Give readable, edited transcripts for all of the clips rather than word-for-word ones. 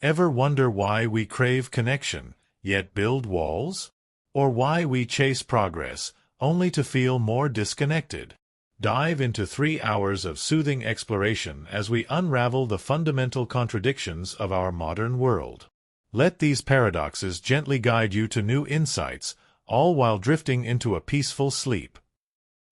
Ever wonder why we crave connection, yet build walls? Or why we chase progress, only to feel more disconnected? Dive into 3 hours of soothing exploration as we unravel the fundamental contradictions of our modern world. Let these paradoxes gently guide you to new insights, all while drifting into a peaceful sleep.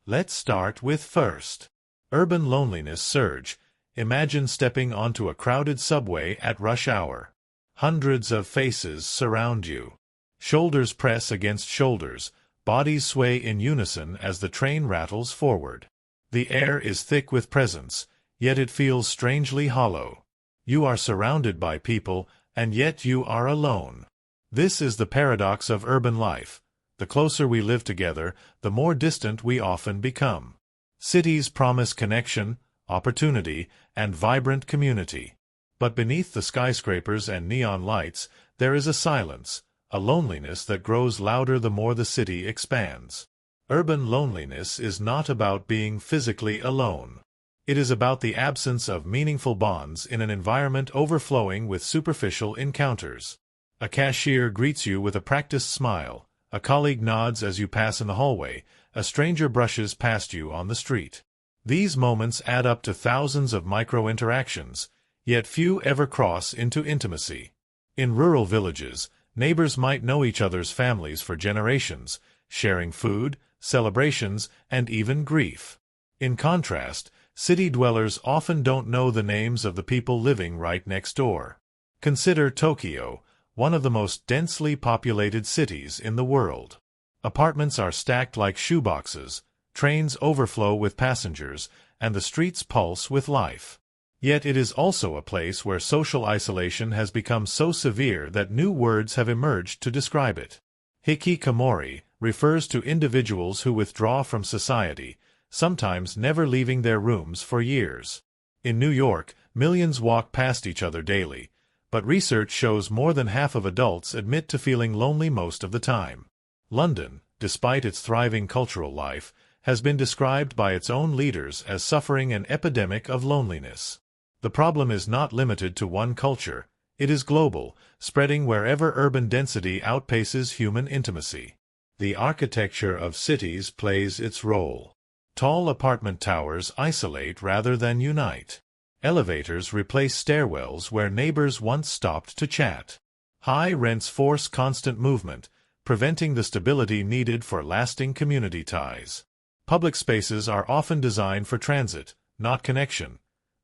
Let's start with first. Urban loneliness surge. Imagine stepping onto a crowded subway at rush hour. Hundreds of faces surround you. Shoulders press against shoulders, bodies sway in unison as the train rattles forward. The air is thick with presence, yet it feels strangely hollow. You are surrounded by people, and yet you are alone. This is the paradox of urban life. The closer we live together, the more distant we often become. Cities promise connection, opportunity, and vibrant community. But beneath the skyscrapers and neon lights, there is a silence, a loneliness that grows louder the more the city expands. Urban loneliness is not about being physically alone. It is about the absence of meaningful bonds in an environment overflowing with superficial encounters. A cashier greets you with a practiced smile, a colleague nods as you pass in the hallway, a stranger brushes past you on the street. These moments add up to thousands of micro-interactions, yet few ever cross into intimacy. In rural villages, neighbors might know each other's families for generations, sharing food, celebrations, and even grief. In contrast, city dwellers often don't know the names of the people living right next door. Consider Tokyo, one of the most densely populated cities in the world. Apartments are stacked like shoeboxes, trains overflow with passengers, and the streets pulse with life. Yet it is also a place where social isolation has become so severe that new words have emerged to describe it. Hikikomori refers to individuals who withdraw from society, sometimes never leaving their rooms for years. In New York, millions walk past each other daily, but research shows more than half of adults admit to feeling lonely most of the time. London, despite its thriving cultural life, has been described by its own leaders as suffering an epidemic of loneliness. The problem is not limited to one culture. It is global, spreading wherever urban density outpaces human intimacy. The architecture of cities plays its role. Tall apartment towers isolate rather than unite. Elevators replace stairwells where neighbors once stopped to chat. High rents force constant movement, preventing the stability needed for lasting community ties. Public spaces are often designed for transit, not connection.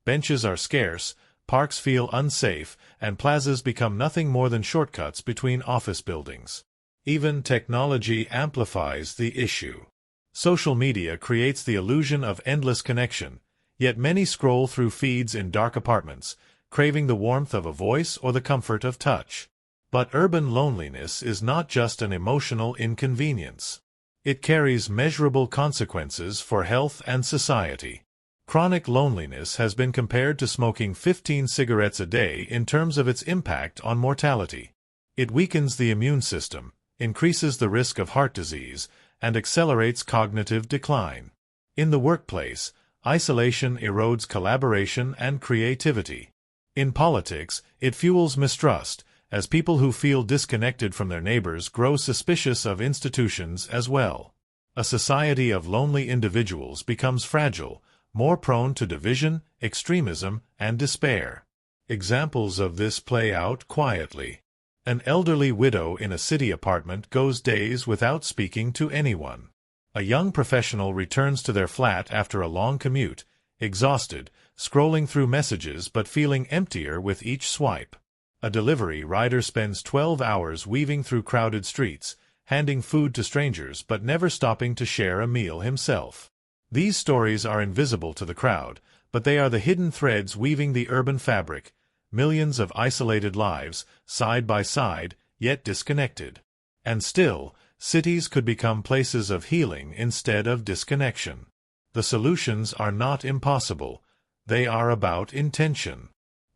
Benches are scarce, parks feel unsafe, and plazas become nothing more than shortcuts between office buildings. Even technology amplifies the issue. Social media creates the illusion of endless connection, yet many scroll through feeds in dark apartments, craving the warmth of a voice or the comfort of touch. But urban loneliness is not just an emotional inconvenience. It carries measurable consequences for health and society. Chronic loneliness has been compared to smoking 15 cigarettes a day in terms of its impact on mortality. It weakens the immune system, increases the risk of heart disease, and accelerates cognitive decline. In the workplace, isolation erodes collaboration and creativity. In politics, it fuels mistrust, as people who feel disconnected from their neighbors grow suspicious of institutions as well. A society of lonely individuals becomes fragile, more prone to division, extremism, and despair. Examples of this play out quietly. An elderly widow in a city apartment goes days without speaking to anyone. A young professional returns to their flat after a long commute, exhausted, scrolling through messages but feeling emptier with each swipe. A delivery rider spends 12 hours weaving through crowded streets, handing food to strangers but never stopping to share a meal himself. These stories are invisible to the crowd, but they are the hidden threads weaving the urban fabric. Millions of isolated lives, side by side, yet disconnected. And still, cities could become places of healing instead of disconnection. The solutions are not impossible. They are about intention.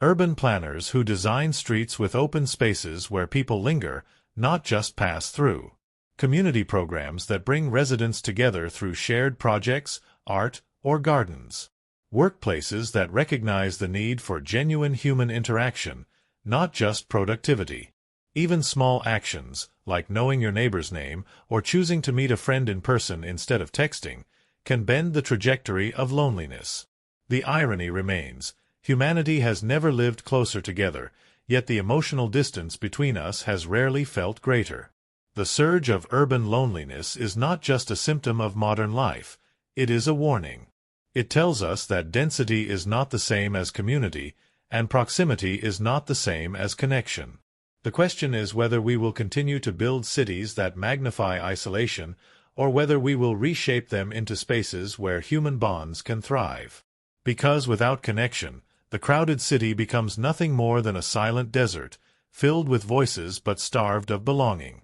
Urban planners who design streets with open spaces where people linger, not just pass through. Community programs that bring residents together through shared projects, art, or gardens. Workplaces that recognize the need for genuine human interaction, not just productivity. Even small actions, like knowing your neighbor's name or choosing to meet a friend in person instead of texting, can bend the trajectory of loneliness. The irony remains. Humanity has never lived closer together, yet the emotional distance between us has rarely felt greater. The surge of urban loneliness is not just a symptom of modern life, it is a warning. It tells us that density is not the same as community, and proximity is not the same as connection. The question is whether we will continue to build cities that magnify isolation, or whether we will reshape them into spaces where human bonds can thrive. Because without connection, the crowded city becomes nothing more than a silent desert, filled with voices but starved of belonging.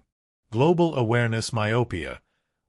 Global awareness myopia.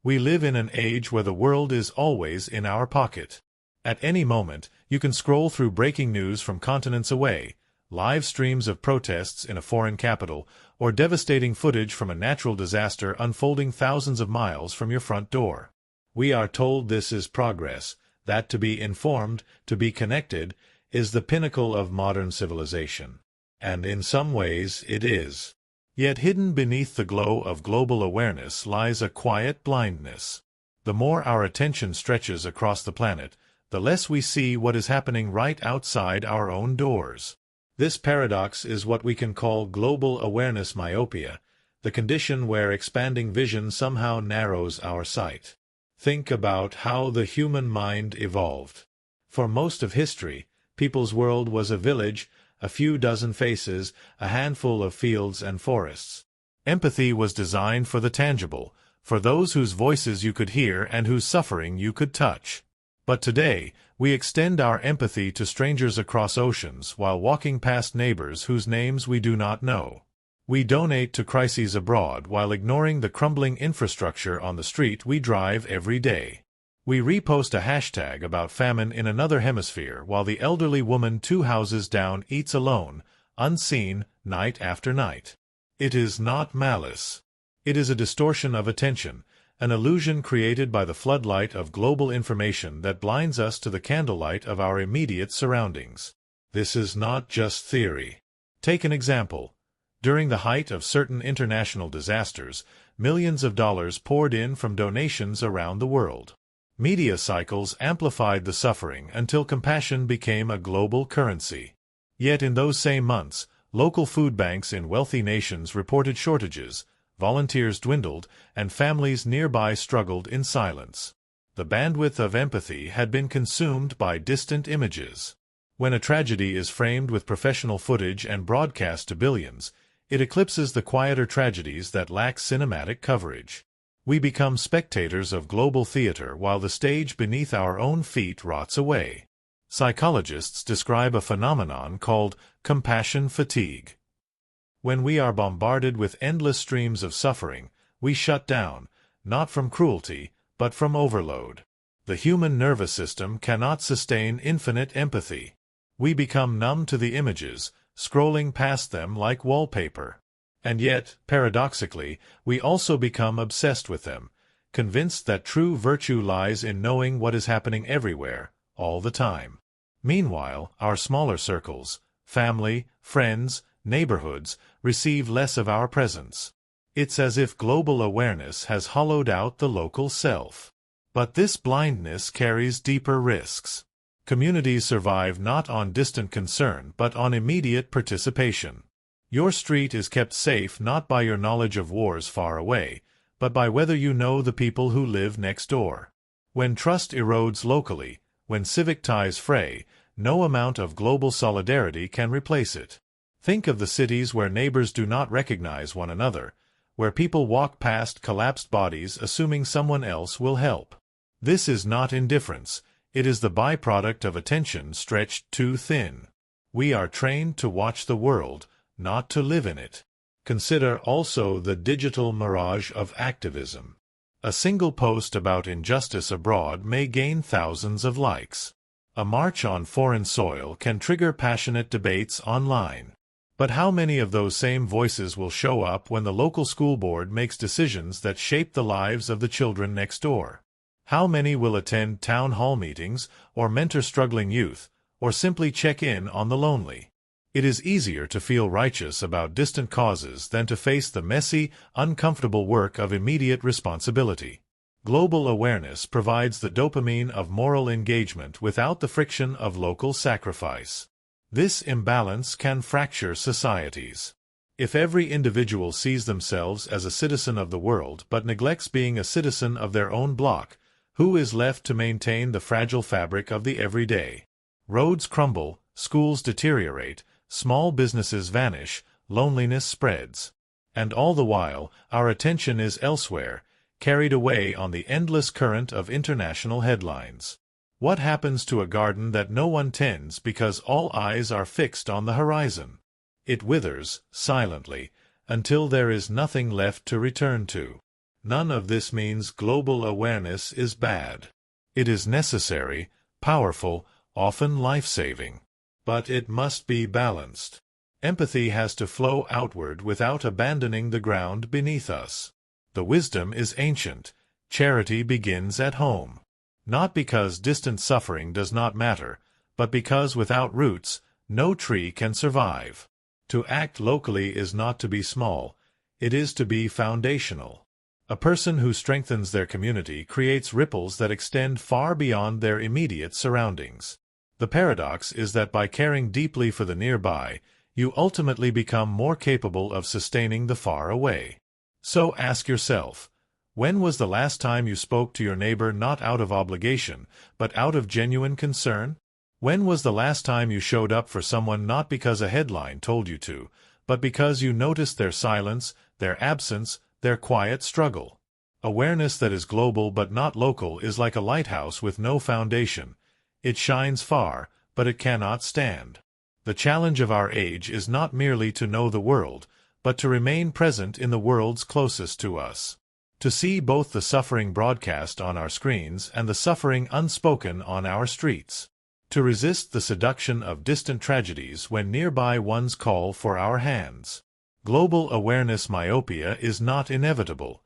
We live in an age where the world is always in our pocket. At any moment, you can scroll through breaking news from continents away, live streams of protests in a foreign capital, or devastating footage from a natural disaster unfolding thousands of miles from your front door. We are told this is progress, that to be informed, to be connected, is the pinnacle of modern civilization. And in some ways it is. Yet hidden beneath the glow of global awareness lies a quiet blindness. The more our attention stretches across the planet, the less we see what is happening right outside our own doors. This paradox is what we can call global awareness myopia, the condition where expanding vision somehow narrows our sight. Think about how the human mind evolved. For most of history, people's world was a village, a few dozen faces, a handful of fields and forests. Empathy was designed for the tangible, for those whose voices you could hear and whose suffering you could touch. But today, we extend our empathy to strangers across oceans while walking past neighbors whose names we do not know. We donate to crises abroad while ignoring the crumbling infrastructure on the street we drive every day. We repost a hashtag about famine in another hemisphere while the elderly woman 2 houses down eats alone, unseen, night after night. It is not malice. It is a distortion of attention, an illusion created by the floodlight of global information that blinds us to the candlelight of our immediate surroundings. This is not just theory. Take an example. During the height of certain international disasters, millions of dollars poured in from donations around the world. Media cycles amplified the suffering until compassion became a global currency. Yet in those same months, local food banks in wealthy nations reported shortages, volunteers dwindled, and families nearby struggled in silence. The bandwidth of empathy had been consumed by distant images. When a tragedy is framed with professional footage and broadcast to billions, it eclipses the quieter tragedies that lack cinematic coverage. We become spectators of global theater while the stage beneath our own feet rots away. Psychologists describe a phenomenon called compassion fatigue. When we are bombarded with endless streams of suffering, we shut down, not from cruelty, but from overload. The human nervous system cannot sustain infinite empathy. We become numb to the images, scrolling past them like wallpaper. And yet, paradoxically, we also become obsessed with them, convinced that true virtue lies in knowing what is happening everywhere, all the time. Meanwhile, our smaller circles, family, friends, neighborhoods, receive less of our presence. It's as if global awareness has hollowed out the local self. But this blindness carries deeper risks. Communities survive not on distant concern but on immediate participation. Your street is kept safe not by your knowledge of wars far away, but by whether you know the people who live next door. When trust erodes locally, when civic ties fray, no amount of global solidarity can replace it. Think of the cities where neighbors do not recognize one another, where people walk past collapsed bodies assuming someone else will help. This is not indifference, it is the byproduct of attention stretched too thin. We are trained to watch the world, not to live in it. Consider also the digital mirage of activism. A single post about injustice abroad may gain thousands of likes. A march on foreign soil can trigger passionate debates online. But how many of those same voices will show up when the local school board makes decisions that shape the lives of the children next door? How many will attend town hall meetings, or mentor struggling youth, or simply check in on the lonely? It is easier to feel righteous about distant causes than to face the messy, uncomfortable work of immediate responsibility. Global awareness provides the dopamine of moral engagement without the friction of local sacrifice. This imbalance can fracture societies. If every individual sees themselves as a citizen of the world but neglects being a citizen of their own block, who is left to maintain the fragile fabric of the everyday? Roads crumble, schools deteriorate, small businesses vanish, loneliness spreads. And all the while, our attention is elsewhere, carried away on the endless current of international headlines. What happens to a garden that no one tends because all eyes are fixed on the horizon? It withers, silently, until there is nothing left to return to. None of this means global awareness is bad. It is necessary, powerful, often life-saving. But it must be balanced. Empathy has to flow outward without abandoning the ground beneath us. The wisdom is ancient. Charity begins at home. Not because distant suffering does not matter, but because without roots, no tree can survive. To act locally is not to be small, it is to be foundational. A person who strengthens their community creates ripples that extend far beyond their immediate surroundings. The paradox is that by caring deeply for the nearby, you ultimately become more capable of sustaining the far away. So ask yourself, when was the last time you spoke to your neighbor not out of obligation, but out of genuine concern? When was the last time you showed up for someone not because a headline told you to, but because you noticed their silence, their absence, their quiet struggle? Awareness that is global but not local is like a lighthouse with no foundation. It shines far, but it cannot stand. The challenge of our age is not merely to know the world, but to remain present in the worlds closest to us. To see both the suffering broadcast on our screens and the suffering unspoken on our streets. To resist the seduction of distant tragedies when nearby ones call for our hands. Global awareness myopia is not inevitable.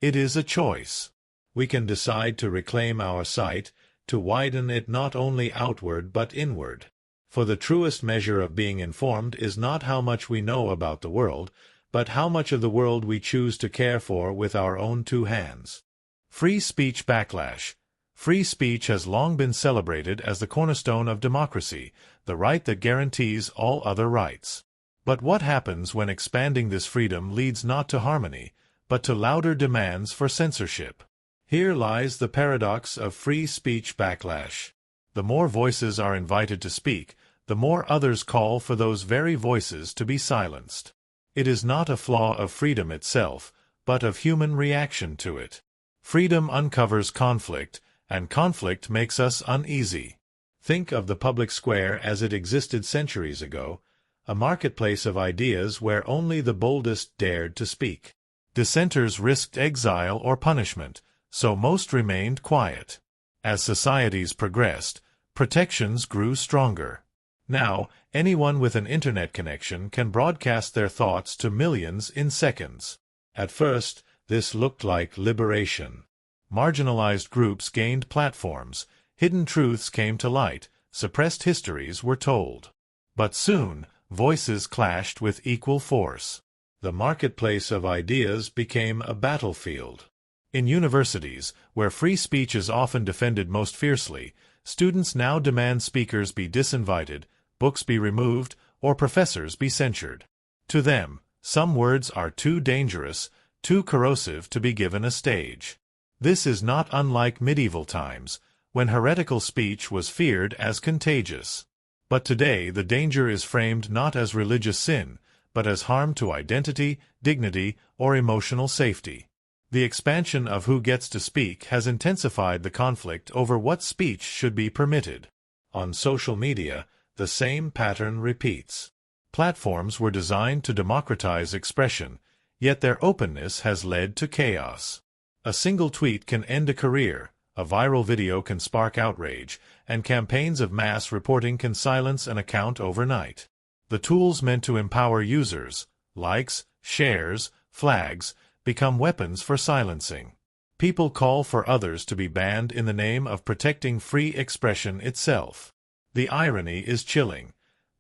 It is a choice. We can decide to reclaim our sight, to widen it not only outward but inward. For the truest measure of being informed is not how much we know about the world, but how much of the world we choose to care for with our own two hands. Free speech backlash. Free speech has long been celebrated as the cornerstone of democracy, the right that guarantees all other rights. But what happens when expanding this freedom leads not to harmony, but to louder demands for censorship? Here lies the paradox of free speech backlash. The more voices are invited to speak, the more others call for those very voices to be silenced. It is not a flaw of freedom itself, but of human reaction to it. Freedom uncovers conflict, and conflict makes us uneasy. Think of the public square as it existed centuries ago, a marketplace of ideas where only the boldest dared to speak. Dissenters risked exile or punishment, so most remained quiet. As societies progressed, protections grew stronger. Now, anyone with an internet connection can broadcast their thoughts to millions in seconds. At first, this looked like liberation. Marginalized groups gained platforms, hidden truths came to light, suppressed histories were told. But soon, voices clashed with equal force. The marketplace of ideas became a battlefield. In universities, where free speech is often defended most fiercely, students now demand speakers be disinvited, books be removed, or professors be censured. To them, some words are too dangerous, too corrosive to be given a stage. This is not unlike medieval times, when heretical speech was feared as contagious. But today the danger is framed not as religious sin, but as harm to identity, dignity, or emotional safety. The expansion of who gets to speak has intensified the conflict over what speech should be permitted. On social media, the same pattern repeats. Platforms were designed to democratize expression, yet their openness has led to chaos. A single tweet can end a career, a viral video can spark outrage, and campaigns of mass reporting can silence an account overnight. The tools meant to empower users, likes, shares, flags, become weapons for silencing. People call for others to be banned in the name of protecting free expression itself. The irony is chilling.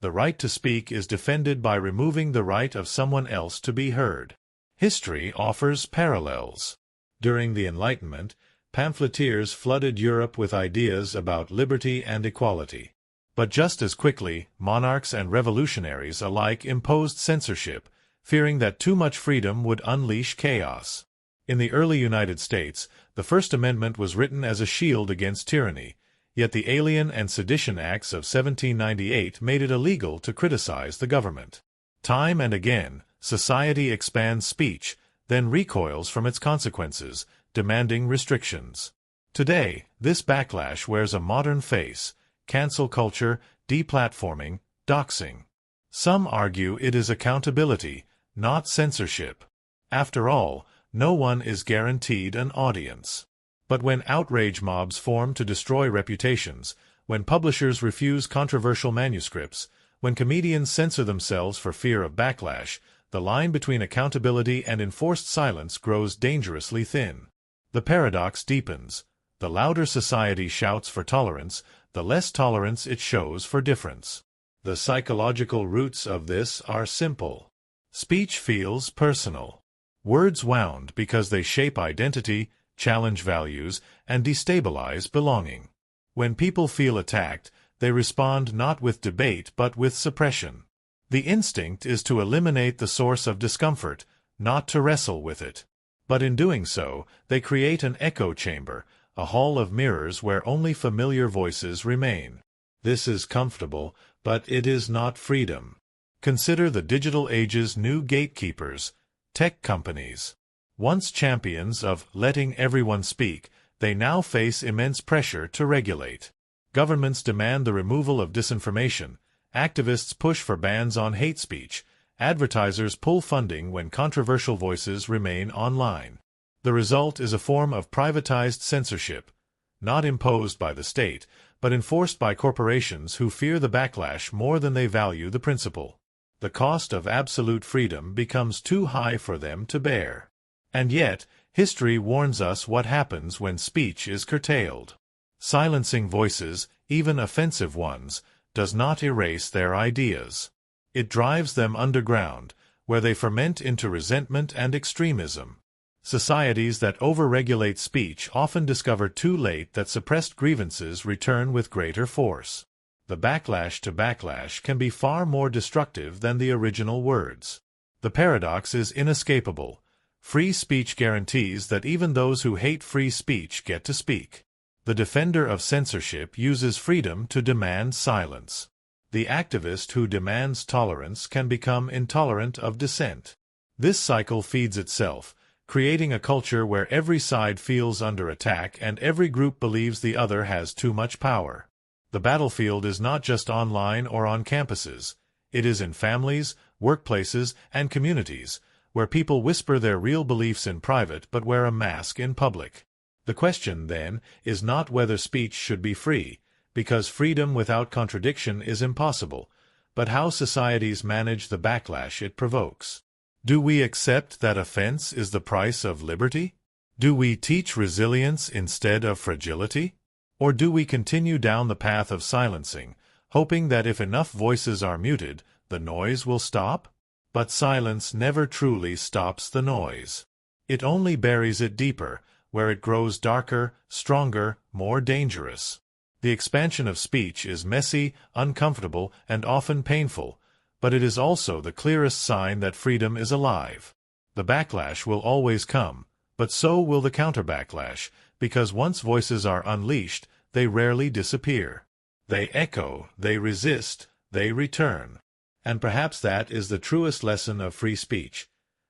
The right to speak is defended by removing the right of someone else to be heard. History offers parallels. During the Enlightenment, pamphleteers flooded Europe with ideas about liberty and equality. But just as quickly, monarchs and revolutionaries alike imposed censorship, fearing that too much freedom would unleash chaos. In the early United States, the First Amendment was written as a shield against tyranny, yet the Alien and Sedition Acts of 1798 made it illegal to criticize the government. Time and again, society expands speech, then recoils from its consequences, demanding restrictions. Today, this backlash wears a modern face: cancel culture, deplatforming, doxing. Some argue it is accountability, not censorship. After all, no one is guaranteed an audience. But when outrage mobs form to destroy reputations, when publishers refuse controversial manuscripts, when comedians censor themselves for fear of backlash, the line between accountability and enforced silence grows dangerously thin. The paradox deepens. The louder society shouts for tolerance, the less tolerance it shows for difference. The psychological roots of this are simple. Speech feels personal. Words wound because they shape identity, challenge values, and destabilize belonging. When people feel attacked, they respond not with debate but with suppression. The instinct is to eliminate the source of discomfort, not to wrestle with it. But in doing so, they create an echo chamber, a hall of mirrors where only familiar voices remain. This is comfortable, but it is not freedom. Consider the digital age's new gatekeepers, tech companies. Once champions of letting everyone speak, they now face immense pressure to regulate. Governments demand the removal of disinformation, activists push for bans on hate speech, advertisers pull funding when controversial voices remain online. The result is a form of privatized censorship, not imposed by the state, but enforced by corporations who fear the backlash more than they value the principle. The cost of absolute freedom becomes too high for them to bear. And yet, history warns us what happens when speech is curtailed. Silencing voices, even offensive ones, does not erase their ideas. It drives them underground, where they ferment into resentment and extremism. Societies that overregulate speech often discover too late that suppressed grievances return with greater force. The backlash to backlash can be far more destructive than the original words. The paradox is inescapable. Free speech guarantees that even those who hate free speech get to speak. The defender of censorship uses freedom to demand silence. The activist who demands tolerance can become intolerant of dissent. This cycle feeds itself, creating a culture where every side feels under attack and every group believes the other has too much power. The battlefield is not just online or on campuses. It is in families, workplaces, and communities, where people whisper their real beliefs in private but wear a mask in public. The question, then, is not whether speech should be free, because freedom without contradiction is impossible, but how societies manage the backlash it provokes. Do we accept that offense is the price of liberty? Do we teach resilience instead of fragility? Or do we continue down the path of silencing, hoping that if enough voices are muted, the noise will stop? But silence never truly stops the noise. It only buries it deeper, where it grows darker, stronger, more dangerous. The expansion of speech is messy, uncomfortable, and often painful, but it is also the clearest sign that freedom is alive. The backlash will always come, but so will the counter-backlash, because once voices are unleashed, they rarely disappear. They echo, they resist, they return. And perhaps that is the truest lesson of free speech.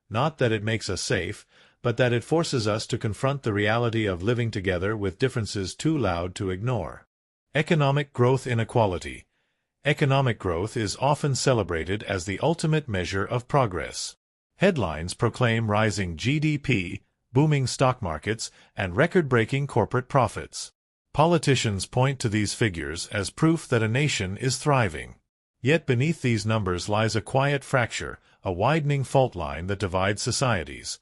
Not that it makes us safe, but that it forces us to confront the reality of living together with differences too loud to ignore. Economic growth inequality. Economic growth is often celebrated as the ultimate measure of progress. Headlines proclaim rising GDP, booming stock markets, and record-breaking corporate profits. Politicians point to these figures as proof that a nation is thriving. Yet beneath these numbers lies a quiet fracture, a widening fault line that divides societies.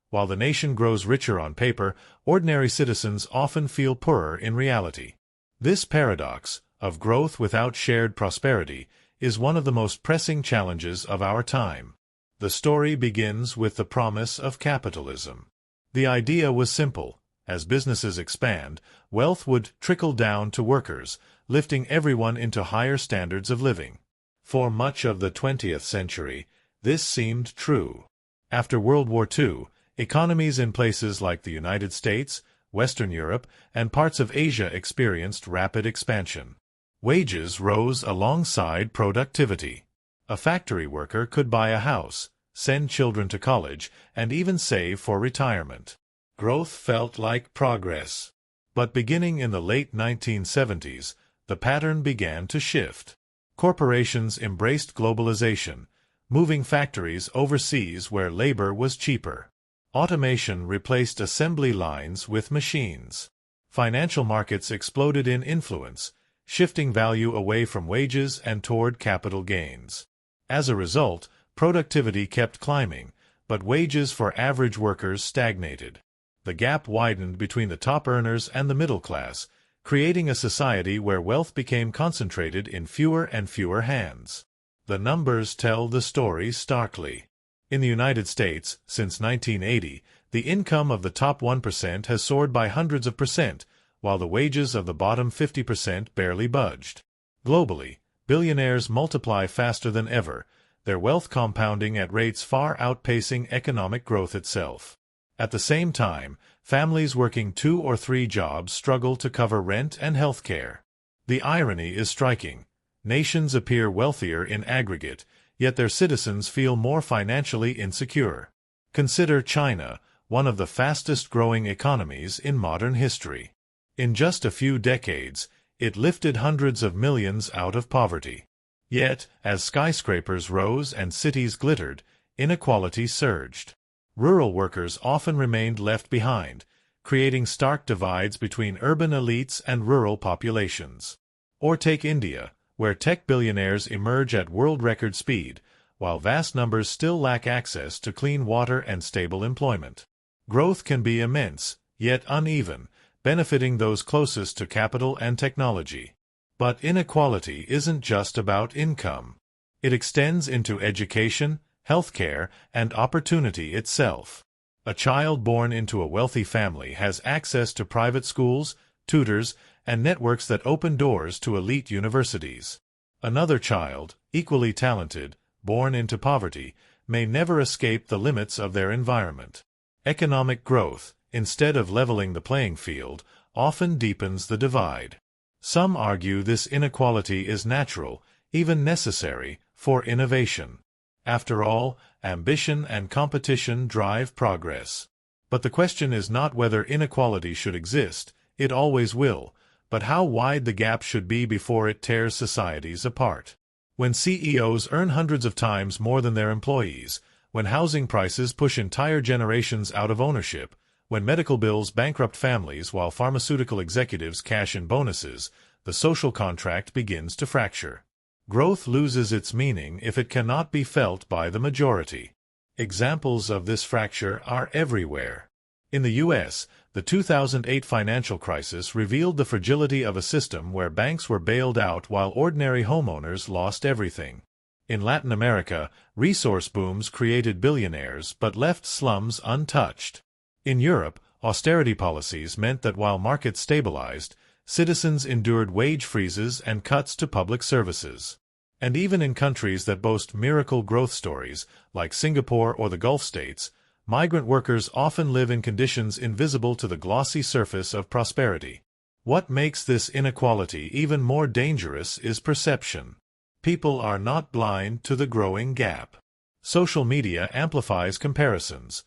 While the nation grows richer on paper, ordinary citizens often feel poorer in reality. This paradox, of growth without shared prosperity, is one of the most pressing challenges of our time. The story begins with the promise of capitalism. The idea was simple. As businesses expand, wealth would trickle down to workers, lifting everyone into higher standards of living. For much of the 20th century, this seemed true. After World War II, economies in places like the United States, Western Europe, and parts of Asia experienced rapid expansion. Wages rose alongside productivity. A factory worker could buy a house, send children to college, and even save for retirement. Growth felt like progress. But beginning in the late 1970s, the pattern began to shift. Corporations embraced globalization, moving factories overseas where labor was cheaper. Automation replaced assembly lines with machines. Financial markets exploded in influence, shifting value away from wages and toward capital gains. As a result, productivity kept climbing, but wages for average workers stagnated. The gap widened between the top earners and the middle class, creating a society where wealth became concentrated in fewer and fewer hands. The numbers tell the story starkly. In the United States, since 1980, the income of the top 1% has soared by hundreds of percent, while the wages of the bottom 50% barely budged. Globally, billionaires multiply faster than ever, their wealth compounding at rates far outpacing economic growth itself. At the same time, families working 2 or 3 jobs struggle to cover rent and health care. The irony is striking. Nations appear wealthier in aggregate, yet their citizens feel more financially insecure. Consider China, one of the fastest-growing economies in modern history. In just a few decades, it lifted hundreds of millions out of poverty. Yet, as skyscrapers rose and cities glittered, inequality surged. Rural workers often remained left behind, creating stark divides between urban elites and rural populations. Or take India, where tech billionaires emerge at world record speed, while vast numbers still lack access to clean water and stable employment. Growth can be immense, yet uneven, benefiting those closest to capital and technology. But inequality isn't just about income. It extends into education, healthcare, and opportunity itself. A child born into a wealthy family has access to private schools, tutors, and networks that open doors to elite universities. Another child, equally talented, born into poverty, may never escape the limits of their environment. Economic growth, instead of leveling the playing field, often deepens the divide. Some argue this inequality is natural, even necessary, for innovation. After all, ambition and competition drive progress. But the question is not whether inequality should exist, it always will, but how wide the gap should be before it tears societies apart. When CEOs earn hundreds of times more than their employees, when housing prices push entire generations out of ownership, when medical bills bankrupt families while pharmaceutical executives cash in bonuses, the social contract begins to fracture. Growth loses its meaning if it cannot be felt by the majority. Examples of this fracture are everywhere. In the U.S., the 2008 financial crisis revealed the fragility of a system where banks were bailed out while ordinary homeowners lost everything. In Latin America, resource booms created billionaires but left slums untouched. In Europe, austerity policies meant that while markets stabilized, citizens endured wage freezes and cuts to public services. And even in countries that boast miracle growth stories, like Singapore or the Gulf states, migrant workers often live in conditions invisible to the glossy surface of prosperity. What makes this inequality even more dangerous is perception. People are not blind to the growing gap. Social media amplifies comparisons.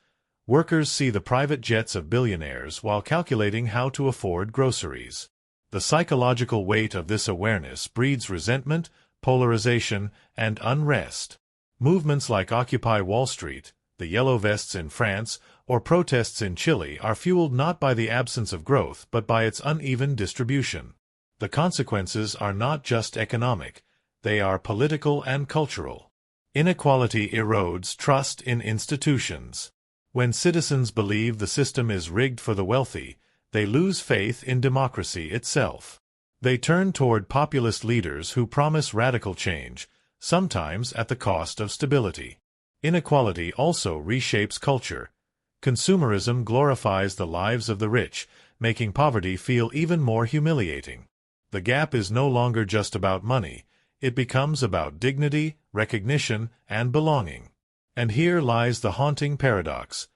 Workers see the private jets of billionaires while calculating how to afford groceries. The psychological weight of this awareness breeds resentment, polarization, and unrest. Movements like Occupy Wall Street, the Yellow Vests in France, or protests in Chile are fueled not by the absence of growth but by its uneven distribution. The consequences are not just economic, they are political and cultural. Inequality erodes trust in institutions. When citizens believe the system is rigged for the wealthy, they lose faith in democracy itself. They turn toward populist leaders who promise radical change, sometimes at the cost of stability. Inequality also reshapes culture. Consumerism glorifies the lives of the rich, making poverty feel even more humiliating. The gap is no longer just about money, it becomes about dignity, recognition, and belonging. And here lies the haunting paradox.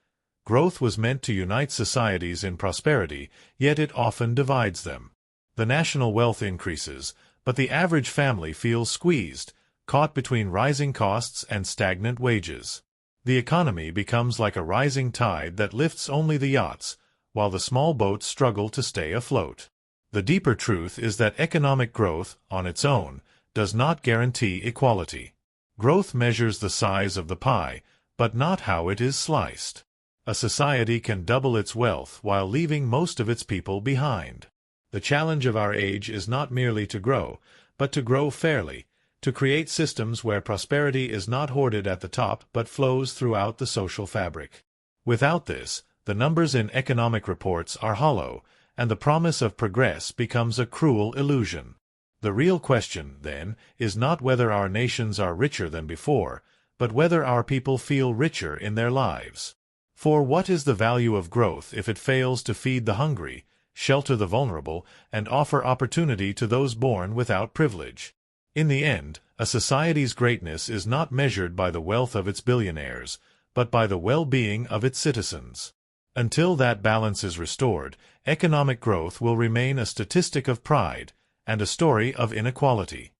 Growth was meant to unite societies in prosperity, yet it often divides them. The national wealth increases, but the average family feels squeezed, caught between rising costs and stagnant wages. The economy becomes like a rising tide that lifts only the yachts, while the small boats struggle to stay afloat. The deeper truth is that economic growth, on its own, does not guarantee equality. Growth measures the size of the pie, but not how it is sliced. A society can double its wealth while leaving most of its people behind. The challenge of our age is not merely to grow, but to grow fairly, to create systems where prosperity is not hoarded at the top but flows throughout the social fabric. Without this, the numbers in economic reports are hollow, and the promise of progress becomes a cruel illusion. The real question, then, is not whether our nations are richer than before, but whether our people feel richer in their lives. For what is the value of growth if it fails to feed the hungry, shelter the vulnerable, and offer opportunity to those born without privilege? In the end, a society's greatness is not measured by the wealth of its billionaires, but by the well-being of its citizens. Until that balance is restored, economic growth will remain a statistic of pride, and a story of inequality.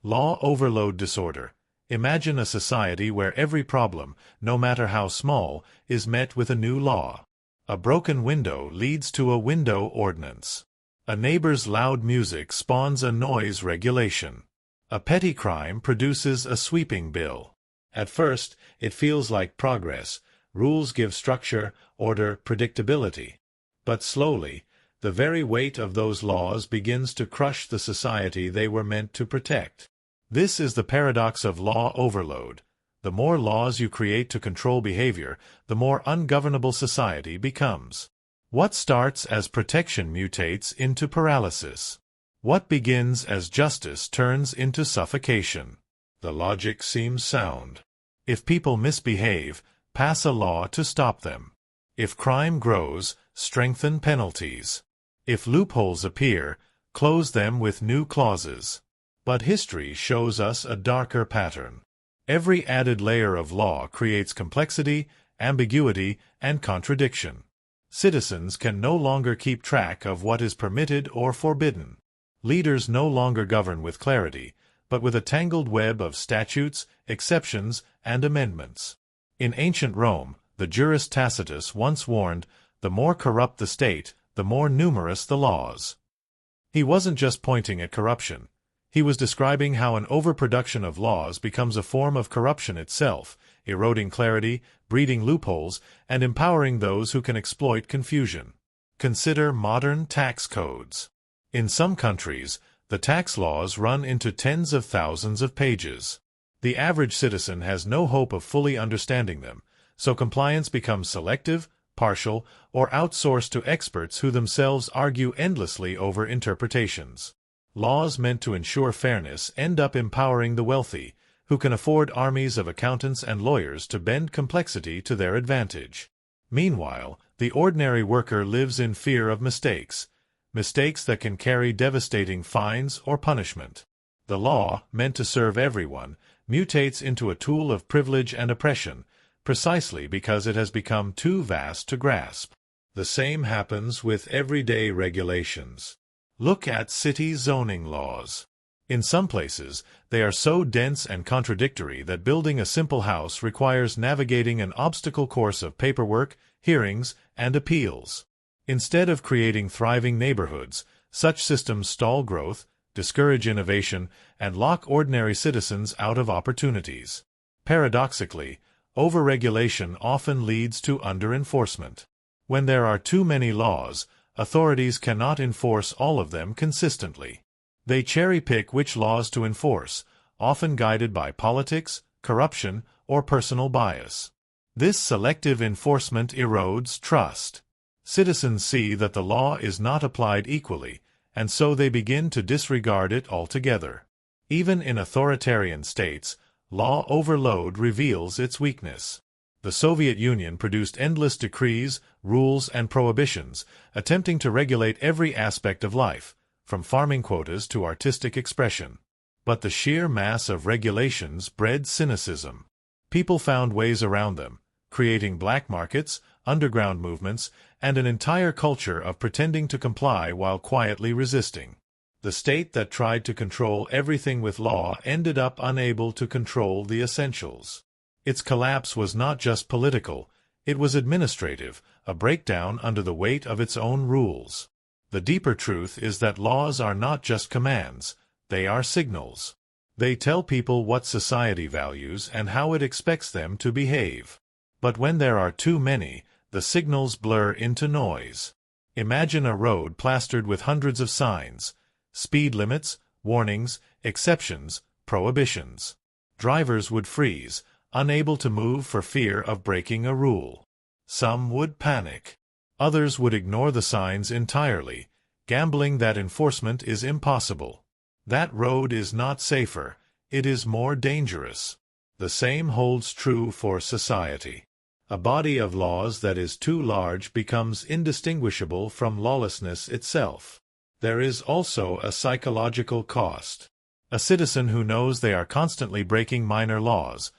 Law overload disorder. Imagine a society where every problem, no matter how small, is met with a new law. A broken window leads to a window ordinance. A neighbor's loud music spawns a noise regulation. A petty crime produces a sweeping bill. At first, it feels like progress. Rules give structure, order, predictability. But slowly, the very weight of those laws begins to crush the society they were meant to protect. This is the paradox of law overload. The more laws you create to control behavior, the more ungovernable society becomes. What starts as protection mutates into paralysis. What begins as justice turns into suffocation. The logic seems sound. If people misbehave, pass a law to stop them. If crime grows, strengthen penalties. If loopholes appear, close them with new clauses. But history shows us a darker pattern. Every added layer of law creates complexity, ambiguity, and contradiction. Citizens can no longer keep track of what is permitted or forbidden. Leaders no longer govern with clarity, but with a tangled web of statutes, exceptions, and amendments. In ancient Rome, the jurist Tacitus once warned, "The more corrupt the state, the more numerous the laws." He wasn't just pointing at corruption. He was describing how an overproduction of laws becomes a form of corruption itself, eroding clarity, breeding loopholes, and empowering those who can exploit confusion. Consider modern tax codes. In some countries, the tax laws run into tens of thousands of pages. The average citizen has no hope of fully understanding them, so compliance becomes selective, partial, or outsourced to experts who themselves argue endlessly over interpretations. Laws meant to ensure fairness end up empowering the wealthy, who can afford armies of accountants and lawyers to bend complexity to their advantage. Meanwhile, the ordinary worker lives in fear of mistakes that can carry devastating fines or punishment. The law, meant to serve everyone, mutates into a tool of privilege and oppression, precisely because it has become too vast to grasp. The same happens with everyday regulations. Look at city zoning laws. In some places, they are so dense and contradictory that building a simple house requires navigating an obstacle course of paperwork, hearings, and appeals. Instead of creating thriving neighborhoods, such systems stall growth, discourage innovation, and lock ordinary citizens out of opportunities. Paradoxically, overregulation often leads to under-enforcement. When there are too many laws, authorities cannot enforce all of them consistently. They cherry-pick which laws to enforce, often guided by politics, corruption, or personal bias. This selective enforcement erodes trust. Citizens see that the law is not applied equally, and so they begin to disregard it altogether. Even in authoritarian states, law overload reveals its weakness. The Soviet Union produced endless decrees, rules, and prohibitions, attempting to regulate every aspect of life, from farming quotas to artistic expression. But the sheer mass of regulations bred cynicism. People found ways around them, creating black markets, underground movements, and an entire culture of pretending to comply while quietly resisting. The state that tried to control everything with law ended up unable to control the essentials. Its collapse was not just political, it was administrative, a breakdown under the weight of its own rules. The deeper truth is that laws are not just commands, they are signals. They tell people what society values and how it expects them to behave. But when there are too many, the signals blur into noise. Imagine a road plastered with hundreds of signs, speed limits, warnings, exceptions, prohibitions. Drivers would freeze, unable to move for fear of breaking a rule. Some would panic. Others would ignore the signs entirely, gambling that enforcement is impossible. That road is not safer, it is more dangerous. The same holds true for society. A body of laws that is too large becomes indistinguishable from lawlessness itself. There is also a psychological cost. A citizen who knows they are constantly breaking minor laws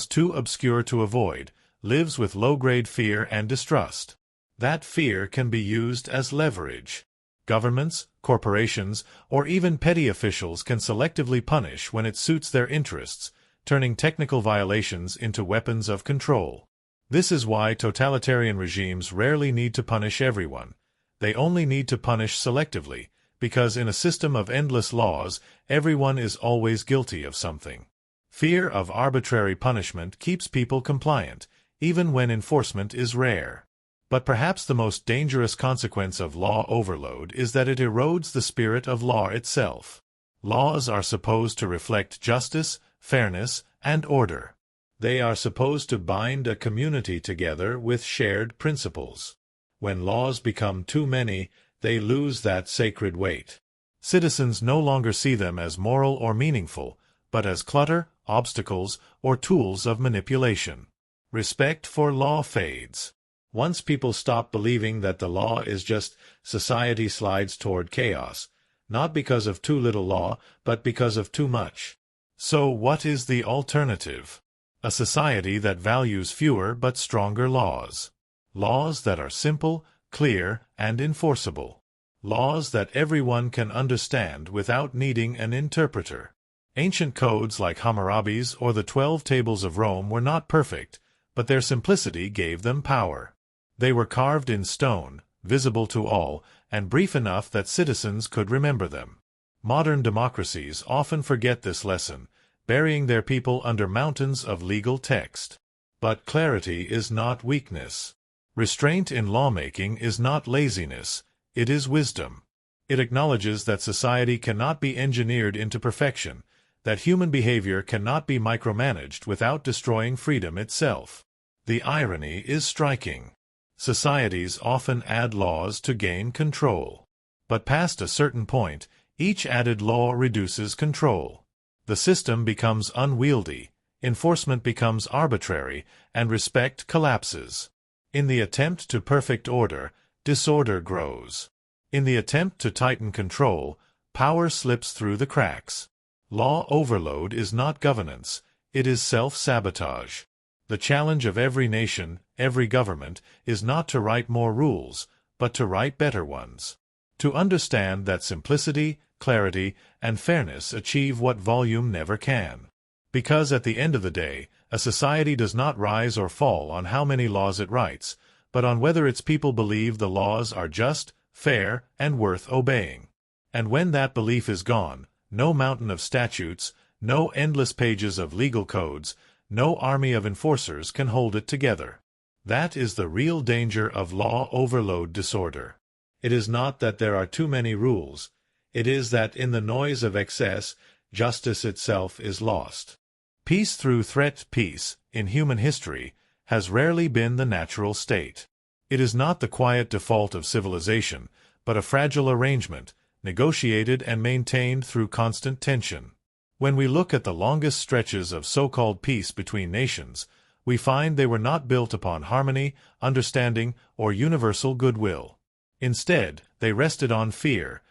too obscure to avoid, lives with low-grade fear and distrust. That fear can be used as leverage. Governments, corporations, or even petty officials can selectively punish when it suits their interests, turning technical violations into weapons of control. This is why totalitarian regimes rarely need to punish everyone. They only need to punish selectively, because in a system of endless laws, everyone is always guilty of something. Fear of arbitrary punishment keeps people compliant, even when enforcement is rare. But perhaps the most dangerous consequence of law overload is that it erodes the spirit of law itself. Laws are supposed to reflect justice, fairness, and order. They are supposed to bind a community together with shared principles. When laws become too many, they lose that sacred weight. Citizens no longer see them as moral or meaningful, but as clutter, obstacles, or tools of manipulation. Respect for law fades. Once people stop believing that the law is just, society slides toward chaos, not because of too little law, but because of too much. So what is the alternative? A society that values fewer but stronger laws. Laws that are simple, clear, and enforceable. Laws that everyone can understand without needing an interpreter. Ancient codes like Hammurabi's or the 12 Tables of Rome were not perfect, but their simplicity gave them power. They were carved in stone, visible to all, and brief enough that citizens could remember them. Modern democracies often forget this lesson, burying their people under mountains of legal text. But clarity is not weakness. Restraint in lawmaking is not laziness, it is wisdom. It acknowledges that society cannot be engineered into perfection, that human behavior cannot be micromanaged without destroying freedom itself. The irony is striking. Societies often add laws to gain control. But past a certain point, each added law reduces control. The system becomes unwieldy, enforcement becomes arbitrary, and respect collapses. In the attempt to perfect order, disorder grows. In the attempt to tighten control, power slips through the cracks. Law overload is not governance, it is self-sabotage. The challenge of every nation, every government, is not to write more rules, but to write better ones. To understand that simplicity, clarity, and fairness achieve what volume never can. Because at the end of the day, a society does not rise or fall on how many laws it writes, but on whether its people believe the laws are just, fair, and worth obeying. And when that belief is gone, no mountain of statutes, no endless pages of legal codes, no army of enforcers can hold it together. That is the real danger of law overload disorder. It is not that there are too many rules. It is that in the noise of excess, justice itself is lost. Peace through threat, peace, in human history, has rarely been the natural state. It is not the quiet default of civilization, but a fragile arrangement, negotiated and maintained through constant tension. When we look at the longest stretches of so-called peace between nations, we find they were not built upon harmony, understanding, or universal goodwill. Instead, they rested on fear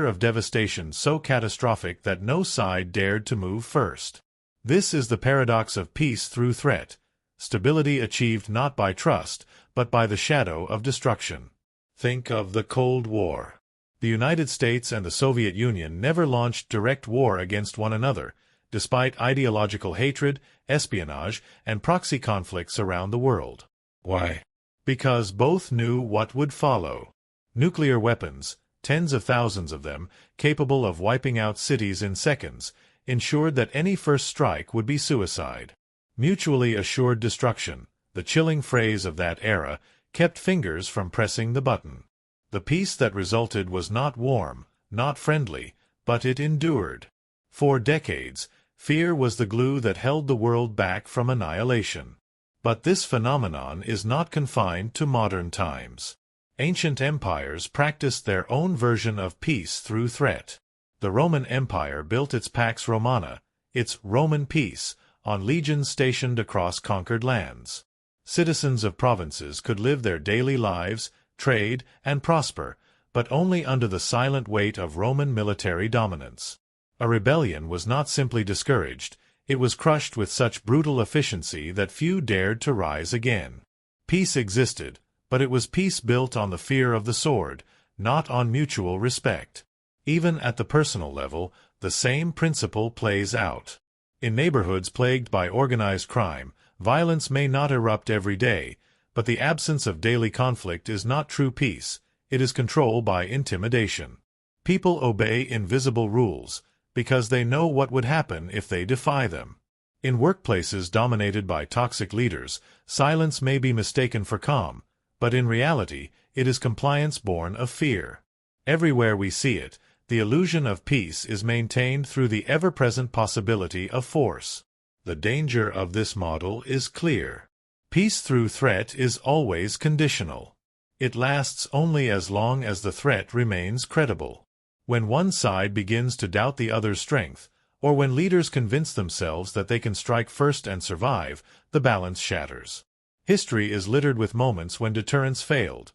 of devastation so catastrophic that no side dared to move first. This is the paradox of peace through threat, stability achieved not by trust, but by the shadow of destruction. Think of the Cold War. The United States and the Soviet Union never launched direct war against one another, despite ideological hatred, espionage, and proxy conflicts around the world. Why? Because both knew what would follow. Nuclear weapons, tens of thousands of them, capable of wiping out cities in seconds, ensured that any first strike would be suicide. Mutually assured destruction, the chilling phrase of that era, kept fingers from pressing the button. The peace that resulted was not warm, not friendly, but it endured. For decades, fear was the glue that held the world back from annihilation. But this phenomenon is not confined to modern times. Ancient empires practiced their own version of peace through threat. The Roman Empire built its Pax Romana, its Roman peace, on legions stationed across conquered lands. Citizens of provinces could live their daily lives, trade, and prosper, but only under the silent weight of Roman military dominance. A rebellion was not simply discouraged, it was crushed with such brutal efficiency that few dared to rise again. Peace existed, but it was peace built on the fear of the sword, not on mutual respect. Even at the personal level, the same principle plays out. In neighborhoods plagued by organized crime, violence may not erupt every day, but the absence of daily conflict is not true peace, it is control by intimidation. People obey invisible rules, because they know what would happen if they defy them. In workplaces dominated by toxic leaders, silence may be mistaken for calm, but in reality, it is compliance born of fear. Everywhere we see it, the illusion of peace is maintained through the ever-present possibility of force. The danger of this model is clear. Peace through threat is always conditional. It lasts only as long as the threat remains credible. When one side begins to doubt the other's strength, or when leaders convince themselves that they can strike first and survive, the balance shatters. History is littered with moments when deterrence failed.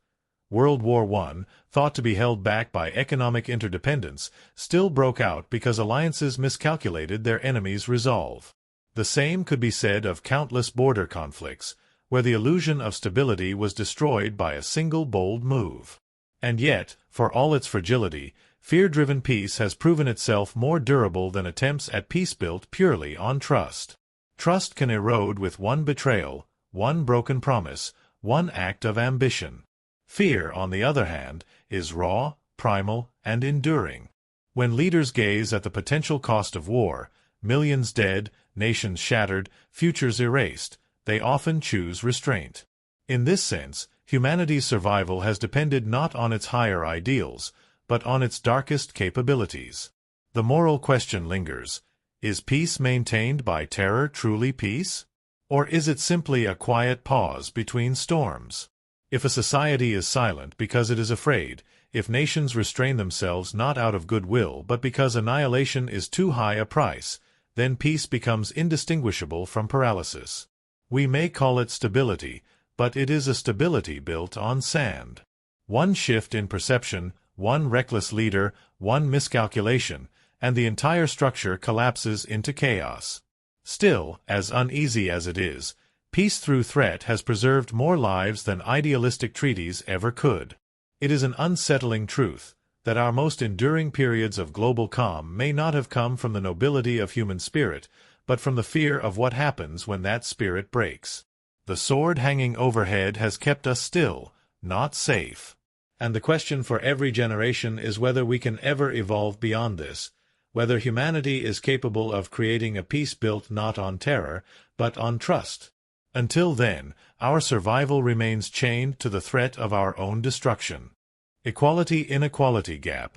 World War I, thought to be held back by economic interdependence, still broke out because alliances miscalculated their enemies' resolve. The same could be said of countless border conflicts, where the illusion of stability was destroyed by a single bold move. And yet, for all its fragility, fear-driven peace has proven itself more durable than attempts at peace built purely on trust. Trust can erode with one betrayal, one broken promise, one act of ambition. Fear, on the other hand, is raw, primal, and enduring. When leaders gaze at the potential cost of war, millions dead, nations shattered, futures erased, they often choose restraint. In this sense, humanity's survival has depended not on its higher ideals, but on its darkest capabilities. The moral question lingers: is peace maintained by terror truly peace? Or is it simply a quiet pause between storms? If a society is silent because it is afraid, if nations restrain themselves not out of goodwill but because annihilation is too high a price, then peace becomes indistinguishable from paralysis. We may call it stability, but it is a stability built on sand. One shift in perception, one reckless leader, one miscalculation, and the entire structure collapses into chaos. Still, as uneasy as it is, peace through threat has preserved more lives than idealistic treaties ever could. It is an unsettling truth that our most enduring periods of global calm may not have come from the nobility of human spirit, but from the fear of what happens when that spirit breaks. The sword hanging overhead has kept us still, not safe. And the question for every generation is whether we can ever evolve beyond this, whether humanity is capable of creating a peace built not on terror, but on trust. Until then, our survival remains chained to the threat of our own destruction. Equality-inequality gap.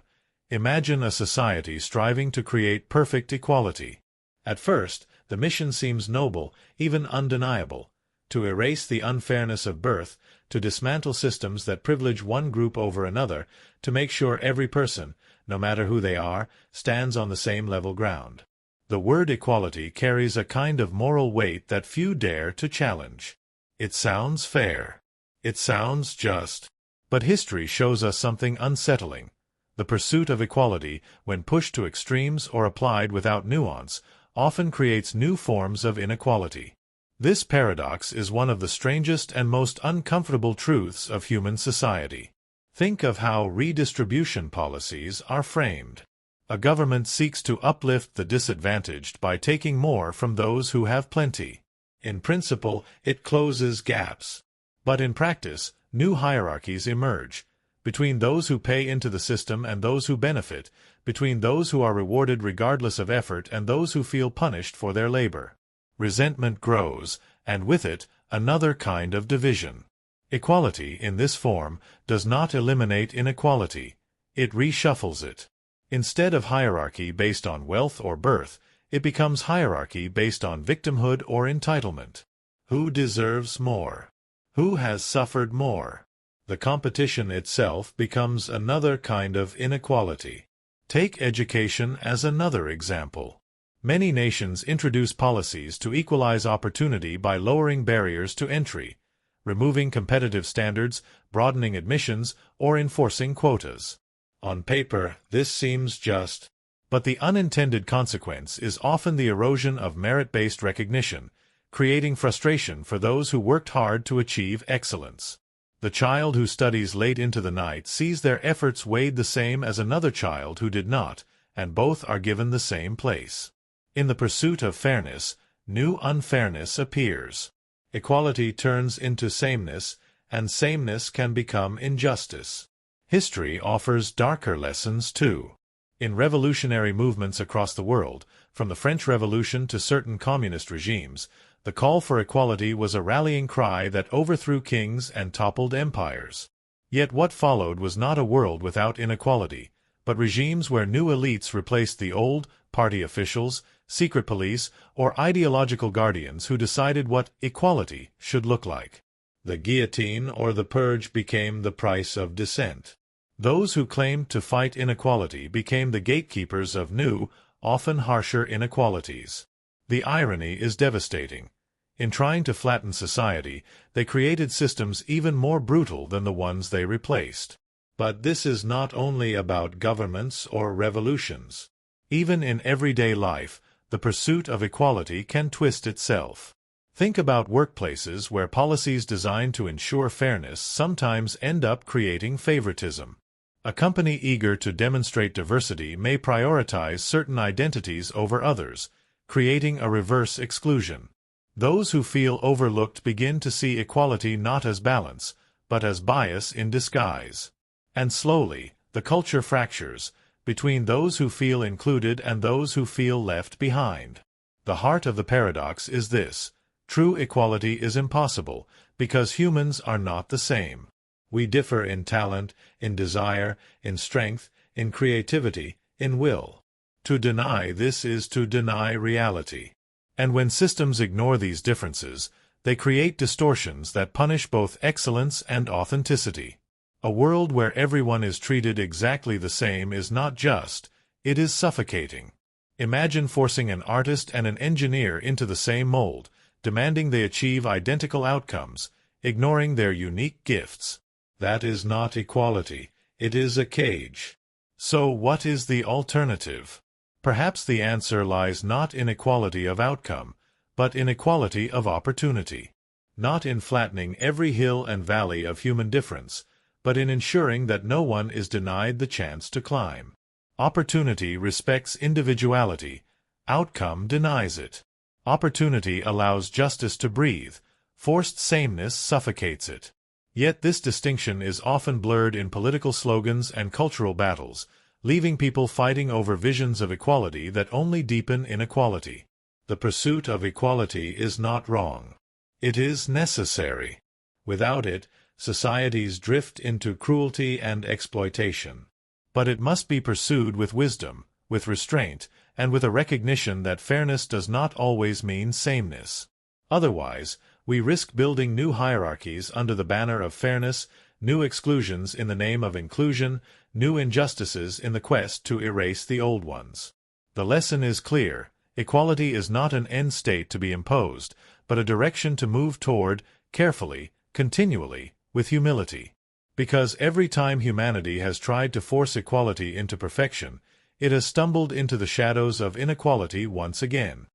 Imagine a society striving to create perfect equality. At first, the mission seems noble, even undeniable: to erase the unfairness of birth, to dismantle systems that privilege one group over another, to make sure every person, no matter who they are, stands on the same level ground. The word equality carries a kind of moral weight that few dare to challenge. It sounds fair. It sounds just. But history shows us something unsettling. The pursuit of equality, when pushed to extremes or applied without nuance, often creates new forms of inequality. This paradox is one of the strangest and most uncomfortable truths of human society. Think of how redistribution policies are framed. A government seeks to uplift the disadvantaged by taking more from those who have plenty. In principle, it closes gaps. But in practice, new hierarchies emerge, between those who pay into the system and those who benefit, between those who are rewarded regardless of effort and those who feel punished for their labor. Resentment grows, and with it, another kind of division. Equality, in this form, does not eliminate inequality. It reshuffles it. Instead of hierarchy based on wealth or birth, it becomes hierarchy based on victimhood or entitlement. Who deserves more? Who has suffered more? The competition itself becomes another kind of inequality. Take education as another example. Many nations introduce policies to equalize opportunity by lowering barriers to entry, removing competitive standards, broadening admissions, or enforcing quotas. On paper, this seems just. But the unintended consequence is often the erosion of merit-based recognition, creating frustration for those who worked hard to achieve excellence. The child who studies late into the night sees their efforts weighed the same as another child who did not, and both are given the same place. In the pursuit of fairness, new unfairness appears. Equality turns into sameness, and sameness can become injustice. History offers darker lessons too. In revolutionary movements across the world, from the French Revolution to certain communist regimes, the call for equality was a rallying cry that overthrew kings and toppled empires. Yet what followed was not a world without inequality, but regimes where new elites replaced the old, party officials, secret police, or ideological guardians who decided what equality should look like. The guillotine or the purge became the price of dissent. Those who claimed to fight inequality became the gatekeepers of new, often harsher inequalities. The irony is devastating. In trying to flatten society, they created systems even more brutal than the ones they replaced. But this is not only about governments or revolutions. Even in everyday life, the pursuit of equality can twist itself. Think about workplaces where policies designed to ensure fairness sometimes end up creating favoritism. A company eager to demonstrate diversity may prioritize certain identities over others, creating a reverse exclusion. Those who feel overlooked begin to see equality not as balance, but as bias in disguise. And slowly, the culture fractures, between those who feel included and those who feel left behind. The heart of the paradox is this: true equality is impossible, because humans are not the same. We differ in talent, in desire, in strength, in creativity, in will. To deny this is to deny reality. And when systems ignore these differences, they create distortions that punish both excellence and authenticity. A world where everyone is treated exactly the same is not just, it is suffocating. Imagine forcing an artist and an engineer into the same mold, demanding they achieve identical outcomes, ignoring their unique gifts. That is not equality, it is a cage. So what is the alternative? Perhaps the answer lies not in equality of outcome, but in equality of opportunity. Not in flattening every hill and valley of human difference, but in ensuring that no one is denied the chance to climb. Opportunity respects individuality, outcome denies it. Opportunity allows justice to breathe, forced sameness suffocates it. Yet this distinction is often blurred in political slogans and cultural battles, leaving people fighting over visions of equality that only deepen inequality. The pursuit of equality is not wrong. It is necessary. Without it, societies drift into cruelty and exploitation. But it must be pursued with wisdom, with restraint, and with a recognition that fairness does not always mean sameness. Otherwise, we risk building new hierarchies under the banner of fairness, new exclusions in the name of inclusion, new injustices in the quest to erase the old ones. The lesson is clear: equality is not an end state to be imposed, but a direction to move toward, carefully, continually, with humility. Because every time humanity has tried to force equality into perfection, it has stumbled into the shadows of inequality once again.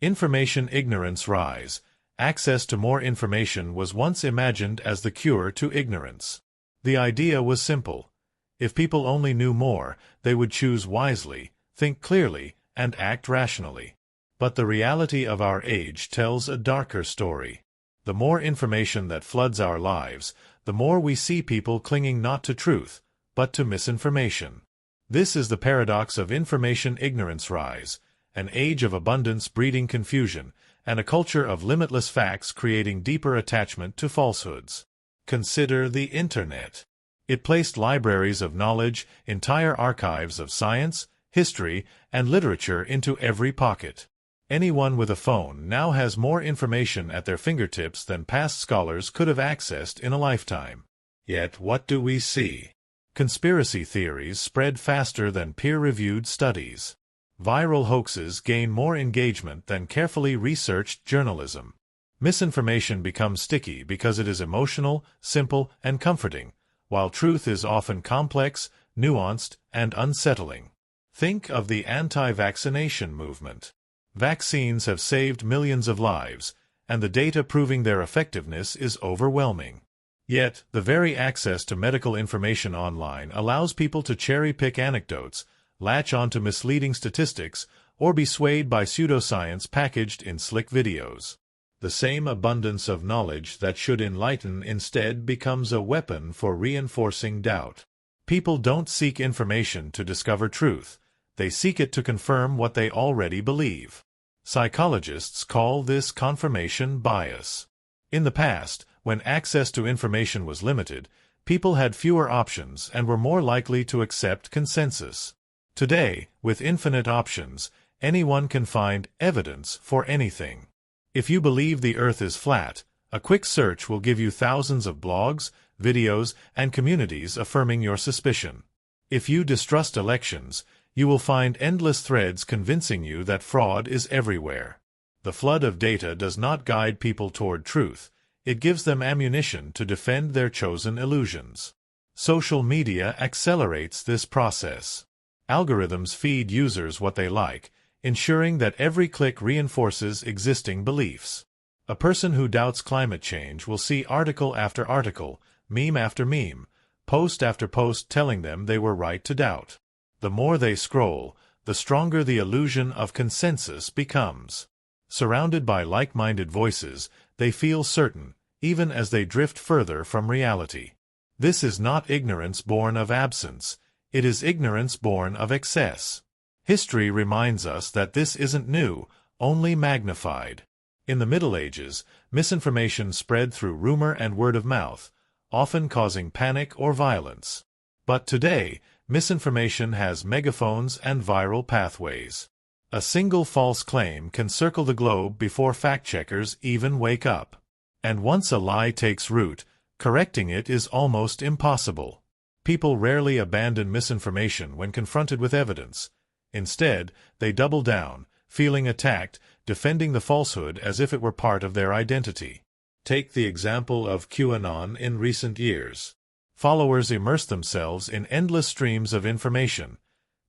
Information ignorance rise. Access to more information was once imagined as the cure to ignorance. The idea was simple. If people only knew more, they would choose wisely, think clearly, and act rationally. But the reality of our age tells a darker story. The more information that floods our lives, the more we see people clinging not to truth, but to misinformation. This is the paradox of information ignorance rise, an age of abundance breeding confusion, and a culture of limitless facts creating deeper attachment to falsehoods. Consider the Internet. It placed libraries of knowledge, entire archives of science, history, and literature into every pocket. Anyone with a phone now has more information at their fingertips than past scholars could have accessed in a lifetime. Yet what do we see? Conspiracy theories spread faster than peer-reviewed studies. Viral hoaxes gain more engagement than carefully researched journalism. Misinformation becomes sticky because it is emotional, simple, and comforting, while truth is often complex, nuanced, and unsettling. Think of the anti-vaccination movement. Vaccines have saved millions of lives, and the data proving their effectiveness is overwhelming. Yet, the very access to medical information online allows people to cherry-pick anecdotes, latch onto misleading statistics, or be swayed by pseudoscience packaged in slick videos. The same abundance of knowledge that should enlighten instead becomes a weapon for reinforcing doubt. People don't seek information to discover truth. They seek it to confirm what they already believe. Psychologists call this confirmation bias. In the past, when access to information was limited, people had fewer options and were more likely to accept consensus. Today, with infinite options, anyone can find evidence for anything. If you believe the Earth is flat, a quick search will give you thousands of blogs, videos, and communities affirming your suspicion. If you distrust elections, you will find endless threads convincing you that fraud is everywhere. The flood of data does not guide people toward truth. It gives them ammunition to defend their chosen illusions. Social media accelerates this process. Algorithms feed users what they like, ensuring that every click reinforces existing beliefs. A person who doubts climate change will see article after article, meme after meme, post after post telling them they were right to doubt. The more they scroll, the stronger the illusion of consensus becomes. Surrounded by like-minded voices, they feel certain, even as they drift further from reality. This is not ignorance born of absence. It is ignorance born of excess. History reminds us that this isn't new, only magnified. In the Middle Ages, misinformation spread through rumor and word of mouth, often causing panic or violence. But today, misinformation has megaphones and viral pathways. A single false claim can circle the globe before fact-checkers even wake up. And once a lie takes root, correcting it is almost impossible. People rarely abandon misinformation when confronted with evidence. Instead, they double down, feeling attacked, defending the falsehood as if it were part of their identity. Take the example of QAnon in recent years. Followers immerse themselves in endless streams of information.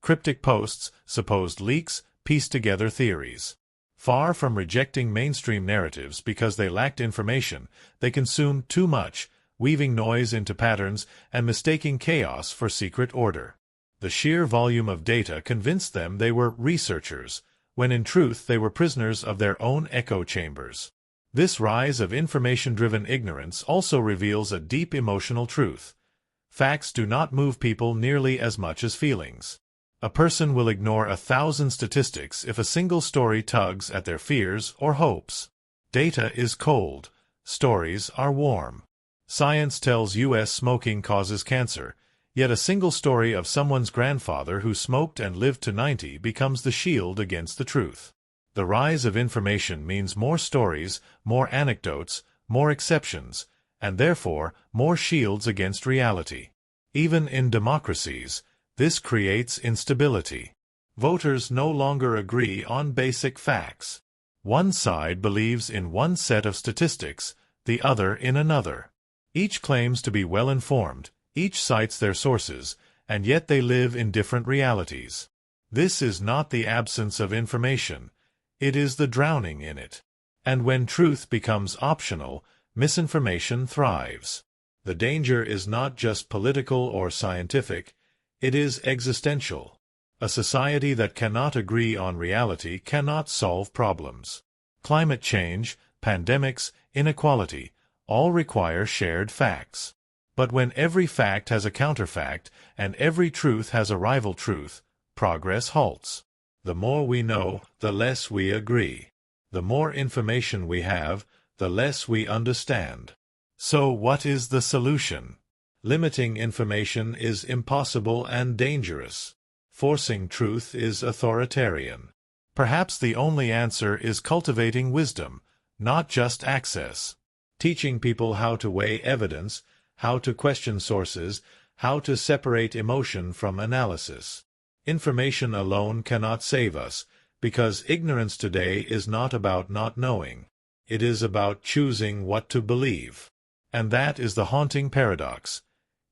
Cryptic posts, supposed leaks, piece together theories. Far from rejecting mainstream narratives because they lacked information, they consumed too much, weaving noise into patterns and mistaking chaos for secret order. The sheer volume of data convinced them they were researchers, when in truth they were prisoners of their own echo chambers. This rise of information-driven ignorance also reveals a deep emotional truth. Facts do not move people nearly as much as feelings. A person will ignore 1,000 statistics if a single story tugs at their fears or hopes. Data is cold. Stories are warm. Science tells U.S. smoking causes cancer, yet a single story of someone's grandfather who smoked and lived to 90 becomes the shield against the truth. The rise of information means more stories, more anecdotes, more exceptions, and therefore more shields against reality. Even in democracies, this creates instability. Voters no longer agree on basic facts. One side believes in one set of statistics, the other in another. Each claims to be well informed, each cites their sources, and yet they live in different realities. This is not the absence of information, it is the drowning in it. And when truth becomes optional, misinformation thrives. The danger is not just political or scientific, it is existential. A society that cannot agree on reality cannot solve problems. Climate change, pandemics, inequality, all require shared facts. But when every fact has a counterfact, and every truth has a rival truth, progress halts. The more we know, the less we agree. The more information we have, the less we understand. So what is the solution? Limiting information is impossible and dangerous. Forcing truth is authoritarian. Perhaps the only answer is cultivating wisdom, not just access. Teaching people how to weigh evidence, how to question sources, how to separate emotion from analysis. Information alone cannot save us, because ignorance today is not about not knowing. It is about choosing what to believe. And that is the haunting paradox.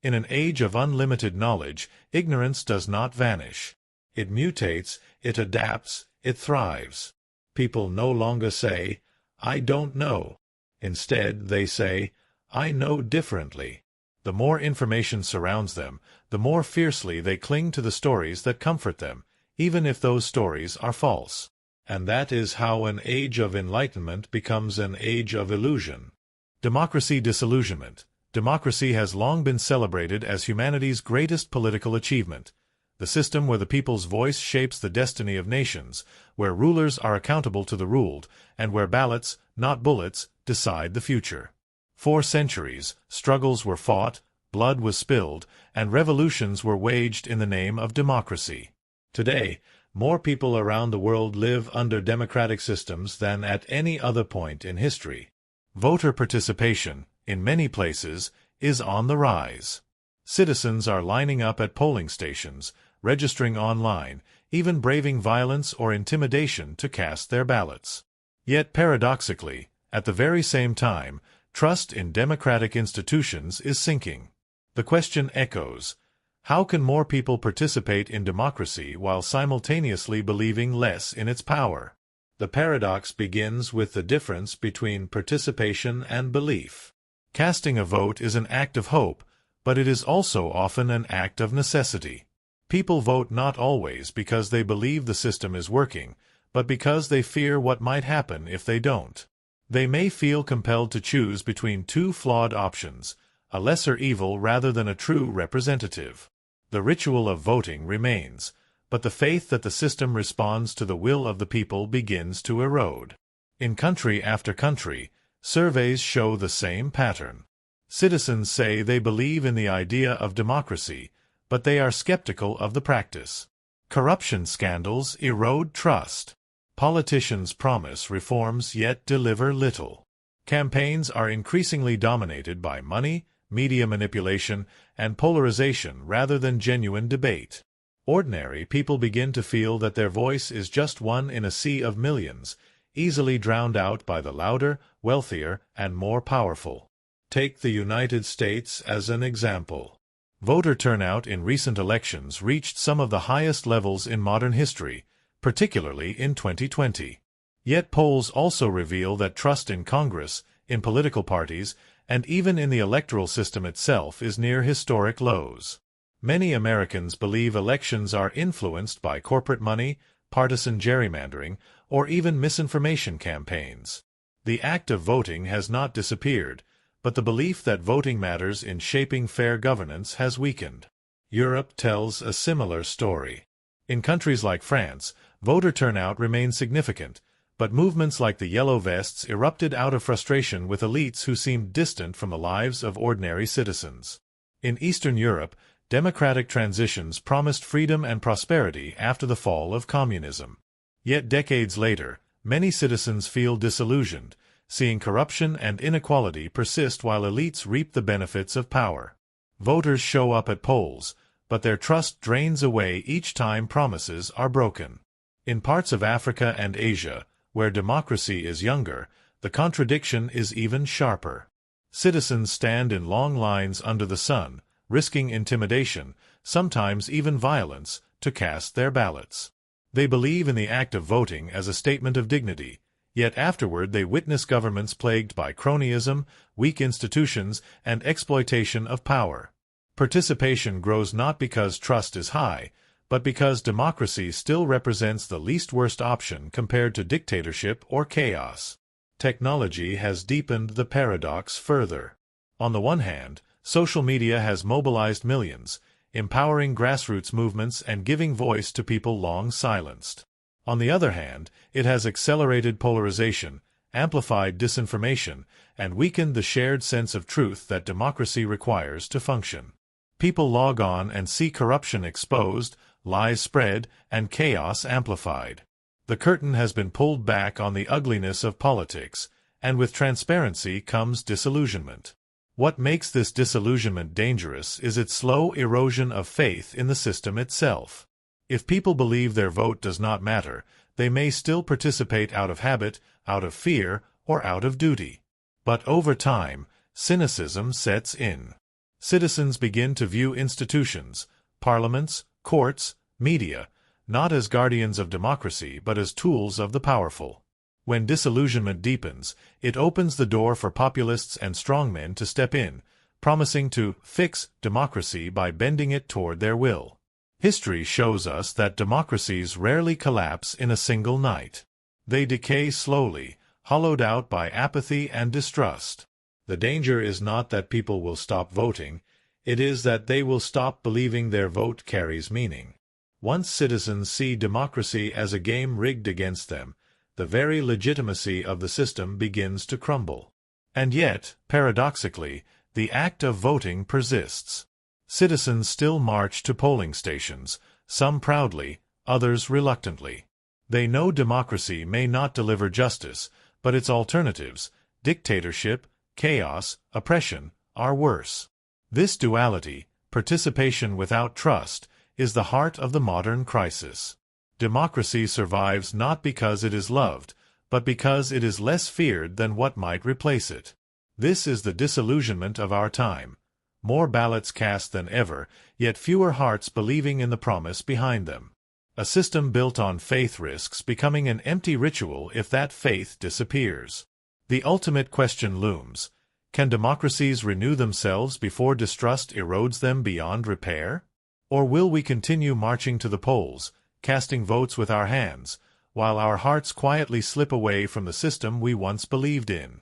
In an age of unlimited knowledge, ignorance does not vanish. It mutates, it adapts, it thrives. People no longer say, "I don't know." Instead, they say, "I know differently." The more information surrounds them, the more fiercely they cling to the stories that comfort them, even if those stories are false. And that is how an age of enlightenment becomes an age of illusion. Democracy disillusionment. Democracy has long been celebrated as humanity's greatest political achievement. The system where the people's voice shapes the destiny of nations, where rulers are accountable to the ruled, and where ballots, not bullets, decide the future. For centuries, struggles were fought, blood was spilled, and revolutions were waged in the name of democracy. Today, more people around the world live under democratic systems than at any other point in history. Voter participation, in many places, is on the rise. Citizens are lining up at polling stations, registering online, even braving violence or intimidation to cast their ballots. Yet paradoxically, at the very same time, trust in democratic institutions is sinking. The question echoes, how can more people participate in democracy while simultaneously believing less in its power? The paradox begins with the difference between participation and belief. Casting a vote is an act of hope, but it is also often an act of necessity. People vote not always because they believe the system is working, but because they fear what might happen if they don't. They may feel compelled to choose between two flawed options, a lesser evil rather than a true representative. The ritual of voting remains, but the faith that the system responds to the will of the people begins to erode. In country after country, surveys show the same pattern. Citizens say they believe in the idea of democracy, but they are skeptical of the practice. Corruption scandals erode trust. Politicians promise reforms yet deliver little. Campaigns are increasingly dominated by money, media manipulation, and polarization rather than genuine debate. Ordinary people begin to feel that their voice is just one in a sea of millions, easily drowned out by the louder, wealthier, and more powerful. Take the United States as an example. Voter turnout in recent elections reached some of the highest levels in modern history, particularly in 2020. Yet polls also reveal that trust in Congress, in political parties, and even in the electoral system itself is near historic lows. Many Americans believe elections are influenced by corporate money, partisan gerrymandering, or even misinformation campaigns. The act of voting has not disappeared, but the belief that voting matters in shaping fair governance has weakened. Europe tells a similar story. In countries like France, voter turnout remains significant, but movements like the Yellow Vests erupted out of frustration with elites who seemed distant from the lives of ordinary citizens. In Eastern Europe, democratic transitions promised freedom and prosperity after the fall of communism. Yet decades later, many citizens feel disillusioned, seeing corruption and inequality persist while elites reap the benefits of power. Voters show up at polls, but their trust drains away each time promises are broken. In parts of Africa and Asia, where democracy is younger, the contradiction is even sharper. Citizens stand in long lines under the sun, risking intimidation, sometimes even violence, to cast their ballots. They believe in the act of voting as a statement of dignity, yet afterward they witness governments plagued by cronyism, weak institutions, and exploitation of power. Participation grows not because trust is high, but because democracy still represents the least worst option compared to dictatorship or chaos. Technology has deepened the paradox further. On the one hand, social media has mobilized millions, empowering grassroots movements and giving voice to people long silenced. On the other hand, it has accelerated polarization, amplified disinformation, and weakened the shared sense of truth that democracy requires to function. People log on and see corruption exposed, lies spread, and chaos amplified. The curtain has been pulled back on the ugliness of politics, and with transparency comes disillusionment. What makes this disillusionment dangerous is its slow erosion of faith in the system itself. If people believe their vote does not matter, they may still participate out of habit, out of fear, or out of duty. But over time, cynicism sets in. Citizens begin to view institutions, parliaments, courts, media, not as guardians of democracy but as tools of the powerful. When disillusionment deepens, it opens the door for populists and strongmen to step in, promising to fix democracy by bending it toward their will. History shows us that democracies rarely collapse in a single night. They decay slowly, hollowed out by apathy and distrust. The danger is not that people will stop voting, it is that they will stop believing their vote carries meaning. Once citizens see democracy as a game rigged against them, the very legitimacy of the system begins to crumble. And yet, paradoxically, the act of voting persists. Citizens still march to polling stations, some proudly, others reluctantly. They know democracy may not deliver justice, but its alternatives, dictatorship, chaos, oppression, are worse. This duality, participation without trust, is the heart of the modern crisis. Democracy survives not because it is loved, but because it is less feared than what might replace it. This is the disillusionment of our time. More ballots cast than ever, yet fewer hearts believing in the promise behind them. A system built on faith risks becoming an empty ritual if that faith disappears. The ultimate question looms: can democracies renew themselves before distrust erodes them beyond repair? Or will we continue marching to the polls, casting votes with our hands, while our hearts quietly slip away from the system we once believed in?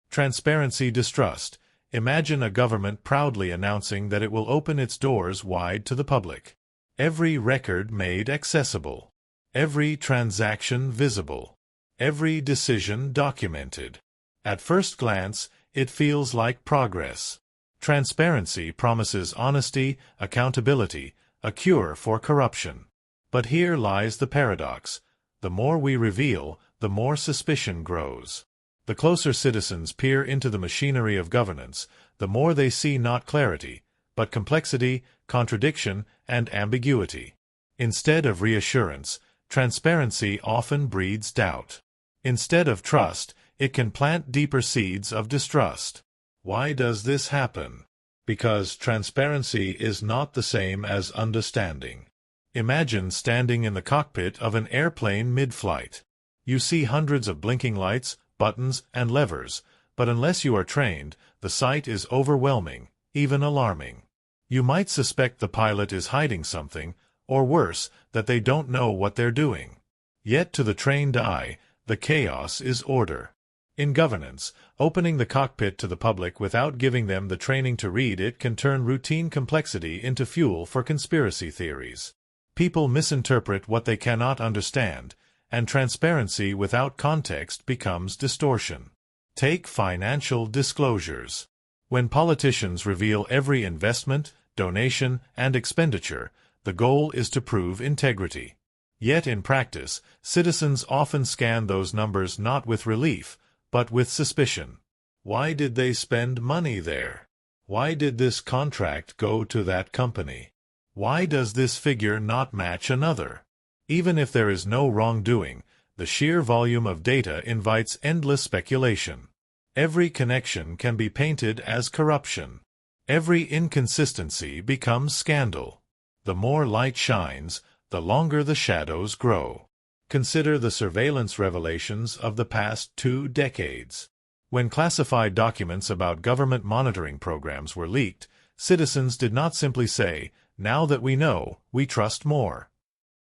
Transparency distrust. Imagine a government proudly announcing that it will open its doors wide to the public. Every record made accessible. Every transaction visible. Every decision documented. At first glance, it feels like progress. Transparency promises honesty, accountability, a cure for corruption. But here lies the paradox. The more we reveal, the more suspicion grows. The closer citizens peer into the machinery of governance, the more they see not clarity, but complexity, contradiction, and ambiguity. Instead of reassurance, transparency often breeds doubt. Instead of trust, it can plant deeper seeds of distrust. Why does this happen? Because transparency is not the same as understanding. Imagine standing in the cockpit of an airplane mid-flight. You see hundreds of blinking lights, buttons, and levers, but unless you are trained, the sight is overwhelming, even alarming. You might suspect the pilot is hiding something, or worse, that they don't know what they're doing. Yet to the trained eye, the chaos is order. In governance, opening the cockpit to the public without giving them the training to read it can turn routine complexity into fuel for conspiracy theories. People misinterpret what they cannot understand, and transparency without context becomes distortion. Take financial disclosures. When politicians reveal every investment, donation, and expenditure, the goal is to prove integrity. Yet in practice, citizens often scan those numbers not with relief, but with suspicion. Why did they spend money there? Why did this contract go to that company? Why does this figure not match another? Even if there is no wrongdoing, the sheer volume of data invites endless speculation. Every connection can be painted as corruption. Every inconsistency becomes scandal. The more light shines, the longer the shadows grow. Consider the surveillance revelations of the past 2 decades. When classified documents about government monitoring programs were leaked, citizens did not simply say, "Now that we know, we trust more."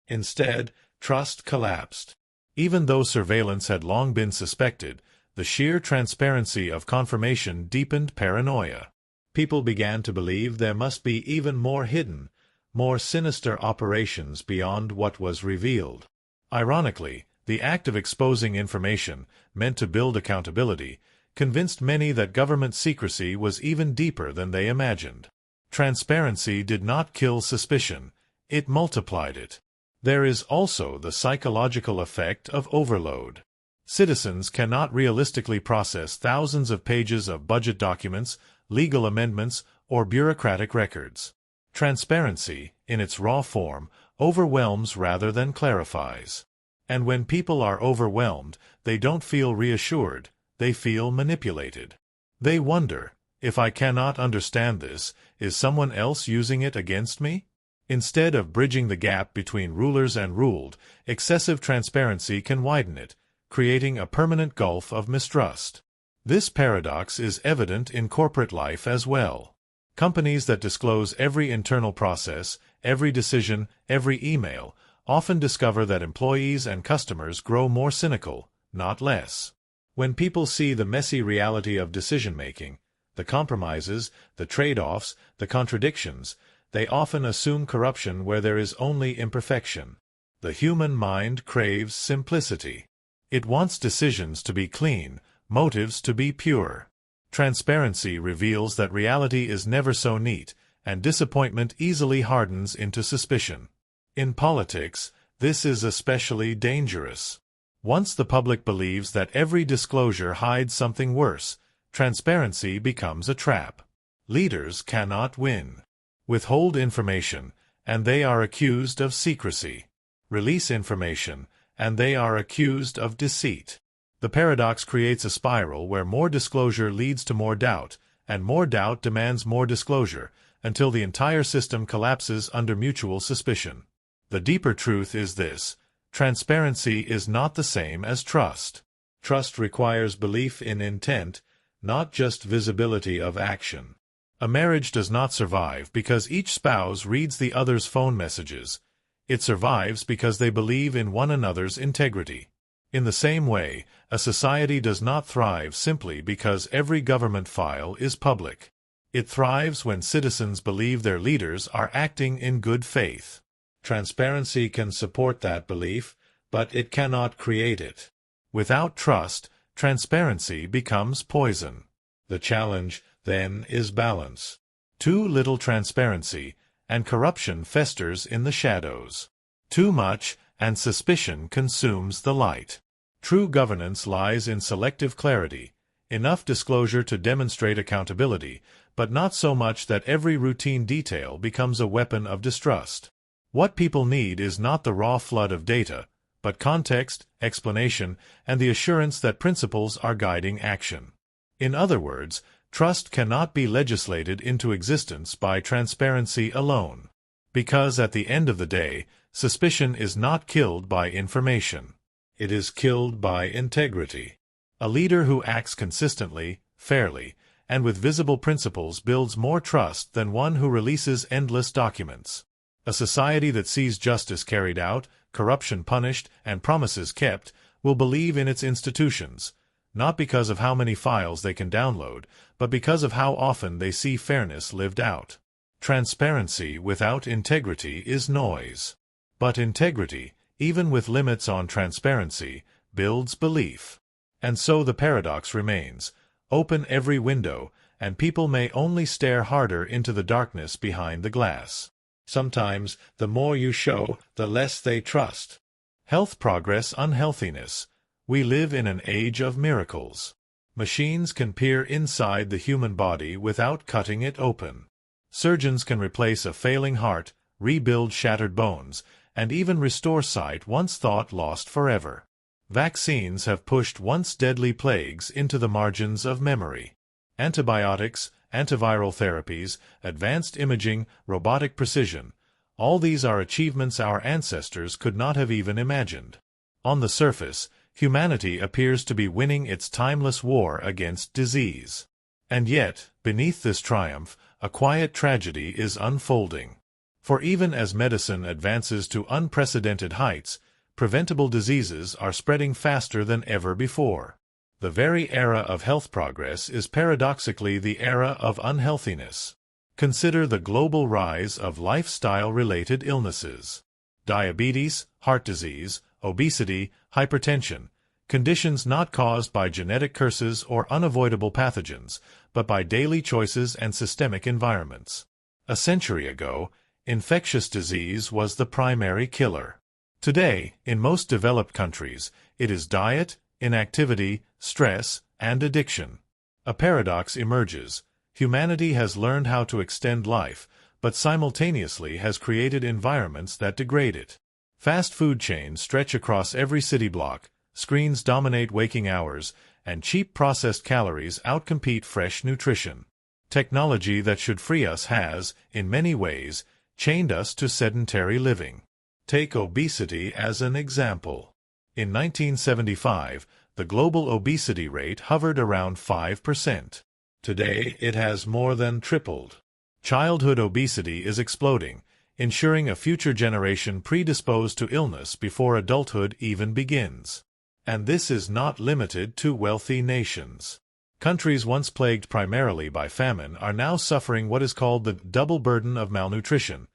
Instead, trust collapsed. Even though surveillance had long been suspected, the sheer transparency of confirmation deepened paranoia. People began to believe there must be even more hidden, more sinister operations beyond what was revealed. Ironically, the act of exposing information, meant to build accountability, convinced many that government secrecy was even deeper than they imagined. Transparency did not kill suspicion, it multiplied it. There is also the psychological effect of overload. Citizens cannot realistically process thousands of pages of budget documents, legal amendments, or bureaucratic records. Transparency, in its raw form, overwhelms rather than clarifies. And when people are overwhelmed, they don't feel reassured, they feel manipulated. They wonder, if I cannot understand this, is someone else using it against me? Instead of bridging the gap between rulers and ruled, excessive transparency can widen it, creating a permanent gulf of mistrust. This paradox is evident in corporate life as well. Companies that disclose every internal process, every decision, every email, often discover that employees and customers grow more cynical, not less. When people see the messy reality of decision-making, the compromises, the trade-offs, the contradictions, they often assume corruption where there is only imperfection. The human mind craves simplicity. It wants decisions to be clean, motives to be pure. Transparency reveals that reality is never so neat, and disappointment easily hardens into suspicion. In politics, this is especially dangerous. Once the public believes that every disclosure hides something worse, transparency becomes a trap. Leaders cannot win. Withhold information, and they are accused of secrecy. Release information, and they are accused of deceit. The paradox creates a spiral where more disclosure leads to more doubt, and more doubt demands more disclosure, until the entire system collapses under mutual suspicion. The deeper truth is this: transparency is not the same as trust. Trust requires belief in intent, not just visibility of action. A marriage does not survive because each spouse reads the other's phone messages. It survives because they believe in one another's integrity. In the same way, a society does not thrive simply because every government file is public. It thrives when citizens believe their leaders are acting in good faith. Transparency can support that belief, but it cannot create it. Without trust, transparency becomes poison. The challenge, then, is balance. Too little transparency, and corruption festers in the shadows. Too much, and suspicion consumes the light. True governance lies in selective clarity, enough disclosure to demonstrate accountability, but not so much that every routine detail becomes a weapon of distrust. What people need is not the raw flood of data, but context, explanation, and the assurance that principles are guiding action. In other words, trust cannot be legislated into existence by transparency alone. Because at the end of the day, suspicion is not killed by information. It is killed by integrity. A leader who acts consistently, fairly, and with visible principles builds more trust than one who releases endless documents. A society that sees justice carried out, corruption punished, and promises kept will believe in its institutions, not because of how many files they can download, but because of how often they see fairness lived out. Transparency without integrity is noise. But integrity, even with limits on transparency, builds belief. And so the paradox remains: open every window, and people may only stare harder into the darkness behind the glass. Sometimes, the more you show, the less they trust. Health progress, unhealthiness. We live in an age of miracles. Machines can peer inside the human body without cutting it open. Surgeons can replace a failing heart, rebuild shattered bones, and even restore sight once thought lost forever. Vaccines have pushed once deadly plagues into the margins of memory. Antibiotics, antiviral therapies, advanced imaging, robotic precision, all these are achievements our ancestors could not have even imagined. On the surface, humanity appears to be winning its timeless war against disease. And yet, beneath this triumph, a quiet tragedy is unfolding. For even as medicine advances to unprecedented heights, preventable diseases are spreading faster than ever before. The very era of health progress is paradoxically the era of unhealthiness. Consider the global rise of lifestyle-related illnesses. Diabetes, heart disease, obesity, hypertension, conditions not caused by genetic curses or unavoidable pathogens, but by daily choices and systemic environments. A century ago, infectious disease was the primary killer. Today, in most developed countries, it is diet, inactivity, stress, and addiction. A paradox emerges. Humanity has learned how to extend life, but simultaneously has created environments that degrade it. Fast food chains stretch across every city block, screens dominate waking hours, and cheap processed calories outcompete fresh nutrition. Technology that should free us has, in many ways, chained us to sedentary living. Take obesity as an example. In 1975, the global obesity rate hovered around 5%. Today, it has more than tripled. Childhood obesity is exploding, ensuring a future generation predisposed to illness before adulthood even begins. And this is not limited to wealthy nations. Countries once plagued primarily by famine are now suffering what is called the double burden of malnutrition.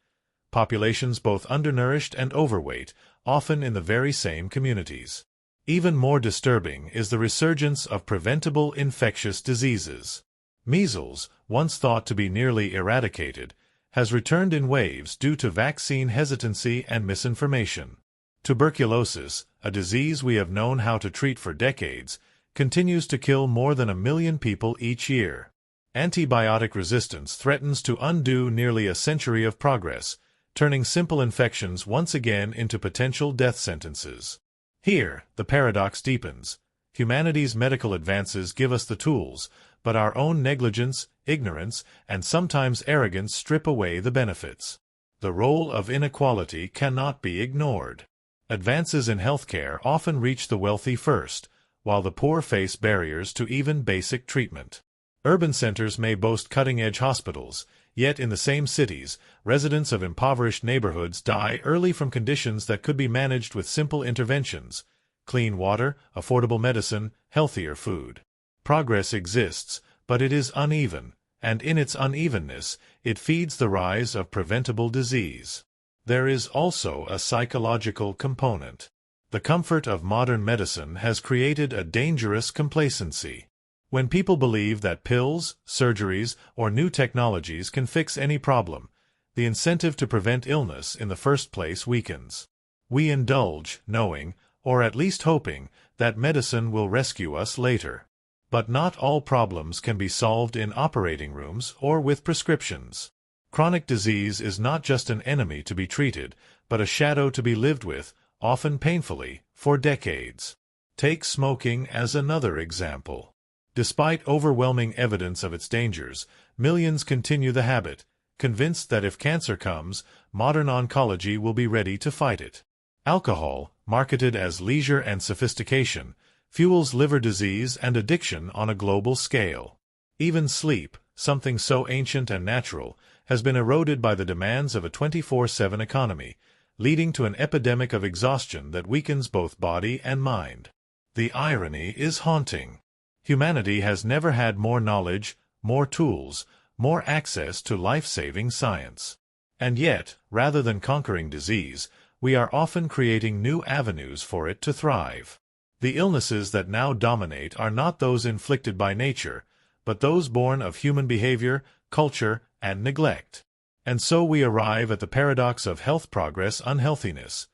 Populations both undernourished and overweight, often in the very same communities. Even more disturbing is the resurgence of preventable infectious diseases. Measles, once thought to be nearly eradicated, has returned in waves due to vaccine hesitancy and misinformation. Tuberculosis, a disease we have known how to treat for decades, continues to kill more than 1 million people each year. Antibiotic resistance threatens to undo nearly a century of progress, turning simple infections once again into potential death sentences. Here, the paradox deepens. Humanity's medical advances give us the tools, but our own negligence, ignorance, and sometimes arrogance strip away the benefits. The role of inequality cannot be ignored. Advances in healthcare often reach the wealthy first, while the poor face barriers to even basic treatment. Urban centers may boast cutting-edge hospitals, yet in the same cities, residents of impoverished neighborhoods die early from conditions that could be managed with simple interventions: clean water, affordable medicine, healthier food. Progress exists, but it is uneven, and in its unevenness, it feeds the rise of preventable disease. There is also a psychological component. The comfort of modern medicine has created a dangerous complacency. When people believe that pills, surgeries, or new technologies can fix any problem, the incentive to prevent illness in the first place weakens. We indulge, knowing, or at least hoping, that medicine will rescue us later. But not all problems can be solved in operating rooms or with prescriptions. Chronic disease is not just an enemy to be treated, but a shadow to be lived with, often painfully, for decades. Take smoking as another example. Despite overwhelming evidence of its dangers, millions continue the habit, convinced that if cancer comes, modern oncology will be ready to fight it. Alcohol, marketed as leisure and sophistication, fuels liver disease and addiction on a global scale. Even sleep, something so ancient and natural, has been eroded by the demands of a 24/7 economy, leading to an epidemic of exhaustion that weakens both body and mind. The irony is haunting. Humanity has never had more knowledge, more tools, more access to life-saving science. And yet, rather than conquering disease, we are often creating new avenues for it to thrive. The illnesses that now dominate are not those inflicted by nature, but those born of human behavior, culture, and neglect. And so we arrive at the paradox of health progress unhealthiness.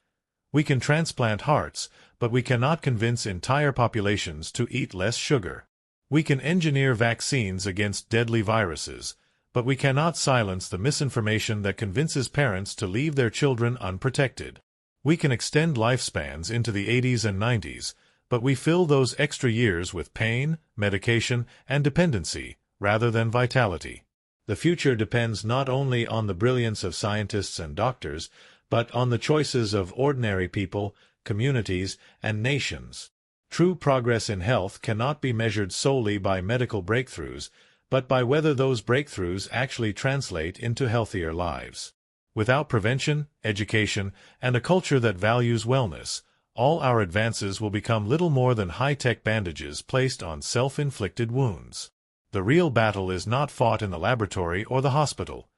We can transplant hearts, but we cannot convince entire populations to eat less sugar. We can engineer vaccines against deadly viruses, But we cannot silence the misinformation that convinces parents to leave their children unprotected. We can extend lifespans into the 80s and 90s, but we fill those extra years with pain, medication, and dependency, rather than vitality. The future depends not only on the brilliance of scientists and doctors, but on the choices of ordinary people, communities, and nations. True progress in health cannot be measured solely by medical breakthroughs, but by whether those breakthroughs actually translate into healthier lives. Without prevention, education, and a culture that values wellness, all our advances will become little more than high-tech bandages placed on self-inflicted wounds. The real battle is not fought in the laboratory or the hospital.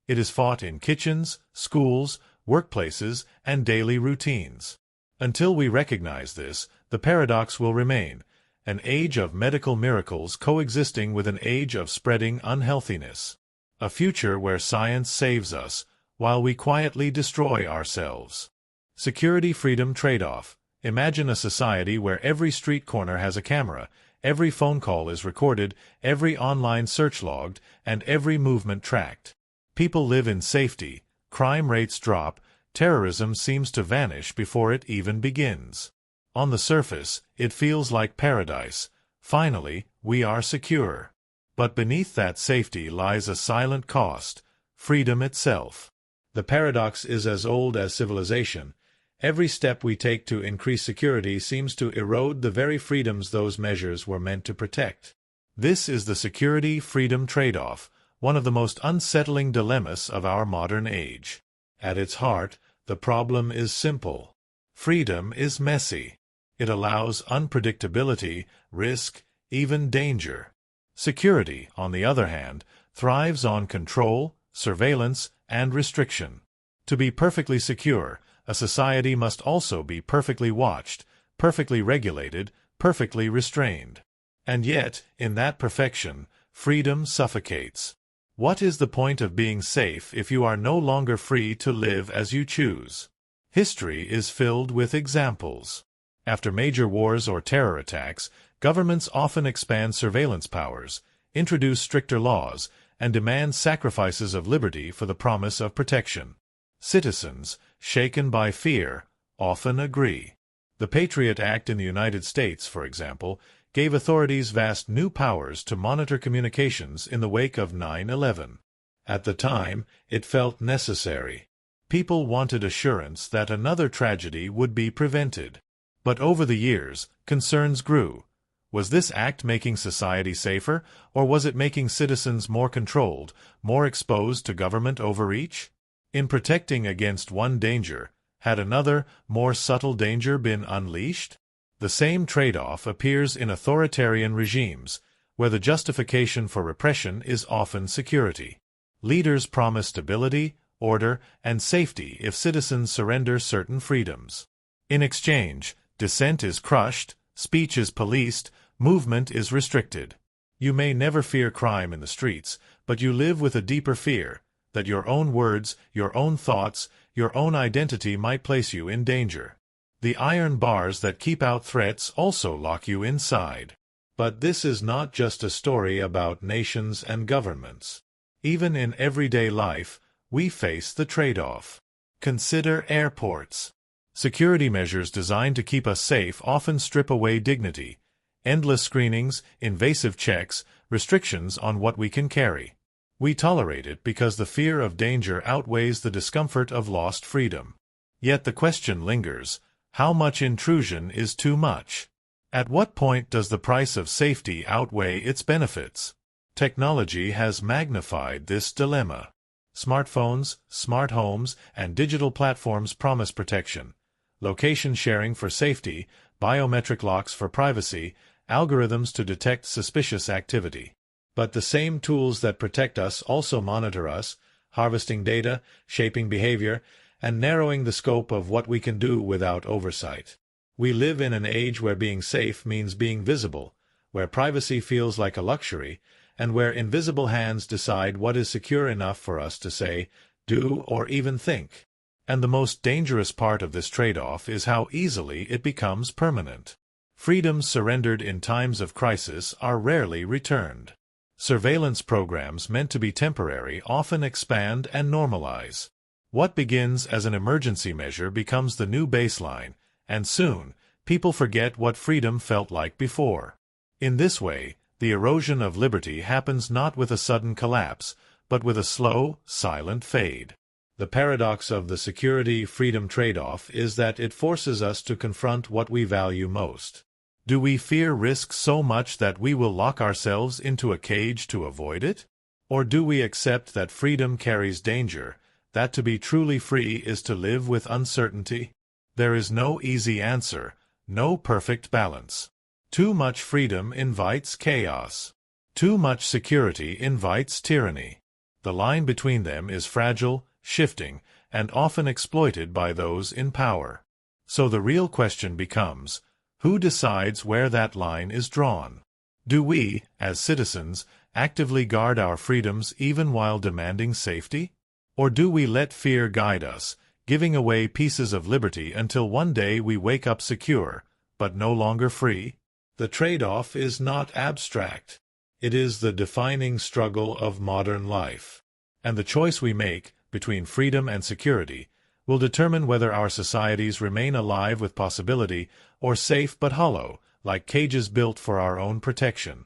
It is fought in kitchens, schools, workplaces, and daily routines. Until we recognize this, the paradox will remain, an age of medical miracles coexisting with an age of spreading unhealthiness. A future where science saves us, while we quietly destroy ourselves. Security-freedom trade-off. Imagine a society where every street corner has a camera, every phone call is recorded, every online search logged, and every movement tracked. People live in safety, crime rates drop, terrorism seems to vanish before it even begins. On the surface, it feels like paradise. Finally, we are secure. But beneath that safety lies a silent cost, freedom itself. The paradox is as old as civilization. Every step we take to increase security seems to erode the very freedoms those measures were meant to protect. This is the security-freedom trade-off, one of the most unsettling dilemmas of our modern age. At its heart, the problem is simple. Freedom is messy. It allows unpredictability, risk, even danger. Security, on the other hand, thrives on control, surveillance, and restriction. To be perfectly secure, a society must also be perfectly watched, perfectly regulated, perfectly restrained. And yet, in that perfection, freedom suffocates. What is the point of being safe if you are no longer free to live as you choose? History is filled with examples. After major wars or terror attacks, governments often expand surveillance powers, introduce stricter laws, and demand sacrifices of liberty for the promise of protection. Citizens, shaken by fear, often agree. The Patriot Act in the United States, for example, gave authorities vast new powers to monitor communications in the wake of 9/11. At the time, it felt necessary. People wanted assurance that another tragedy would be prevented. But over the years, concerns grew. Was this act making society safer, or was it making citizens more controlled, more exposed to government overreach? In protecting against one danger, had another, more subtle danger been unleashed? The same trade-off appears in authoritarian regimes, where the justification for repression is often security. Leaders promise stability, order, and safety if citizens surrender certain freedoms. In exchange, dissent is crushed, speech is policed, movement is restricted. You may never fear crime in the streets, but you live with a deeper fear, that your own words, your own thoughts, your own identity might place you in danger. The iron bars that keep out threats also lock you inside. But this is not just a story about nations and governments. Even in everyday life, we face the trade-off. Consider airports. Security measures designed to keep us safe often strip away dignity. Endless screenings, invasive checks, restrictions on what we can carry. We tolerate it because the fear of danger outweighs the discomfort of lost freedom. Yet the question lingers, how much intrusion is too much? At what point does the price of safety outweigh its benefits? Technology has magnified this dilemma. Smartphones, smart homes, and digital platforms promise protection. Location sharing for safety, biometric locks for privacy, algorithms to detect suspicious activity. But the same tools that protect us also monitor us, harvesting data, shaping behavior, and narrowing the scope of what we can do without oversight. We live in an age where being safe means being visible, where privacy feels like a luxury, and where invisible hands decide what is secure enough for us to say, do, or even think. And the most dangerous part of this trade-off is how easily it becomes permanent. Freedoms surrendered in times of crisis are rarely returned. Surveillance programs meant to be temporary often expand and normalize. What begins as an emergency measure becomes the new baseline, and soon, people forget what freedom felt like before. In this way, the erosion of liberty happens not with a sudden collapse, but with a slow, silent fade. The paradox of the security-freedom trade-off is that it forces us to confront what we value most. Do we fear risk so much that we will lock ourselves into a cage to avoid it? Or do we accept that freedom carries danger, that to be truly free is to live with uncertainty? There is no easy answer, no perfect balance. Too much freedom invites chaos. Too much security invites tyranny. The line between them is fragile, shifting, and often exploited by those in power. So the real question becomes, who decides where that line is drawn? Do we, as citizens, actively guard our freedoms even while demanding safety? Or do we let fear guide us, giving away pieces of liberty until one day we wake up secure, but no longer free? The trade-off is not abstract. It is the defining struggle of modern life. And the choice we make, between freedom and security, will determine whether our societies remain alive with possibility or safe but hollow, like cages built for our own protection.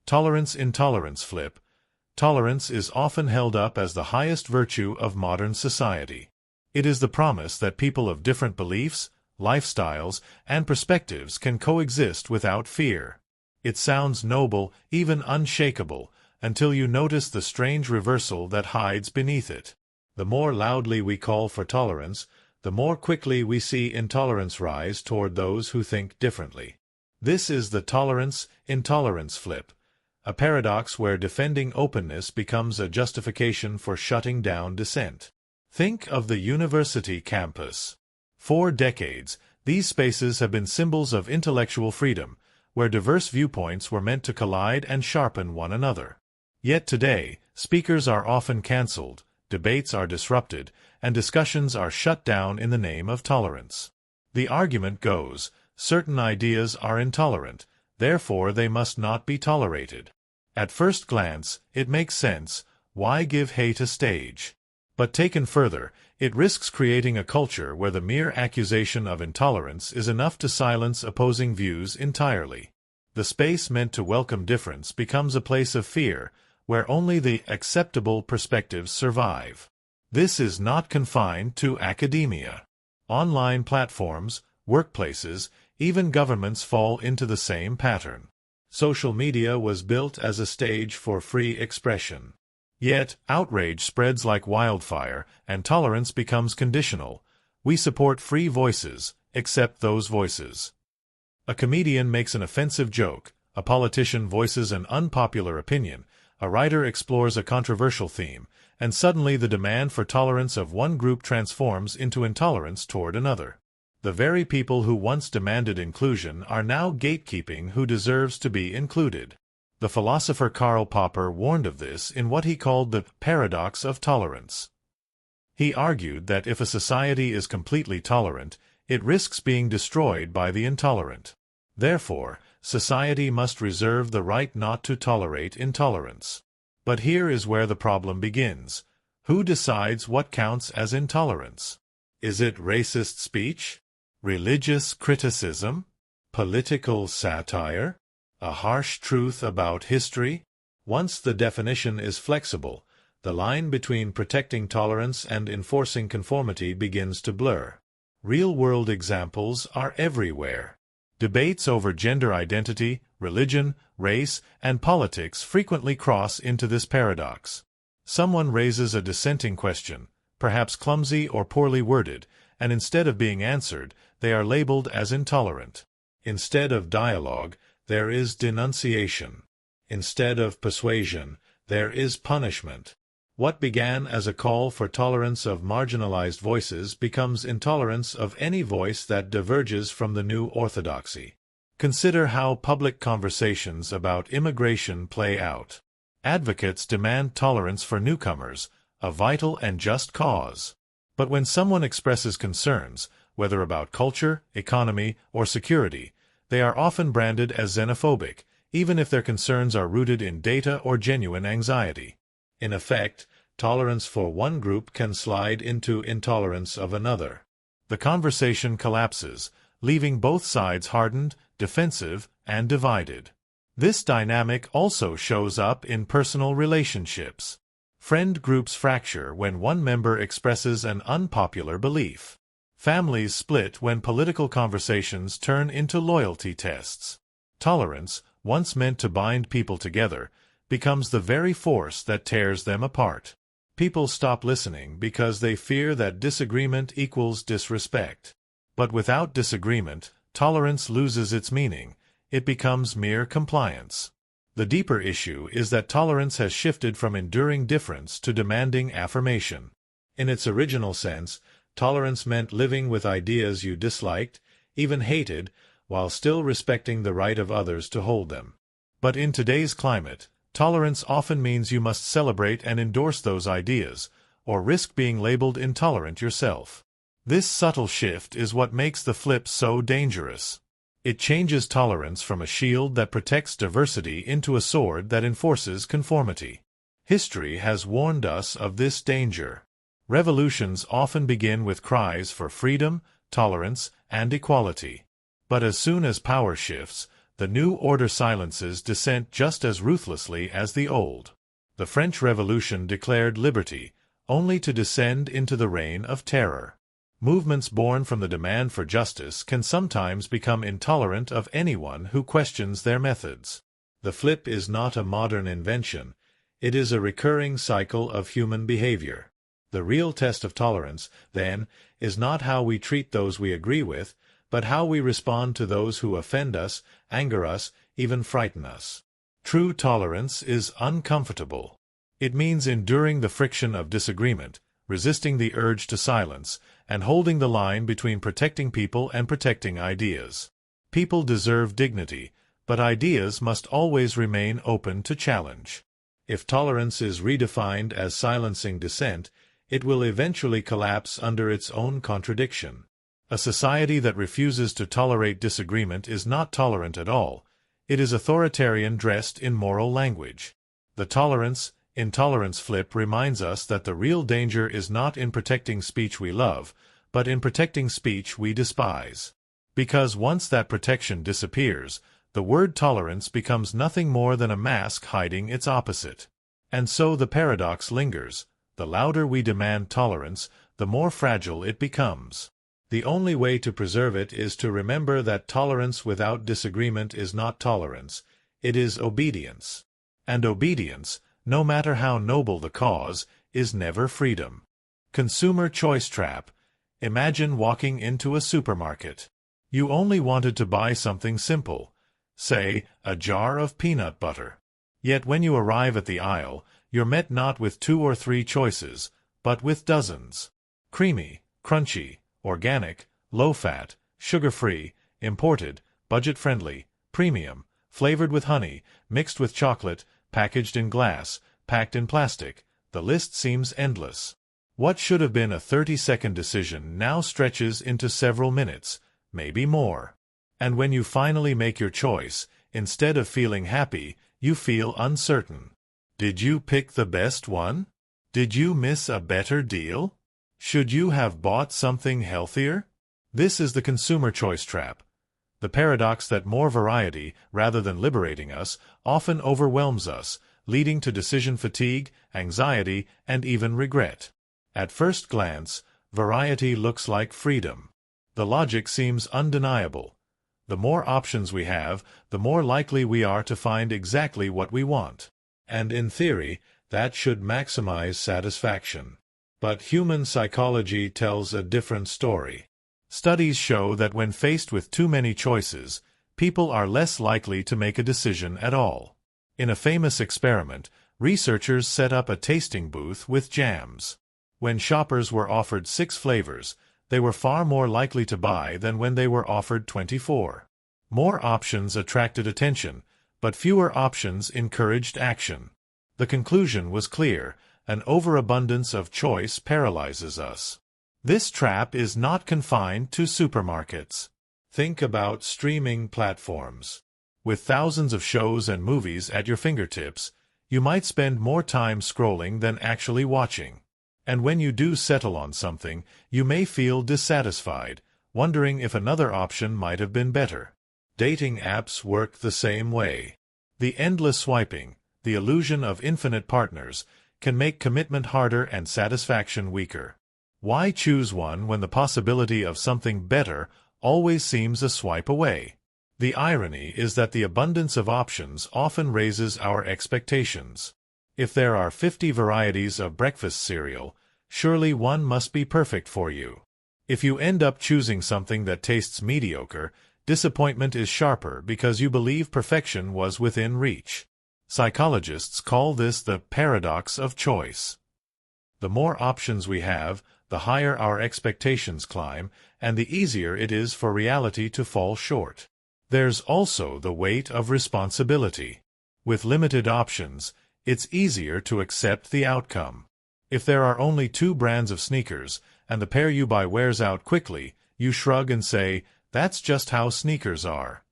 Tolerance-intolerance flip. Tolerance is often held up as the highest virtue of modern society. It is the promise that people of different beliefs, lifestyles, and perspectives can coexist without fear. It sounds noble, even unshakable, until you notice the strange reversal that hides beneath it. The more loudly we call for tolerance, the more quickly we see intolerance rise toward those who think differently. This is the tolerance-intolerance flip, a paradox where defending openness becomes a justification for shutting down dissent. Think of the university campus. For decades, these spaces have been symbols of intellectual freedom, where diverse viewpoints were meant to collide and sharpen one another. Yet today, speakers are often cancelled, debates are disrupted, and discussions are shut down in the name of tolerance. The argument goes, certain ideas are intolerant, therefore they must not be tolerated. At first glance, it makes sense, why give hate a stage? But taken further, it risks creating a culture where the mere accusation of intolerance is enough to silence opposing views entirely. The space meant to welcome difference becomes a place of fear, where only the acceptable perspectives survive. This is not confined to academia. Online platforms, workplaces, even governments fall into the same pattern. Social media was built as a stage for free expression. Yet, outrage spreads like wildfire, and tolerance becomes conditional. We support free voices, except those voices. A comedian makes an offensive joke, a politician voices an unpopular opinion, a writer explores a controversial theme, and suddenly the demand for tolerance of one group transforms into intolerance toward another. The very people who once demanded inclusion are now gatekeeping who deserves to be included. The philosopher Karl Popper warned of this in what he called the paradox of tolerance. He argued that if a society is completely tolerant, it risks being destroyed by the intolerant. Therefore, society must reserve the right not to tolerate intolerance. But here is where the problem begins. Who decides what counts as intolerance? Is it racist speech? Religious criticism? Political satire? A harsh truth about history? Once the definition is flexible, the line between protecting tolerance and enforcing conformity begins to blur. Real-world examples are everywhere. Debates over gender identity, religion, race, and politics frequently cross into this paradox. Someone raises a dissenting question, perhaps clumsy or poorly worded, and instead of being answered, they are labeled as intolerant. Instead of dialogue, there is denunciation. Instead of persuasion, there is punishment. What began as a call for tolerance of marginalized voices becomes intolerance of any voice that diverges from the new orthodoxy. Consider how public conversations about immigration play out. Advocates demand tolerance for newcomers, a vital and just cause. But when someone expresses concerns, whether about culture, economy, or security, they are often branded as xenophobic, even if their concerns are rooted in data or genuine anxiety. In effect, tolerance for one group can slide into intolerance of another. The conversation collapses, leaving both sides hardened, defensive, and divided. This dynamic also shows up in personal relationships. Friend groups fracture when one member expresses an unpopular belief. Families split when political conversations turn into loyalty tests. Tolerance, once meant to bind people together, becomes the very force that tears them apart. People stop listening because they fear that disagreement equals disrespect. But without disagreement, tolerance loses its meaning. It becomes mere compliance. The deeper issue is that tolerance has shifted from enduring difference to demanding affirmation. In its original sense, tolerance meant living with ideas you disliked, even hated, while still respecting the right of others to hold them. But in today's climate, tolerance often means you must celebrate and endorse those ideas, or risk being labeled intolerant yourself. This subtle shift is what makes the flip so dangerous. It changes tolerance from a shield that protects diversity into a sword that enforces conformity. History has warned us of this danger. Revolutions often begin with cries for freedom, tolerance, and equality. But as soon as power shifts, the new order silences dissent just as ruthlessly as the old. The French Revolution declared liberty, only to descend into the reign of terror. Movements born from the demand for justice can sometimes become intolerant of anyone who questions their methods. The flip is not a modern invention. It is a recurring cycle of human behavior. The real test of tolerance, then, is not how we treat those we agree with, but how we respond to those who offend us, anger us, even frighten us. True tolerance is uncomfortable. It means enduring the friction of disagreement, resisting the urge to silence, and holding the line between protecting people and protecting ideas. People deserve dignity, but ideas must always remain open to challenge. If tolerance is redefined as silencing dissent, it will eventually collapse under its own contradiction. A society that refuses to tolerate disagreement is not tolerant at all. It is authoritarian dressed in moral language. The tolerance-intolerance flip reminds us that the real danger is not in protecting speech we love, but in protecting speech we despise. Because once that protection disappears, the word tolerance becomes nothing more than a mask hiding its opposite. And so the paradox lingers. The louder we demand tolerance, the more fragile it becomes. The only way to preserve it is to remember that tolerance without disagreement is not tolerance, it is obedience. And obedience, no matter how noble the cause, is never freedom. Consumer choice trap. Imagine walking into a supermarket. You only wanted to buy something simple, say, a jar of peanut butter. Yet when you arrive at the aisle, you're met not with 2 or 3 choices, but with dozens. Creamy, crunchy, organic, low-fat, sugar-free, imported, budget-friendly, premium, flavored with honey, mixed with chocolate, packaged in glass, packed in plastic. The list seems endless. What should have been a 30-second decision now stretches into several minutes, maybe more. And when you finally make your choice, instead of feeling happy, you feel uncertain. Did you pick the best one? Did you miss a better deal? Should you have bought something healthier? This is the consumer choice trap. The paradox that more variety, rather than liberating us, often overwhelms us, leading to decision fatigue, anxiety, and even regret. At first glance, variety looks like freedom. The logic seems undeniable. The more options we have, the more likely we are to find exactly what we want. And in theory, that should maximize satisfaction. But human psychology tells a different story. Studies show that when faced with too many choices, people are less likely to make a decision at all. In a famous experiment, researchers set up a tasting booth with jams. When shoppers were offered 6 flavors, they were far more likely to buy than when they were offered 24. More options attracted attention, but fewer options encouraged action. The conclusion was clear: an overabundance of choice paralyzes us. This trap is not confined to supermarkets. Think about streaming platforms. With thousands of shows and movies at your fingertips, you might spend more time scrolling than actually watching. And when you do settle on something, you may feel dissatisfied, wondering if another option might have been better. Dating apps work the same way. The endless swiping, the illusion of infinite partners, can make commitment harder and satisfaction weaker. Why choose one when the possibility of something better always seems a swipe away? The irony is that the abundance of options often raises our expectations. If there are 50 varieties of breakfast cereal, surely one must be perfect for you. If you end up choosing something that tastes mediocre, disappointment is sharper because you believe perfection was within reach. Psychologists call this the paradox of choice. The more options we have, the higher our expectations climb, and the easier it is for reality to fall short. There's also the weight of responsibility. With limited options, it's easier to accept the outcome. If there are only 2 brands of sneakers, and the pair you buy wears out quickly, you shrug and say, "That's just how sneakers are."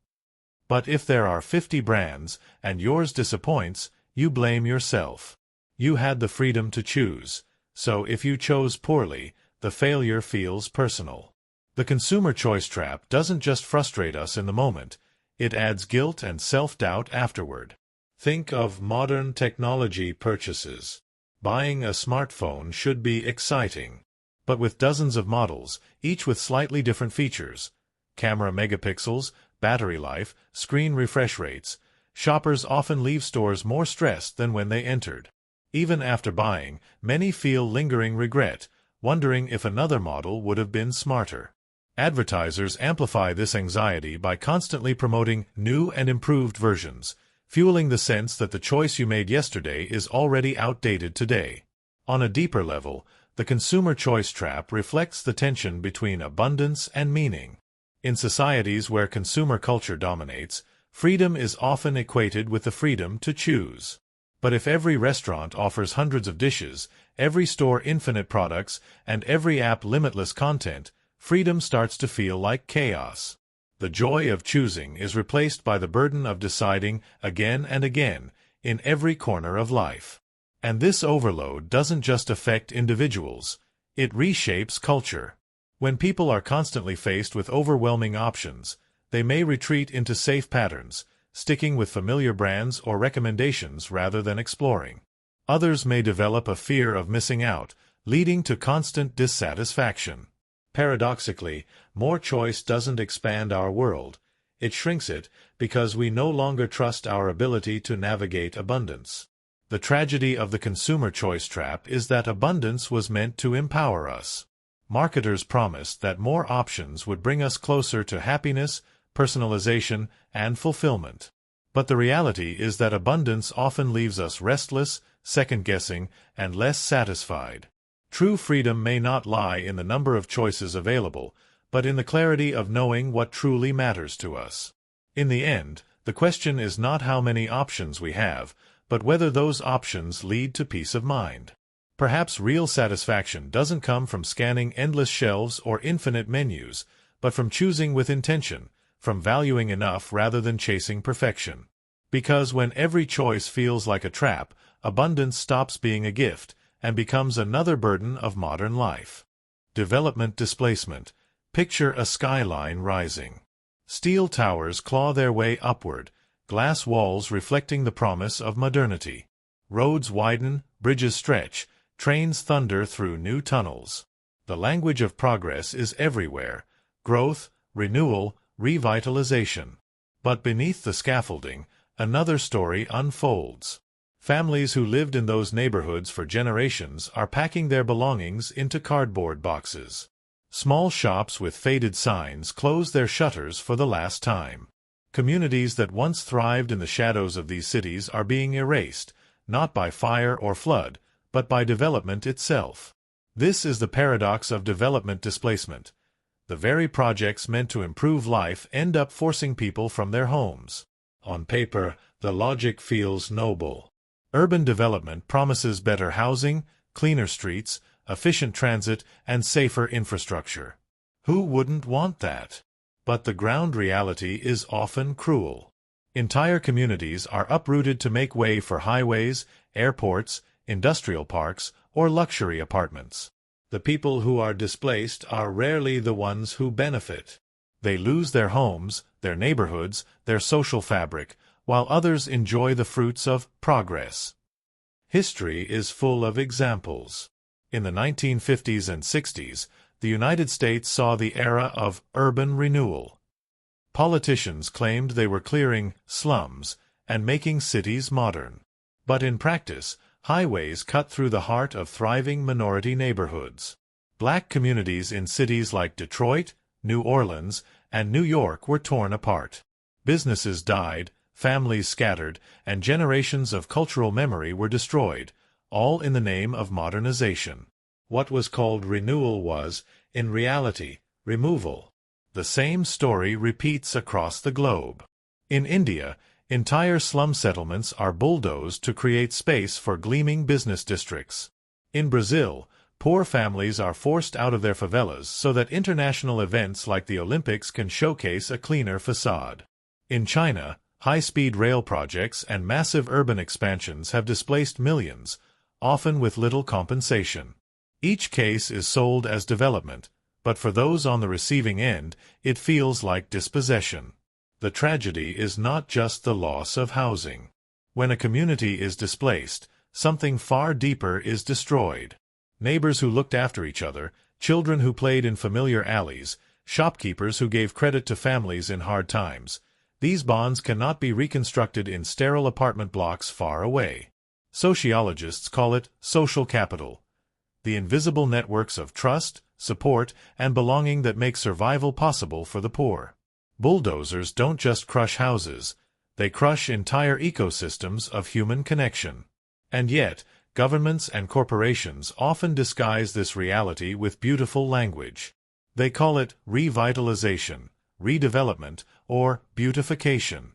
But if there are 50 brands, and yours disappoints, you blame yourself. You had the freedom to choose, so if you chose poorly, the failure feels personal. The consumer choice trap doesn't just frustrate us in the moment, it adds guilt and self-doubt afterward. Think of modern technology purchases. Buying a smartphone should be exciting. But with dozens of models, each with slightly different features, camera megapixels, battery life, screen refresh rates, shoppers often leave stores more stressed than when they entered. Even after buying, many feel lingering regret, wondering if another model would have been smarter. Advertisers amplify this anxiety by constantly promoting new and improved versions, fueling the sense that the choice you made yesterday is already outdated today. On a deeper level, the consumer choice trap reflects the tension between abundance and meaning. In societies where consumer culture dominates, freedom is often equated with the freedom to choose. But if every restaurant offers hundreds of dishes, every store infinite products, and every app limitless content, freedom starts to feel like chaos. The joy of choosing is replaced by the burden of deciding again and again in every corner of life. And this overload doesn't just affect individuals, it reshapes culture. When people are constantly faced with overwhelming options, they may retreat into safe patterns, sticking with familiar brands or recommendations rather than exploring. Others may develop a fear of missing out, leading to constant dissatisfaction. Paradoxically, more choice doesn't expand our world. It shrinks it because we no longer trust our ability to navigate abundance. The tragedy of the consumer choice trap is that abundance was meant to empower us. Marketers promised that more options would bring us closer to happiness, personalization, and fulfillment. But the reality is that abundance often leaves us restless, second-guessing, and less satisfied. True freedom may not lie in the number of choices available, but in the clarity of knowing what truly matters to us. In the end, the question is not how many options we have, but whether those options lead to peace of mind. Perhaps real satisfaction doesn't come from scanning endless shelves or infinite menus, but from choosing with intention, from valuing enough rather than chasing perfection. Because when every choice feels like a trap, abundance stops being a gift and becomes another burden of modern life. Development displacement. Picture a skyline rising. Steel towers claw their way upward, glass walls reflecting the promise of modernity. Roads widen, bridges stretch, trains thunder through new tunnels. The language of progress is everywhere: growth, renewal, revitalization. But beneath the scaffolding, another story unfolds. Families who lived in those neighborhoods for generations are packing their belongings into cardboard boxes. Small shops with faded signs close their shutters for the last time. Communities that once thrived in the shadows of these cities are being erased, not by fire or flood, but by development itself. This is the paradox of development displacement. The very projects meant to improve life end up forcing people from their homes. On paper, the logic feels noble. Urban development promises better housing, cleaner streets, efficient transit, and safer infrastructure. Who wouldn't want that? But the ground reality is often cruel. Entire communities are uprooted to make way for highways, airports, industrial parks, or luxury apartments. The people who are displaced are rarely the ones who benefit. They lose their homes, their neighborhoods, their social fabric, while others enjoy the fruits of progress. History is full of examples. In the 1950s and 60s, the United States saw the era of urban renewal. Politicians claimed they were clearing slums and making cities modern. But in practice, highways cut through the heart of thriving minority neighborhoods. Black communities in cities like Detroit, New Orleans, and New York were torn apart. Businesses died, families scattered, and generations of cultural memory were destroyed, all in the name of modernization. What was called renewal was, in reality, removal. The same story repeats across the globe. In India, entire slum settlements are bulldozed to create space for gleaming business districts. In Brazil, poor families are forced out of their favelas so that international events like the Olympics can showcase a cleaner facade. In China, high-speed rail projects and massive urban expansions have displaced millions, often with little compensation. Each case is sold as development, but for those on the receiving end, it feels like dispossession. The tragedy is not just the loss of housing. When a community is displaced, something far deeper is destroyed. Neighbors who looked after each other, children who played in familiar alleys, shopkeepers who gave credit to families in hard times. These bonds cannot be reconstructed in sterile apartment blocks far away. Sociologists call it social capital, the invisible networks of trust, support, and belonging that make survival possible for the poor. Bulldozers don't just crush houses, they crush entire ecosystems of human connection. And yet, governments and corporations often disguise this reality with beautiful language. They call it revitalization, redevelopment, or beautification.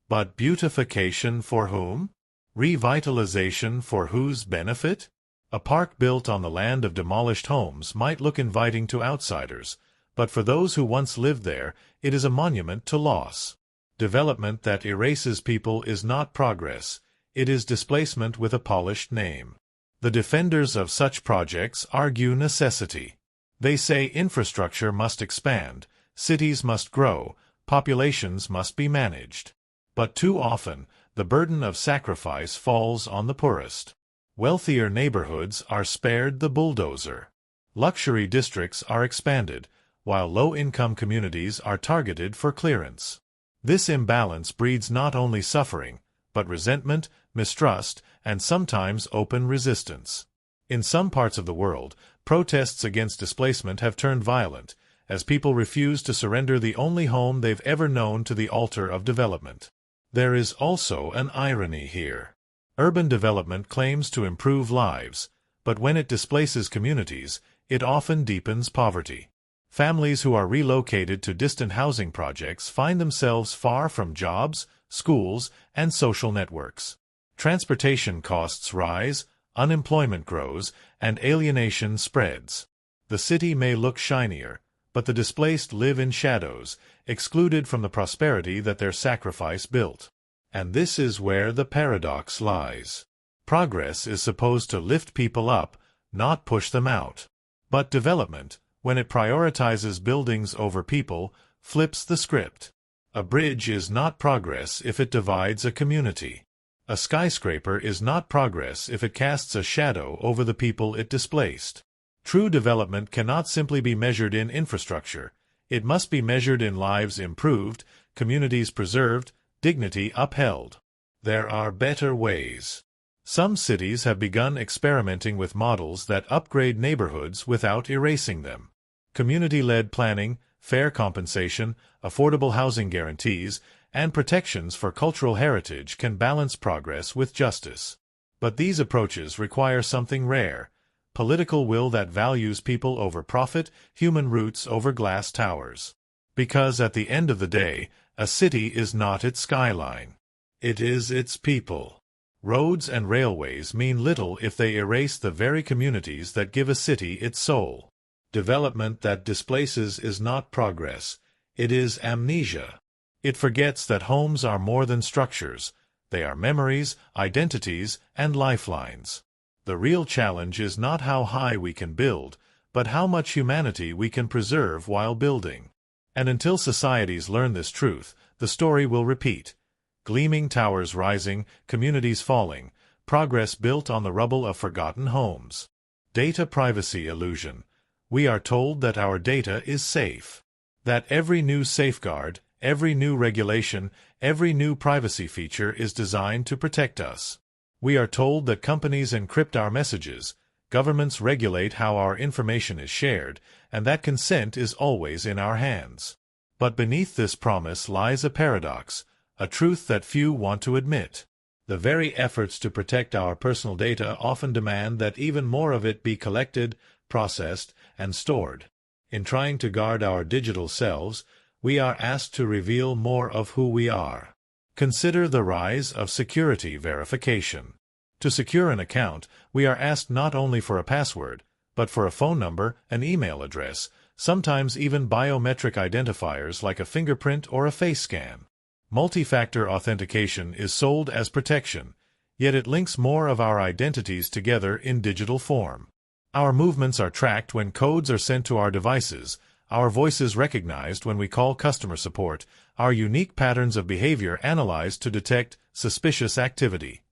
But beautification for whom? Revitalization for whose benefit? A park built on the land of demolished homes might look inviting to outsiders, but for those who once lived there, it is a monument to loss. Development that erases people is not progress, it is displacement with a polished name. The defenders of such projects argue necessity. They say infrastructure must expand, cities must grow, populations must be managed. But too often, the burden of sacrifice falls on the poorest. Wealthier neighborhoods are spared the bulldozer. Luxury districts are expanded, while low-income communities are targeted for clearance. This imbalance breeds not only suffering, but resentment, mistrust, and sometimes open resistance. In some parts of the world, protests against displacement have turned violent, as people refuse to surrender the only home they've ever known to the altar of development. There is also an irony here. Urban development claims to improve lives, but when it displaces communities, it often deepens poverty. Families who are relocated to distant housing projects find themselves far from jobs, schools, and social networks. Transportation costs rise, unemployment grows, and alienation spreads. The city may look shinier, but the displaced live in shadows, excluded from the prosperity that their sacrifice built. And this is where the paradox lies. Progress is supposed to lift people up, not push them out. But development, when it prioritizes buildings over people, flips the script. A bridge is not progress if it divides a community. A skyscraper is not progress if it casts a shadow over the people it displaced. True development cannot simply be measured in infrastructure. It must be measured in lives improved, communities preserved, dignity upheld. There are better ways. Some cities have begun experimenting with models that upgrade neighborhoods without erasing them. Community-led planning, fair compensation, affordable housing guarantees, and protections for cultural heritage can balance progress with justice. But these approaches require something rare: political will that values people over profit, human roots over glass towers. Because at the end of the day, a city is not its skyline. It is its people. Roads and railways mean little if they erase the very communities that give a city its soul. Development that displaces is not progress, it is amnesia. It forgets that homes are more than structures. They are memories, identities, and lifelines. The real challenge is not how high we can build, but how much humanity we can preserve while building. And until societies learn this truth, the story will repeat. Gleaming towers rising, communities falling, progress built on the rubble of forgotten homes. Data privacy illusion. We are told that our data is safe. That every new safeguard, every new regulation, every new privacy feature is designed to protect us. We are told that companies encrypt our messages, governments regulate how our information is shared, and that consent is always in our hands. But beneath this promise lies a paradox, a truth that few want to admit. The very efforts to protect our personal data often demand that even more of it be collected, processed, and stored. In trying to guard our digital selves, we are asked to reveal more of who we are. Consider the rise of security verification. To secure an account, we are asked not only for a password, but for a phone number, an email address, sometimes even biometric identifiers like a fingerprint or a face scan. Multi-factor authentication is sold as protection, yet it links more of our identities together in digital form. Our movements are tracked when codes are sent to our devices, our voices recognized when we call customer support, our unique patterns of behavior analyzed to detect suspicious activity.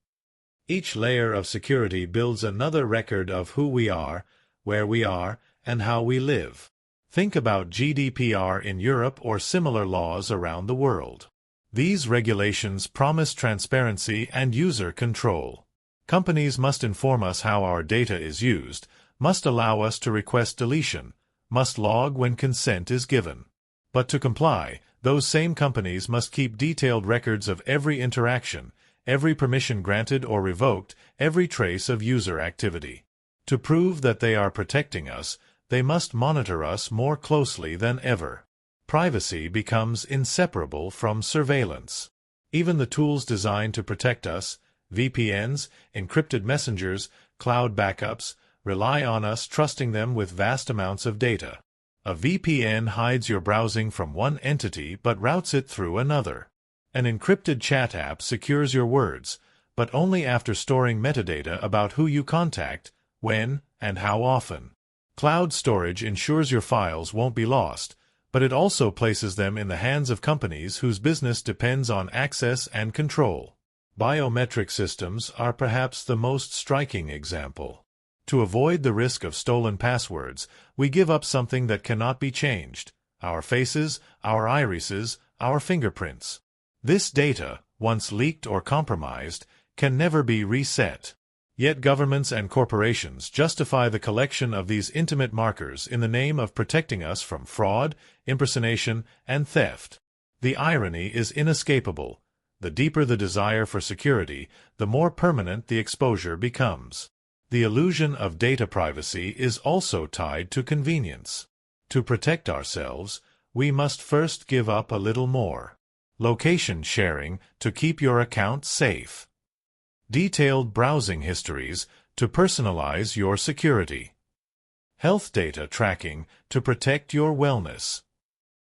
Each layer of security builds another record of who we are, where we are, and how we live. Think about GDPR in Europe or similar laws around the world. These regulations promise transparency and user control. Companies must inform us how our data is used, must allow us to request deletion, must log when consent is given. But to comply, those same companies must keep detailed records of every interaction, every permission granted or revoked, every trace of user activity. To prove that they are protecting us, they must monitor us more closely than ever. Privacy becomes inseparable from surveillance. Even the tools designed to protect us, VPNs, encrypted messengers, cloud backups, rely on us trusting them with vast amounts of data. A VPN hides your browsing from one entity but routes it through another. An encrypted chat app secures your words, but only after storing metadata about who you contact, when, and how often. Cloud storage ensures your files won't be lost, but it also places them in the hands of companies whose business depends on access and control. Biometric systems are perhaps the most striking example. To avoid the risk of stolen passwords, we give up something that cannot be changed: our faces, our irises, our fingerprints. This data, once leaked or compromised, can never be reset. Yet governments and corporations justify the collection of these intimate markers in the name of protecting us from fraud, impersonation, and theft. The irony is inescapable. The deeper the desire for security, the more permanent the exposure becomes. The illusion of data privacy is also tied to convenience. To protect ourselves, we must first give up a little more. Location sharing to keep your account safe. Detailed browsing histories to personalize your security. Health data tracking to protect your wellness.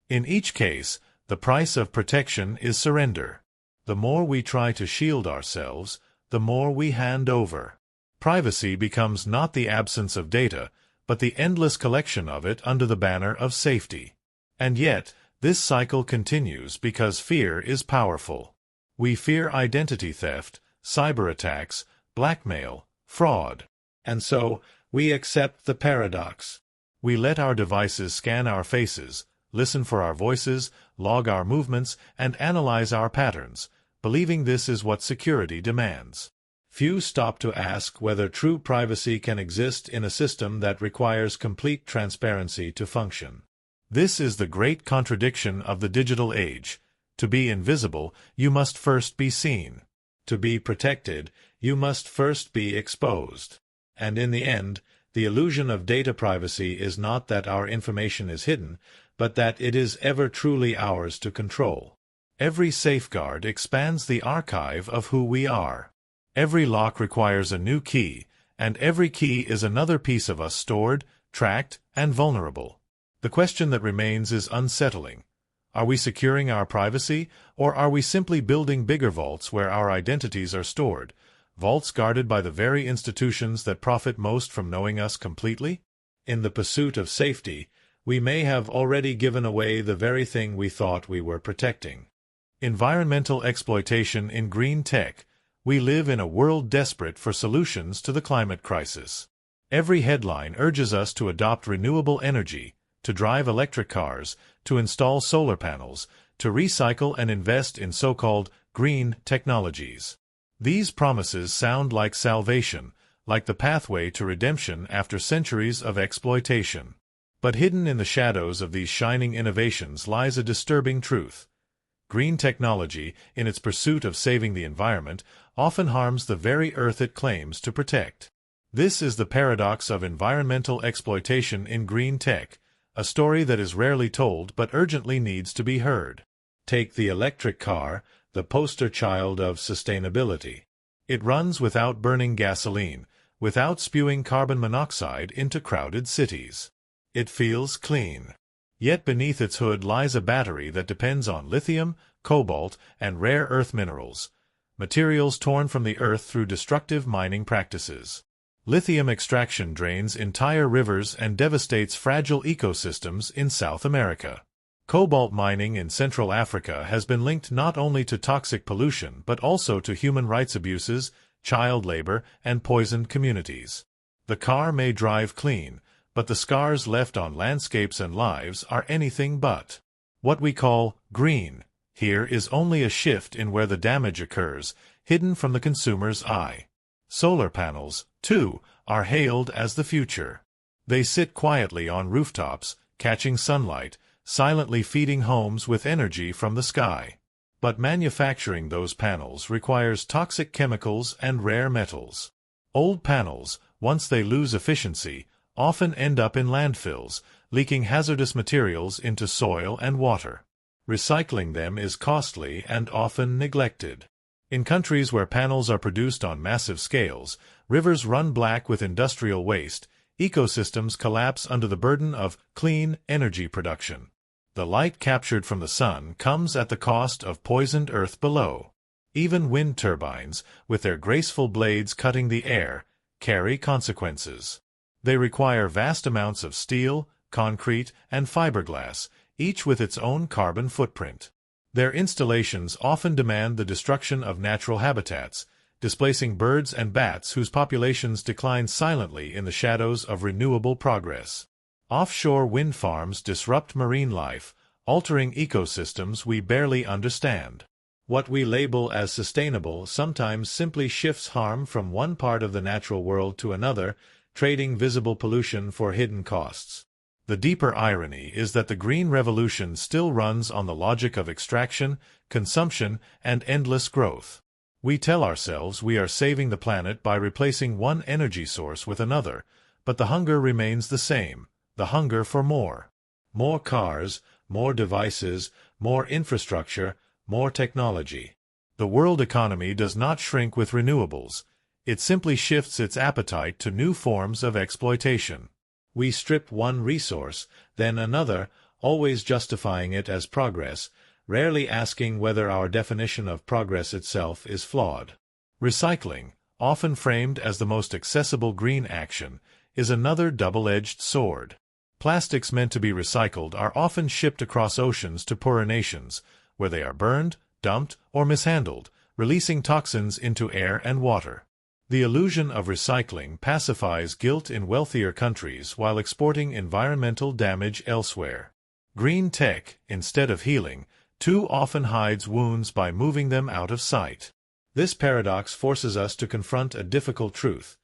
In each case, the price of protection is surrender. The more we try to shield ourselves, the more we hand over. Privacy becomes not the absence of data, but the endless collection of it under the banner of safety. And yet, this cycle continues because fear is powerful. We fear identity theft, cyber attacks, blackmail, fraud. And so, we accept the paradox. We let our devices scan our faces, listen for our voices, log our movements, and analyze our patterns, believing this is what security demands. Few stop to ask whether true privacy can exist in a system that requires complete transparency to function. This is the great contradiction of the digital age. To be invisible, you must first be seen. To be protected, you must first be exposed. And in the end, the illusion of data privacy is not that our information is hidden, but that it is ever truly ours to control. Every safeguard expands the archive of who we are. Every lock requires a new key, and every key is another piece of us stored, tracked, and vulnerable. The question that remains is unsettling. Are we securing our privacy, or are we simply building bigger vaults where our identities are stored, vaults guarded by the very institutions that profit most from knowing us completely? In the pursuit of safety, we may have already given away the very thing we thought we were protecting. Environmental exploitation in green tech. We live in a world desperate for solutions to the climate crisis. Every headline urges us to adopt renewable energy, to drive electric cars, to install solar panels, to recycle and invest in so-called green technologies. These promises sound like salvation, like the pathway to redemption after centuries of exploitation. But hidden in the shadows of these shining innovations lies a disturbing truth. Green technology, in its pursuit of saving the environment, often harms the very earth it claims to protect. This is the paradox of environmental exploitation in green tech, a story that is rarely told but urgently needs to be heard. Take the electric car, the poster child of sustainability. It runs without burning gasoline, without spewing carbon monoxide into crowded cities. It feels clean. Yet beneath its hood lies a battery that depends on lithium, cobalt, and rare earth minerals, materials torn from the earth through destructive mining practices. Lithium extraction drains entire rivers and devastates fragile ecosystems in South America. Cobalt mining in Central Africa has been linked not only to toxic pollution but also to human rights abuses, child labor, and poisoned communities. The car may drive clean, but the scars left on landscapes and lives are anything but. What we call green here is only a shift in where the damage occurs, hidden from the consumer's eye. Solar panels, too, are hailed as the future. They sit quietly on rooftops, catching sunlight, silently feeding homes with energy from the sky. But manufacturing those panels requires toxic chemicals and rare metals. Old panels, once they lose efficiency, often end up in landfills, leaking hazardous materials into soil and water. Recycling them is costly and often neglected. In countries where panels are produced on massive scales, rivers run black with industrial waste, ecosystems collapse under the burden of clean energy production. The light captured from the sun comes at the cost of poisoned earth below. Even wind turbines, with their graceful blades cutting the air, carry consequences. They require vast amounts of steel, concrete, and fiberglass, each with its own carbon footprint. Their installations often demand the destruction of natural habitats, displacing birds and bats whose populations decline silently in the shadows of renewable progress. Offshore wind farms disrupt marine life, altering ecosystems we barely understand. What we label as sustainable sometimes simply shifts harm from one part of the natural world to another, trading visible pollution for hidden costs. The deeper irony is that the green revolution still runs on the logic of extraction, consumption, and endless growth. We tell ourselves we are saving the planet by replacing one energy source with another, but the hunger remains the same, the hunger for more. More cars, more devices, more infrastructure, more technology. The world economy does not shrink with renewables. It simply shifts its appetite to new forms of exploitation. We strip one resource, then another, always justifying it as progress, rarely asking whether our definition of progress itself is flawed. Recycling, often framed as the most accessible green action, is another double-edged sword. Plastics meant to be recycled are often shipped across oceans to poorer nations, where they are burned, dumped, or mishandled, releasing toxins into air and water. The illusion of recycling pacifies guilt in wealthier countries while exporting environmental damage elsewhere. Green tech, instead of healing, too often hides wounds by moving them out of sight. This paradox forces us to confront a difficult truth.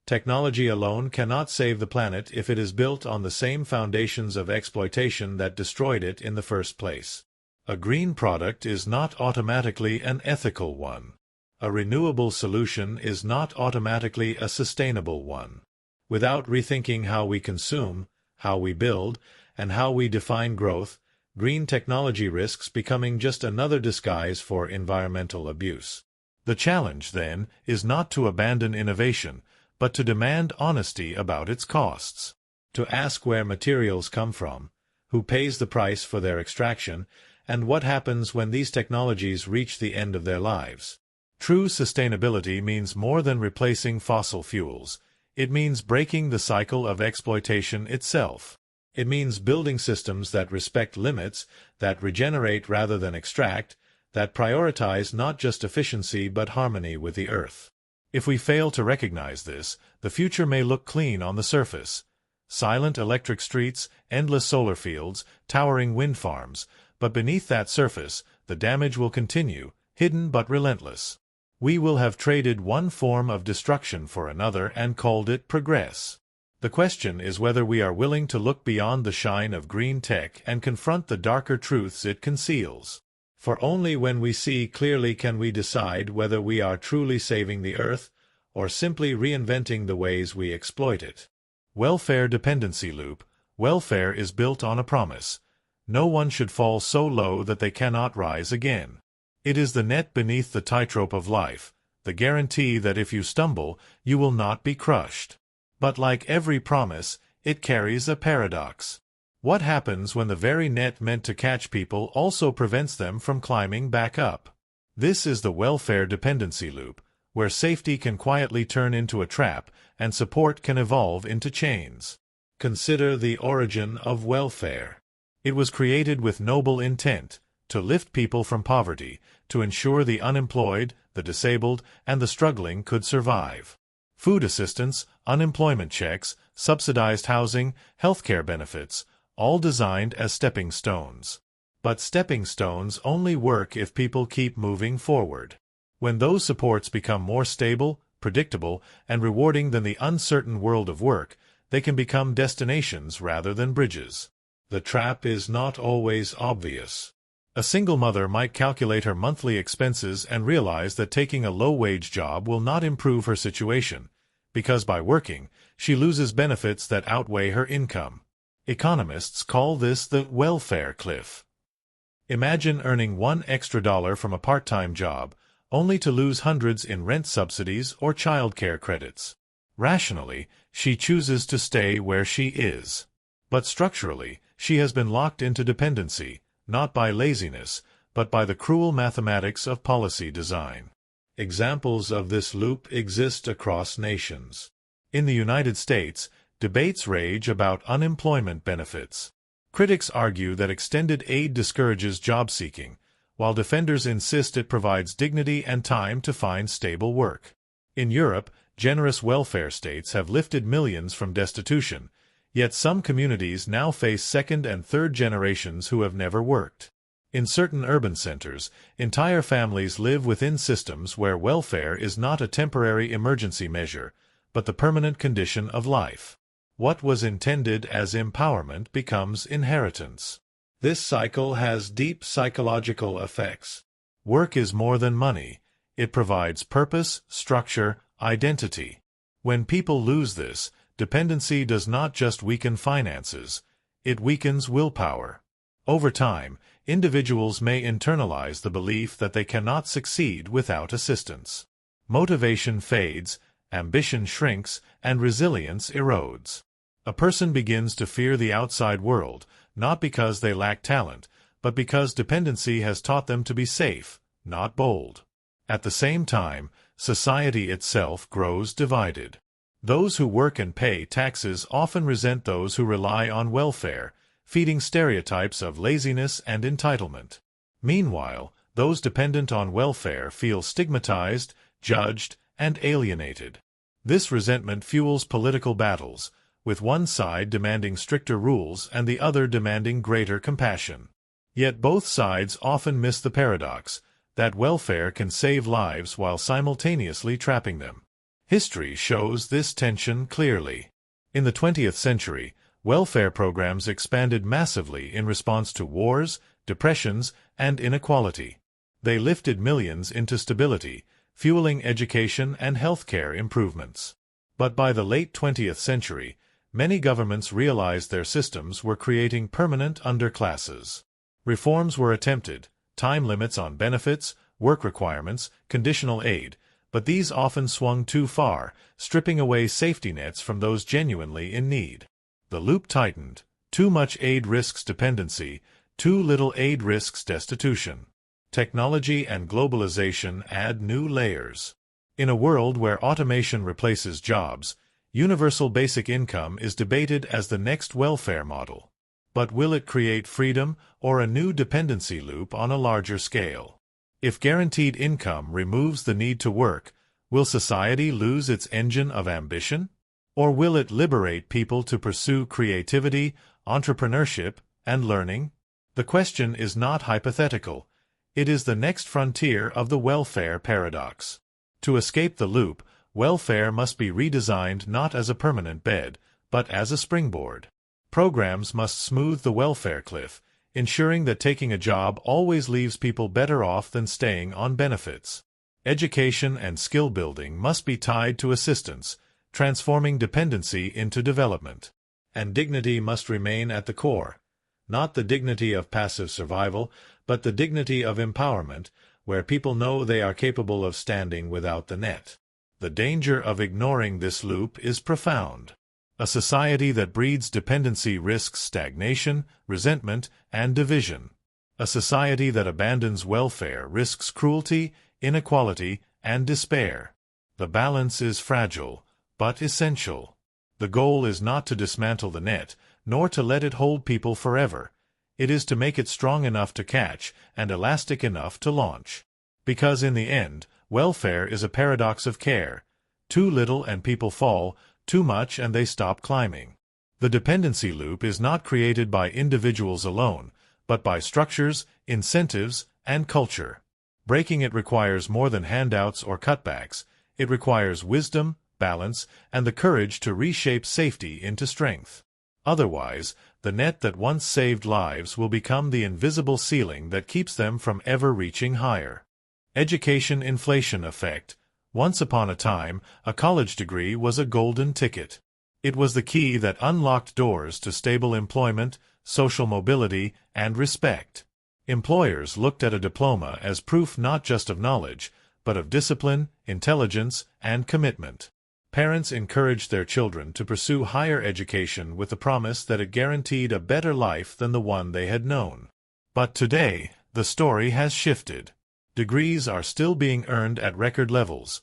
Technology alone cannot save the planet if it is built on the same foundations of exploitation that destroyed it in the first place. A green product is not automatically an ethical one. A renewable solution is not automatically a sustainable one. Without rethinking how we consume, how we build, and how we define growth, green technology risks becoming just another disguise for environmental abuse. The challenge, then, is not to abandon innovation, but to demand honesty about its costs. To ask where materials come from, who pays the price for their extraction, and what happens when these technologies reach the end of their lives. True sustainability means more than replacing fossil fuels. It means breaking the cycle of exploitation itself. It means building systems that respect limits, that regenerate rather than extract, that prioritize not just efficiency but harmony with the earth. If we fail to recognize this, the future may look clean on the surface. Silent electric streets, endless solar fields, towering wind farms, but beneath that surface, the damage will continue, hidden but relentless. We will have traded one form of destruction for another and called it progress. The question is whether we are willing to look beyond the shine of green tech and confront the darker truths it conceals. For only when we see clearly can we decide whether we are truly saving the earth or simply reinventing the ways we exploit it. Welfare dependency loop. Welfare is built on a promise. No one should fall so low that they cannot rise again. It is the net beneath the tightrope of life, the guarantee that if you stumble, you will not be crushed. But like every promise, it carries a paradox. What happens when the very net meant to catch people also prevents them from climbing back up? This is the welfare dependency loop, where safety can quietly turn into a trap and support can evolve into chains. Consider the origin of welfare. It was created with noble intent, to lift people from poverty, to ensure the unemployed, the disabled, and the struggling could survive. Food assistance, unemployment checks, subsidized housing, healthcare benefits, all designed as stepping stones. But stepping stones only work if people keep moving forward. When those supports become more stable, predictable, and rewarding than the uncertain world of work, they can become destinations rather than bridges. The trap is not always obvious. A single mother might calculate her monthly expenses and realize that taking a low-wage job will not improve her situation, because by working, she loses benefits that outweigh her income. Economists call this the welfare cliff. Imagine earning $1 extra from a part-time job, only to lose hundreds in rent subsidies or childcare credits. Rationally, she chooses to stay where she is. But structurally, she has been locked into dependency, not by laziness, but by the cruel mathematics of policy design. Examples of this loop exist across nations. In the United States, debates rage about unemployment benefits. Critics argue that extended aid discourages job seeking, while defenders insist it provides dignity and time to find stable work. In Europe, generous welfare states have lifted millions from destitution, yet some communities now face second and third generations who have never worked. In certain urban centers, entire families live within systems where welfare is not a temporary emergency measure, but the permanent condition of life. What was intended as empowerment becomes inheritance. This cycle has deep psychological effects. Work is more than money. It provides purpose, structure, identity. When people lose this, dependency does not just weaken finances, it weakens willpower. Over time, individuals may internalize the belief that they cannot succeed without assistance. Motivation fades, ambition shrinks, and resilience erodes. A person begins to fear the outside world, not because they lack talent, but because dependency has taught them to be safe, not bold. At the same time, society itself grows divided. Those who work and pay taxes often resent those who rely on welfare, feeding stereotypes of laziness and entitlement. Meanwhile, those dependent on welfare feel stigmatized, judged, and alienated. This resentment fuels political battles, with one side demanding stricter rules and the other demanding greater compassion. Yet both sides often miss the paradox that welfare can save lives while simultaneously trapping them. History shows this tension clearly. In the 20th century, welfare programs expanded massively in response to wars, depressions, and inequality. They lifted millions into stability, fueling education and healthcare improvements. But by the late 20th century, many governments realized their systems were creating permanent underclasses. Reforms were attempted, time limits on benefits, work requirements, conditional aid, but these often swung too far, stripping away safety nets from those genuinely in need. The loop tightened. Too much aid risks dependency, Too little aid risks destitution. Technology and globalization add new layers. In a world where automation replaces jobs, universal basic income is debated as the next welfare model. But will it create freedom or a new dependency loop on a larger scale? If guaranteed income removes the need to work, will society lose its engine of ambition? Or will it liberate people to pursue creativity, entrepreneurship, and learning? The question is not hypothetical. It is the next frontier of the welfare paradox. To escape the loop, welfare must be redesigned not as a permanent bed, but as a springboard. Programs must smooth the welfare cliff, ensuring that taking a job always leaves people better off than staying on benefits. Education and skill building must be tied to assistance, transforming dependency into development. And dignity must remain at the core. Not the dignity of passive survival, but the dignity of empowerment, where people know they are capable of standing without the net. The danger of ignoring this loop is profound. A society that breeds dependency risks stagnation, resentment, and division. A society that abandons welfare risks cruelty, inequality, and despair. The balance is fragile, but essential. The goal is not to dismantle the net, nor to let it hold people forever. It is to make it strong enough to catch and elastic enough to launch. Because in the end, welfare is a paradox of care. Too little and people fall, too much and they stop climbing. The dependency loop is not created by individuals alone, but by structures, incentives, and culture. Breaking it requires more than handouts or cutbacks. It requires wisdom, balance, and the courage to reshape safety into strength. Otherwise, the net that once saved lives will become the invisible ceiling that keeps them from ever reaching higher. Education inflation effect. Once upon a time, a college degree was a golden ticket. It was the key that unlocked doors to stable employment, social mobility, and respect. Employers looked at a diploma as proof not just of knowledge, but of discipline, intelligence, and commitment. Parents encouraged their children to pursue higher education with the promise that it guaranteed a better life than the one they had known. But today, the story has shifted. Degrees are still being earned at record levels.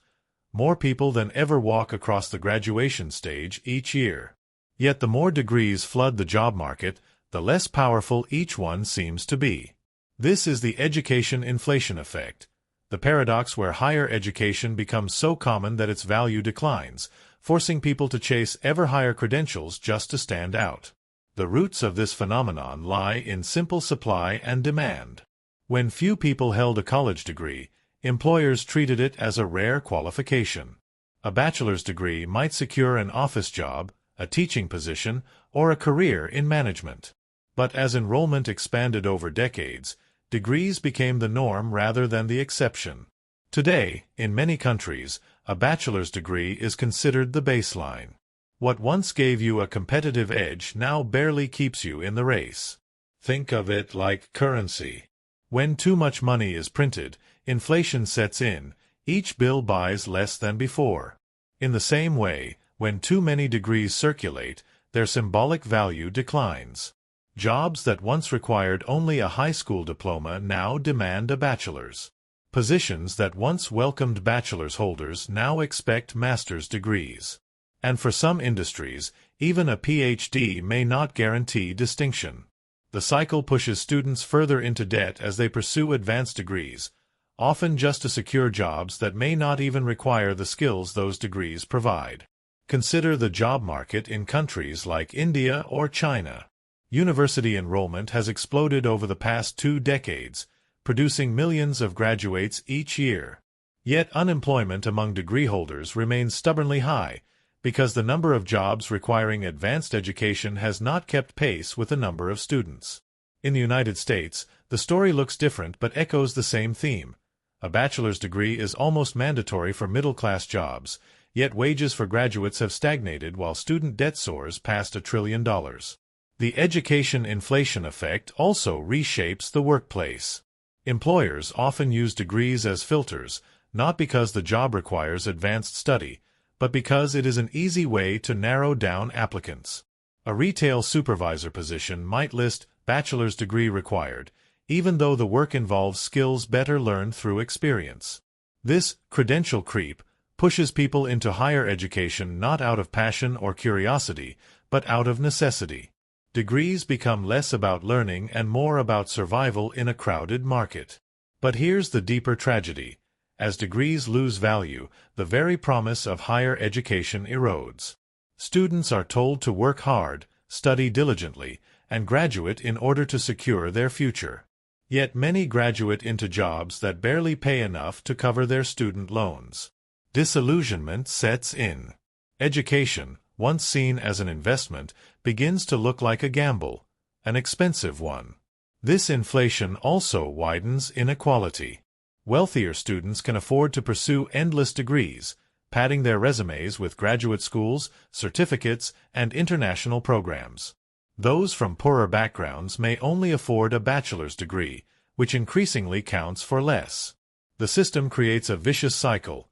More people than ever walk across the graduation stage each year. Yet the more degrees flood the job market, the less powerful each one seems to be. This is the education inflation effect. The paradox where higher education becomes so common that its value declines, forcing people to chase ever higher credentials just to stand out. The roots of this phenomenon lie in simple supply and demand. When few people held a college degree, employers treated it as a rare qualification. A bachelor's degree might secure an office job, a teaching position, or a career in management. But as enrollment expanded over decades, degrees became the norm rather than the exception. Today, in many countries, a bachelor's degree is considered the baseline. What once gave you a competitive edge now barely keeps you in the race. Think of it like currency. When too much money is printed, inflation sets in, each bill buys less than before. In the same way, when too many degrees circulate, their symbolic value declines. Jobs that once required only a high school diploma now demand a bachelor's. Positions that once welcomed bachelor's holders now expect master's degrees. And for some industries, even a PhD may not guarantee distinction. The cycle pushes students further into debt as they pursue advanced degrees, often just to secure jobs that may not even require the skills those degrees provide. Consider the job market in countries like India or China. University enrollment has exploded over the past 2 decades, producing millions of graduates each year. Yet unemployment among degree holders remains stubbornly high, because the number of jobs requiring advanced education has not kept pace with the number of students. In the United States, the story looks different but echoes the same theme. A bachelor's degree is almost mandatory for middle-class jobs, yet wages for graduates have stagnated while student debt soars past $1 trillion. The education inflation effect also reshapes the workplace. Employers often use degrees as filters, not because the job requires advanced study, but because it is an easy way to narrow down applicants. A retail supervisor position might list bachelor's degree required, even though the work involves skills better learned through experience. This credential creep pushes people into higher education not out of passion or curiosity, but out of necessity. Degrees become less about learning and more about survival in a crowded market. But here's the deeper tragedy. As degrees lose value, the very promise of higher education erodes. Students are told to work hard, study diligently, and graduate in order to secure their future. Yet many graduate into jobs that barely pay enough to cover their student loans. Disillusionment sets in. Education, once seen as an investment, begins to look like a gamble, an expensive one. This inflation also widens inequality. Wealthier students can afford to pursue endless degrees, padding their resumes with graduate schools, certificates, and international programs. Those from poorer backgrounds may only afford a bachelor's degree, which increasingly counts for less. The system creates a vicious cycle.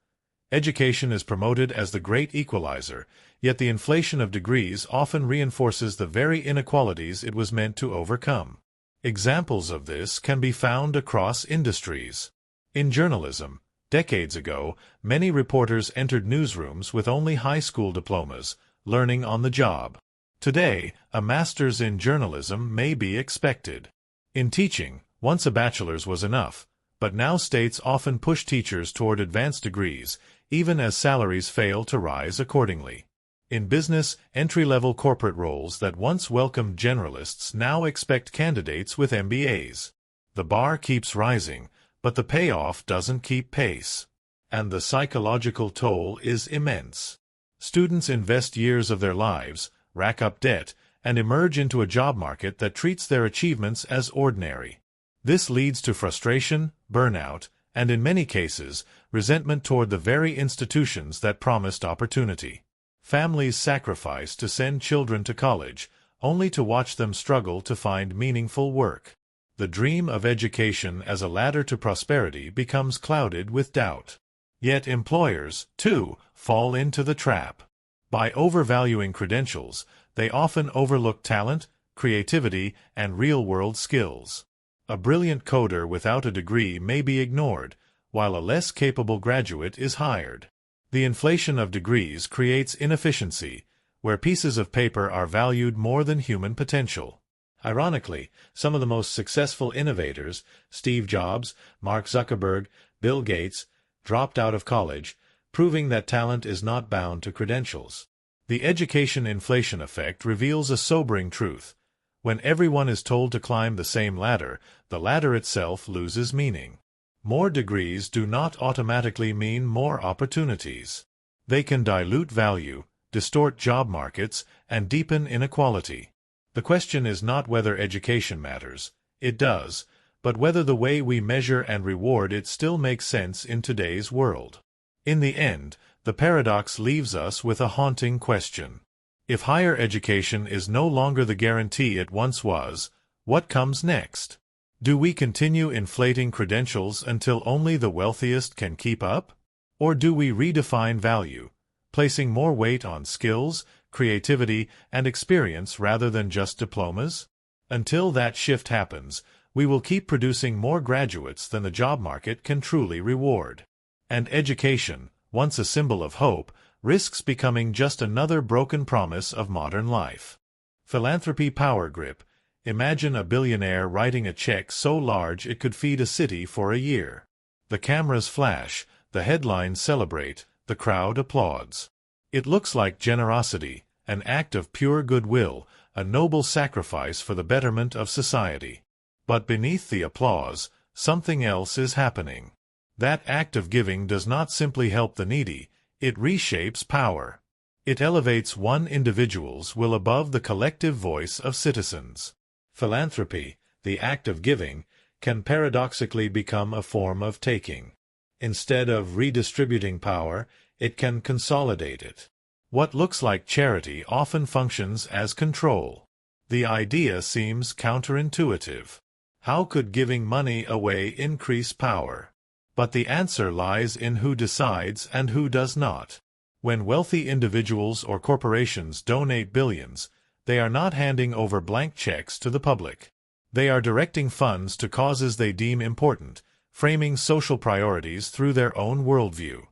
Education is promoted as the great equalizer, yet the inflation of degrees often reinforces the very inequalities it was meant to overcome. Examples of this can be found across industries. In journalism, decades ago, many reporters entered newsrooms with only high school diplomas, learning on the job. Today, a master's in journalism may be expected. In teaching, once a bachelor's was enough, but now states often push teachers toward advanced degrees, even as salaries fail to rise accordingly. In business, entry-level corporate roles that once welcomed generalists now expect candidates with MBAs. The bar keeps rising, but the payoff doesn't keep pace. And the psychological toll is immense. Students invest years of their lives, rack up debt, and emerge into a job market that treats their achievements as ordinary. This leads to frustration, burnout, and in many cases, resentment toward the very institutions that promised opportunity. Families sacrifice to send children to college, only to watch them struggle to find meaningful work. The dream of education as a ladder to prosperity becomes clouded with doubt. Yet employers, too, fall into the trap. By overvaluing credentials, they often overlook talent, creativity, and real-world skills. A brilliant coder without a degree may be ignored, while a less capable graduate is hired. The inflation of degrees creates inefficiency, where pieces of paper are valued more than human potential. Ironically, some of the most successful innovators, Steve Jobs, Mark Zuckerberg, Bill Gates, dropped out of college, proving that talent is not bound to credentials. The education inflation effect reveals a sobering truth. When everyone is told to climb the same ladder, the ladder itself loses meaning. More degrees do not automatically mean more opportunities. They can dilute value, distort job markets, and deepen inequality. The question is not whether education matters. It does, but whether the way we measure and reward it still makes sense in today's world. In the end, the paradox leaves us with a haunting question. If higher education is no longer the guarantee it once was, what comes next? Do we continue inflating credentials until only the wealthiest can keep up? Or do we redefine value, placing more weight on skills, creativity, and experience rather than just diplomas? Until that shift happens, we will keep producing more graduates than the job market can truly reward. And education, once a symbol of hope, risks becoming just another broken promise of modern life. Philanthropy power grip. Imagine a billionaire writing a check so large it could feed a city for a year. The cameras flash, the headlines celebrate, the crowd applauds. It looks like generosity, an act of pure goodwill, a noble sacrifice for the betterment of society. But beneath the applause, something else is happening. That act of giving does not simply help the needy, it reshapes power. It elevates one individual's will above the collective voice of citizens. Philanthropy, the act of giving, can paradoxically become a form of taking. Instead of redistributing power, it can consolidate it. What looks like charity often functions as control. The idea seems counterintuitive. How could giving money away increase power? But the answer lies in who decides and who does not. When wealthy individuals or corporations donate billions, they are not handing over blank checks to the public. They are directing funds to causes they deem important, framing social priorities through their own worldview.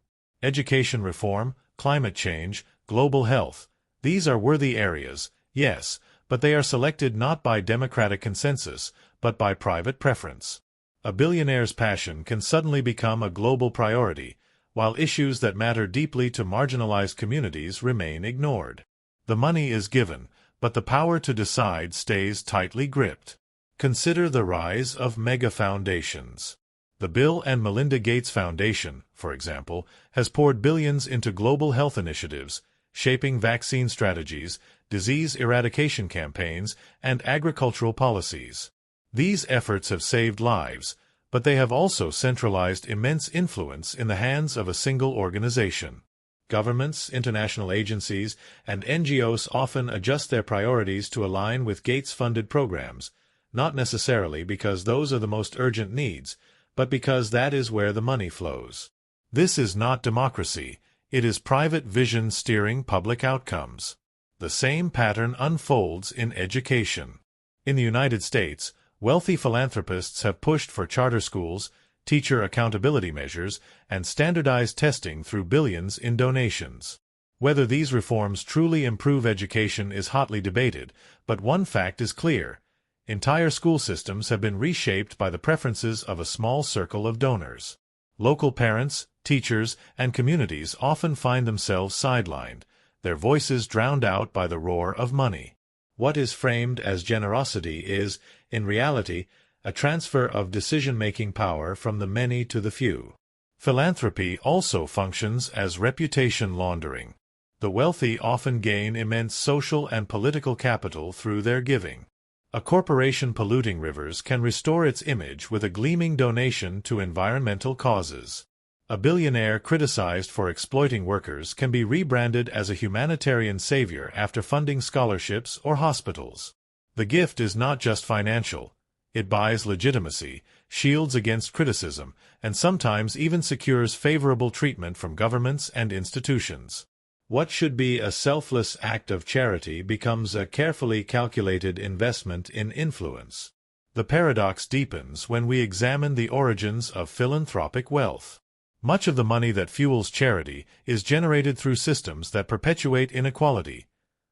Education reform, climate change, global health. These are worthy areas, yes, but they are selected not by democratic consensus, but by private preference. A billionaire's passion can suddenly become a global priority, while issues that matter deeply to marginalized communities remain ignored. The money is given, but the power to decide stays tightly gripped. Consider the rise of mega foundations. The Bill and Melinda Gates Foundation, for example, has poured billions into global health initiatives, shaping vaccine strategies, disease eradication campaigns, and agricultural policies. These efforts have saved lives, but they have also centralized immense influence in the hands of a single organization. Governments, international agencies, and NGOs often adjust their priorities to align with Gates-funded programs, not necessarily because those are the most urgent needs, but because that is where the money flows. This is not democracy, it is private vision steering public outcomes. The same pattern unfolds in education. In the United States, wealthy philanthropists have pushed for charter schools, teacher accountability measures, and standardized testing through billions in donations. Whether these reforms truly improve education is hotly debated, but one fact is clear. Entire school systems have been reshaped by the preferences of a small circle of donors. Local parents, teachers, and communities often find themselves sidelined, their voices drowned out by the roar of money. What is framed as generosity is, in reality, a transfer of decision-making power from the many to the few. Philanthropy also functions as reputation laundering. The wealthy often gain immense social and political capital through their giving. A corporation polluting rivers can restore its image with a gleaming donation to environmental causes. A billionaire criticized for exploiting workers can be rebranded as a humanitarian savior after funding scholarships or hospitals. The gift is not just financial. It buys legitimacy, shields against criticism, and sometimes even secures favorable treatment from governments and institutions. What should be a selfless act of charity becomes a carefully calculated investment in influence. The paradox deepens when we examine the origins of philanthropic wealth. Much of the money that fuels charity is generated through systems that perpetuate inequality.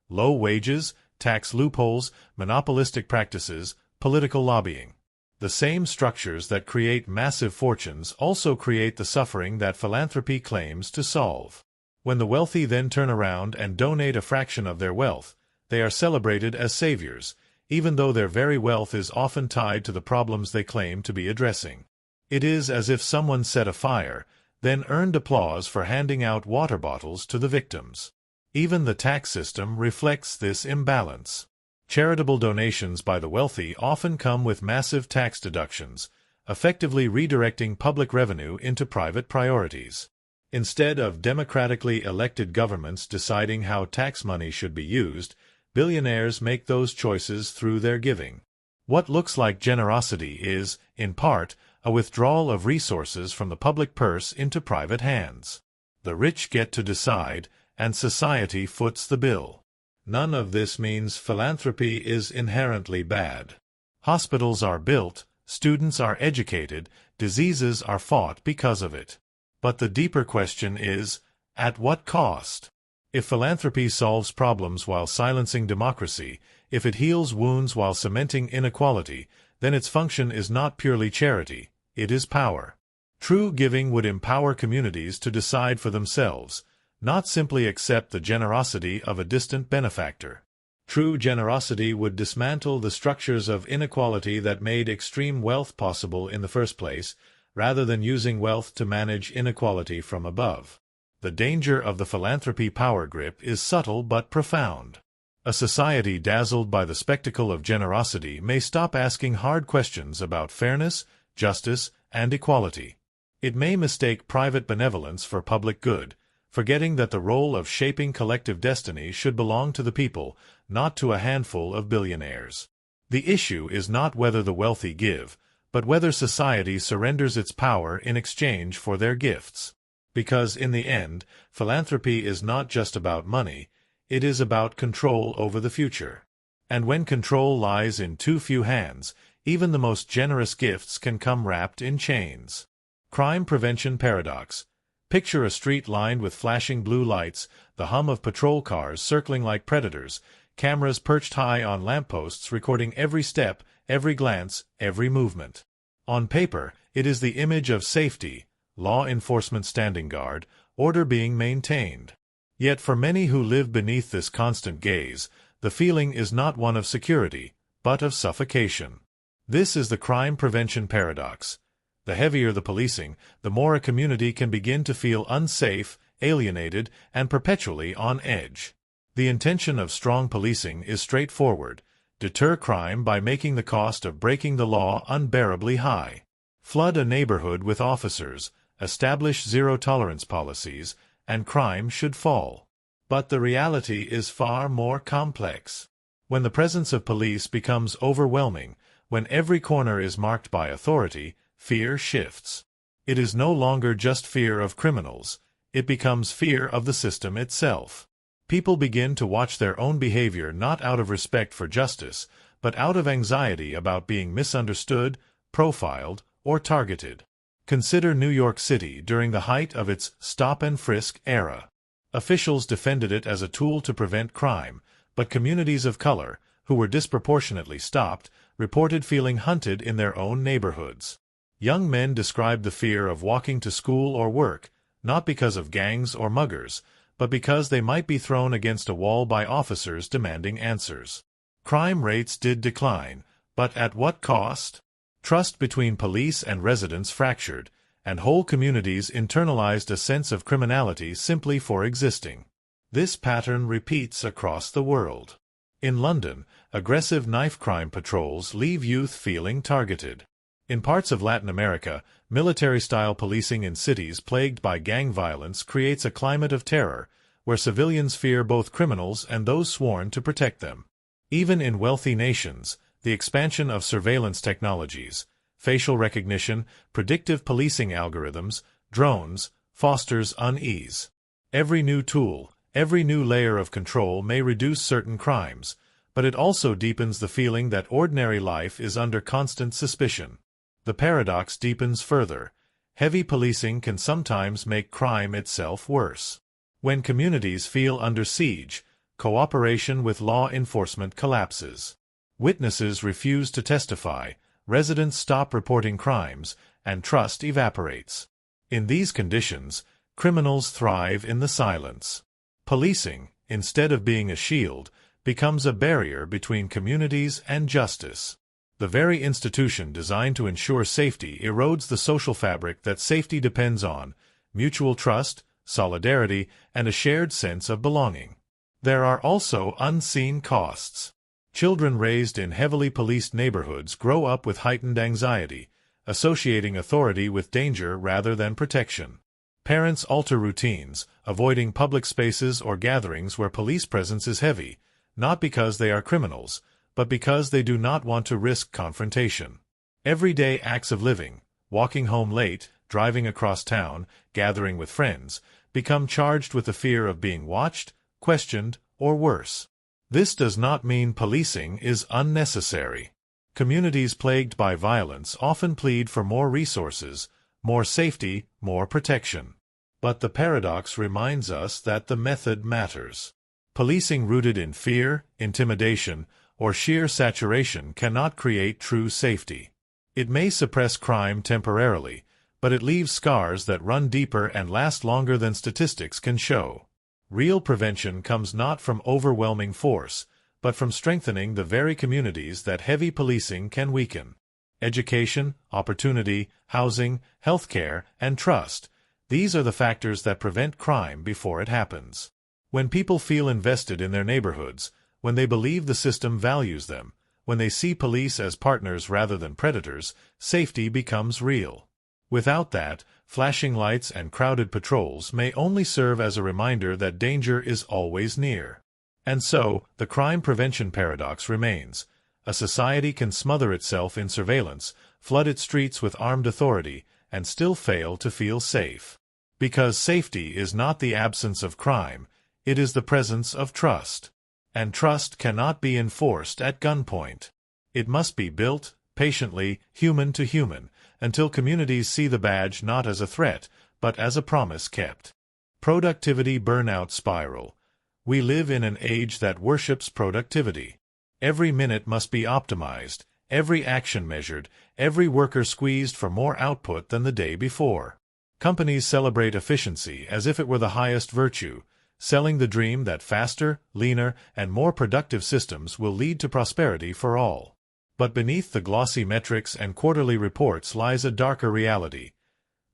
Low wages, tax loopholes, monopolistic practices, political lobbying. The same structures that create massive fortunes also create the suffering that philanthropy claims to solve. When the wealthy then turn around and donate a fraction of their wealth, they are celebrated as saviors, even though their very wealth is often tied to the problems they claim to be addressing. It is as if someone set a fire, then earned applause for handing out water bottles to the victims. Even the tax system reflects this imbalance. Charitable donations by the wealthy often come with massive tax deductions, effectively redirecting public revenue into private priorities. Instead of democratically elected governments deciding how tax money should be used, billionaires make those choices through their giving. What looks like generosity is, in part, a withdrawal of resources from the public purse into private hands. The rich get to decide, and society foots the bill. None of this means philanthropy is inherently bad. Hospitals are built, students are educated, diseases are fought because of it. But the deeper question is, at what cost? If philanthropy solves problems while silencing democracy, if it heals wounds while cementing inequality, then its function is not purely charity, it is power. True giving would empower communities to decide for themselves, not simply accept the generosity of a distant benefactor. True generosity would dismantle the structures of inequality that made extreme wealth possible in the first place, rather than using wealth to manage inequality from above. The danger of the philanthropy power grip is subtle but profound. A society dazzled by the spectacle of generosity may stop asking hard questions about fairness, justice, and equality. It may mistake private benevolence for public good, forgetting that the role of shaping collective destiny should belong to the people, not to a handful of billionaires. The issue is not whether the wealthy give, but whether society surrenders its power in exchange for their gifts. Because in the end, philanthropy is not just about money, it is about control over the future. And when control lies in too few hands, Even the most generous gifts can come wrapped in chains. Crime prevention paradox. Picture a street lined with flashing blue lights, the hum of patrol cars circling like predators, cameras perched high on lampposts recording every step, every glance, every movement. On paper, it is the image of safety, law enforcement standing guard, order being maintained. Yet for many who live beneath this constant gaze, the feeling is not one of security, but of suffocation. This is the crime prevention paradox. The heavier the policing, the more a community can begin to feel unsafe, alienated, and perpetually on edge. The intention of strong policing is straightforward: deter crime by making the cost of breaking the law unbearably high. Flood a neighborhood with officers, establish zero-tolerance policies, and crime should fall. But the reality is far more complex. When the presence of police becomes overwhelming, when every corner is marked by authority, fear shifts. It is no longer just fear of criminals, it becomes fear of the system itself. People begin to watch their own behavior not out of respect for justice, but out of anxiety about being misunderstood, profiled, or targeted. Consider New York City during the height of its stop-and-frisk era. Officials defended it as a tool to prevent crime, but communities of color, who were disproportionately stopped, reported feeling hunted in their own neighborhoods. Young men described the fear of walking to school or work, not because of gangs or muggers, but because they might be thrown against a wall by officers demanding answers. Crime rates did decline, but at what cost? Trust between police and residents fractured, and whole communities internalized a sense of criminality simply for existing. This pattern repeats across the world. In London, aggressive knife crime patrols leave youth feeling targeted. In parts of Latin America, military-style policing in cities plagued by gang violence creates a climate of terror, where civilians fear both criminals and those sworn to protect them. Even in wealthy nations, the expansion of surveillance technologies, facial recognition, predictive policing algorithms, drones, fosters unease. Every new tool, every new layer of control may reduce certain crimes, but it also deepens the feeling that ordinary life is under constant suspicion. The paradox deepens further. Heavy policing can sometimes make crime itself worse. When communities feel under siege, cooperation with law enforcement collapses. Witnesses refuse to testify, residents stop reporting crimes, and trust evaporates. In these conditions, criminals thrive in the silence. Policing, instead of being a shield, becomes a barrier between communities and justice. The very institution designed to ensure safety erodes the social fabric that safety depends on: mutual trust, solidarity, and a shared sense of belonging. There are also unseen costs. Children raised in heavily policed neighborhoods grow up with heightened anxiety, associating authority with danger rather than protection. Parents alter routines, avoiding public spaces or gatherings where police presence is heavy, not because they are criminals, but because they do not want to risk confrontation. Everyday acts of living, walking home late, driving across town, gathering with friends, become charged with the fear of being watched, questioned, or worse. This does not mean policing is unnecessary. Communities plagued by violence often plead for more resources, more safety, more protection. But the paradox reminds us that the method matters. Policing rooted in fear, intimidation, or sheer saturation cannot create true safety. It may suppress crime temporarily, but it leaves scars that run deeper and last longer than statistics can show. Real prevention comes not from overwhelming force, but from strengthening the very communities that heavy policing can weaken. Education, opportunity, housing, healthcare, and trust — these are the factors that prevent crime before it happens. When people feel invested in their neighborhoods, when they believe the system values them, when they see police as partners rather than predators, safety becomes real. Without that, flashing lights and crowded patrols may only serve as a reminder that danger is always near. And so, the crime prevention paradox remains. A society can smother itself in surveillance, flood its streets with armed authority, and still fail to feel safe. Because safety is not the absence of crime, it is the presence of trust. And trust cannot be enforced at gunpoint. It must be built, patiently, human to human, until communities see the badge not as a threat, but as a promise kept. Productivity burnout spiral. We live in an age that worships productivity. Every minute must be optimized, every action measured, every worker squeezed for more output than the day before. Companies celebrate efficiency as if it were the highest virtue, selling the dream that faster, leaner, and more productive systems will lead to prosperity for all. But beneath the glossy metrics and quarterly reports lies a darker reality.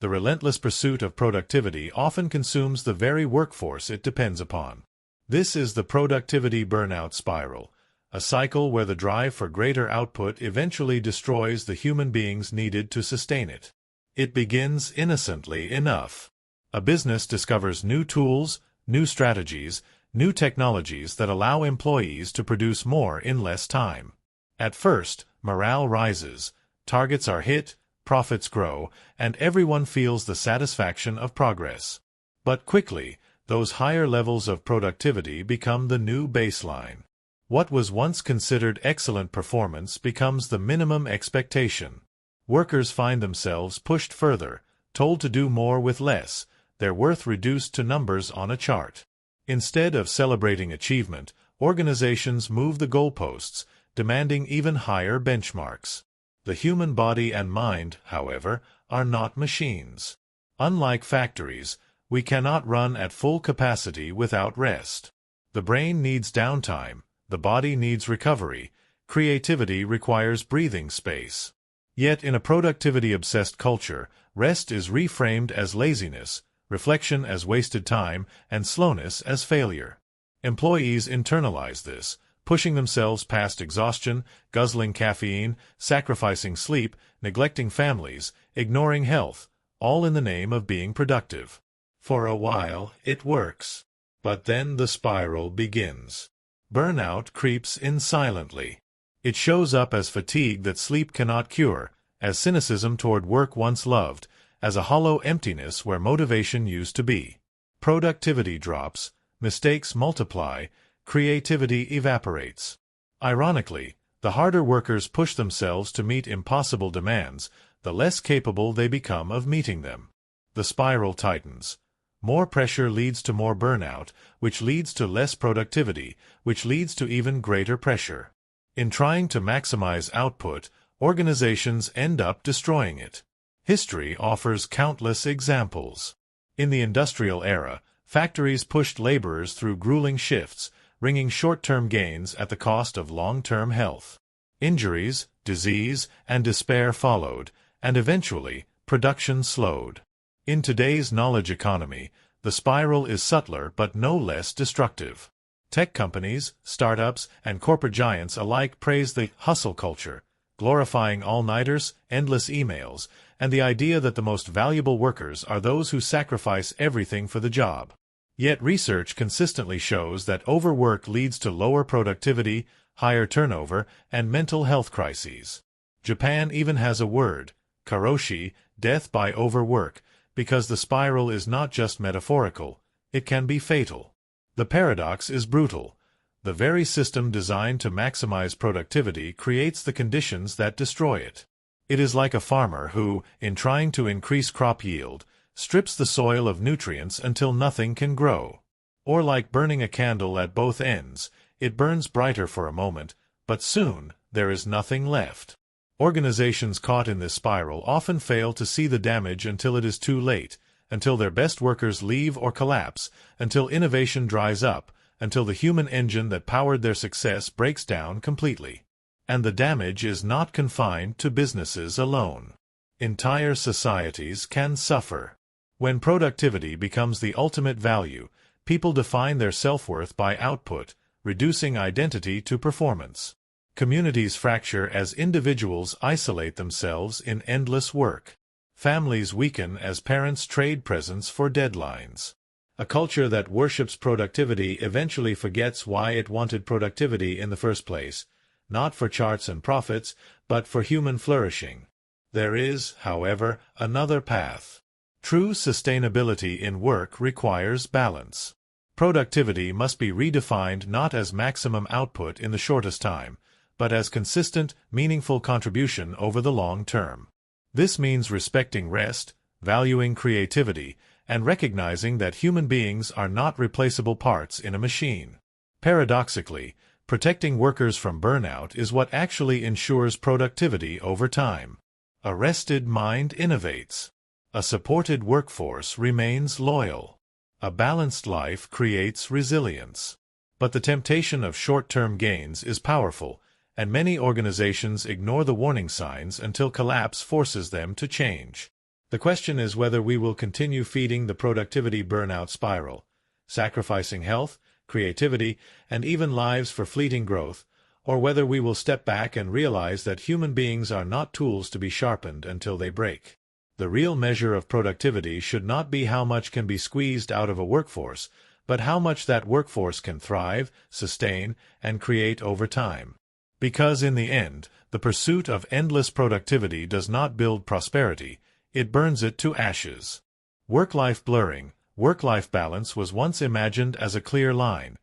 The relentless pursuit of productivity often consumes the very workforce it depends upon. This is the productivity burnout spiral, a cycle where the drive for greater output eventually destroys the human beings needed to sustain it. It begins innocently enough. A business discovers new tools, new strategies, new technologies that allow employees to produce more in less time. At first, morale rises, targets are hit, profits grow, and everyone feels the satisfaction of progress. But quickly, those higher levels of productivity become the new baseline. What was once considered excellent performance becomes the minimum expectation. Workers find themselves pushed further, told to do more with less, their worth reduced to numbers on a chart. Instead of celebrating achievement, organizations move the goalposts, demanding even higher benchmarks. The human body and mind, however, are not machines. Unlike factories, we cannot run at full capacity without rest. The brain needs downtime, the body needs recovery, creativity requires breathing space. Yet in a productivity-obsessed culture, rest is reframed as laziness, reflection as wasted time, and slowness as failure. Employees internalize this, pushing themselves past exhaustion, guzzling caffeine, sacrificing sleep, neglecting families, ignoring health, all in the name of being productive. For a while, it works. But then the spiral begins. Burnout creeps in silently. It shows up as fatigue that sleep cannot cure, as cynicism toward work once loved, as a hollow emptiness where motivation used to be. Productivity drops, mistakes multiply, creativity evaporates. Ironically, the harder workers push themselves to meet impossible demands, the less capable they become of meeting them. The spiral tightens. More pressure leads to more burnout, which leads to less productivity, which leads to even greater pressure. In trying to maximize output, organizations end up destroying it. History offers countless examples. In the industrial era, factories pushed laborers through grueling shifts, wringing short-term gains at the cost of long-term health. Injuries, disease, and despair followed, and eventually, production slowed. In today's knowledge economy, the spiral is subtler but no less destructive. Tech companies, startups, and corporate giants alike praise the hustle culture, glorifying all-nighters, endless emails, and the idea that the most valuable workers are those who sacrifice everything for the job. Yet research consistently shows that overwork leads to lower productivity, higher turnover, and mental health crises. Japan even has a word, karoshi, death by overwork, because the spiral is not just metaphorical, it can be fatal. The paradox is brutal. The very system designed to maximize productivity creates the conditions that destroy it. It is like a farmer who, in trying to increase crop yield, strips the soil of nutrients until nothing can grow. Or like burning a candle at both ends, it burns brighter for a moment, but soon there is nothing left. Organizations caught in this spiral often fail to see the damage until it is too late, until their best workers leave or collapse, until innovation dries up, until the human engine that powered their success breaks down completely. And the damage is not confined to businesses alone. Entire societies can suffer. When productivity becomes the ultimate value, people define their self-worth by output, reducing identity to performance. Communities fracture as individuals isolate themselves in endless work. Families weaken as parents trade presents for deadlines. A culture that worships productivity eventually forgets why it wanted productivity in the first place, not for charts and profits, but for human flourishing. There is, however, another path. True sustainability in work requires balance. Productivity must be redefined not as maximum output in the shortest time, but as consistent, meaningful contribution over the long term. This means respecting rest, valuing creativity, and recognizing that human beings are not replaceable parts in a machine. Paradoxically, protecting workers from burnout is what actually ensures productivity over time. A rested mind innovates. A supported workforce remains loyal. A balanced life creates resilience. But the temptation of short-term gains is powerful, and many organizations ignore the warning signs until collapse forces them to change. The question is whether we will continue feeding the productivity burnout spiral, sacrificing health, creativity, and even lives for fleeting growth, or whether we will step back and realize that human beings are not tools to be sharpened until they break. The real measure of productivity should not be how much can be squeezed out of a workforce, but how much that workforce can thrive, sustain, and create over time. Because in the end, the pursuit of endless productivity does not build prosperity, it burns it to ashes. Work-life blurring, work-life balance was once imagined as a clear line.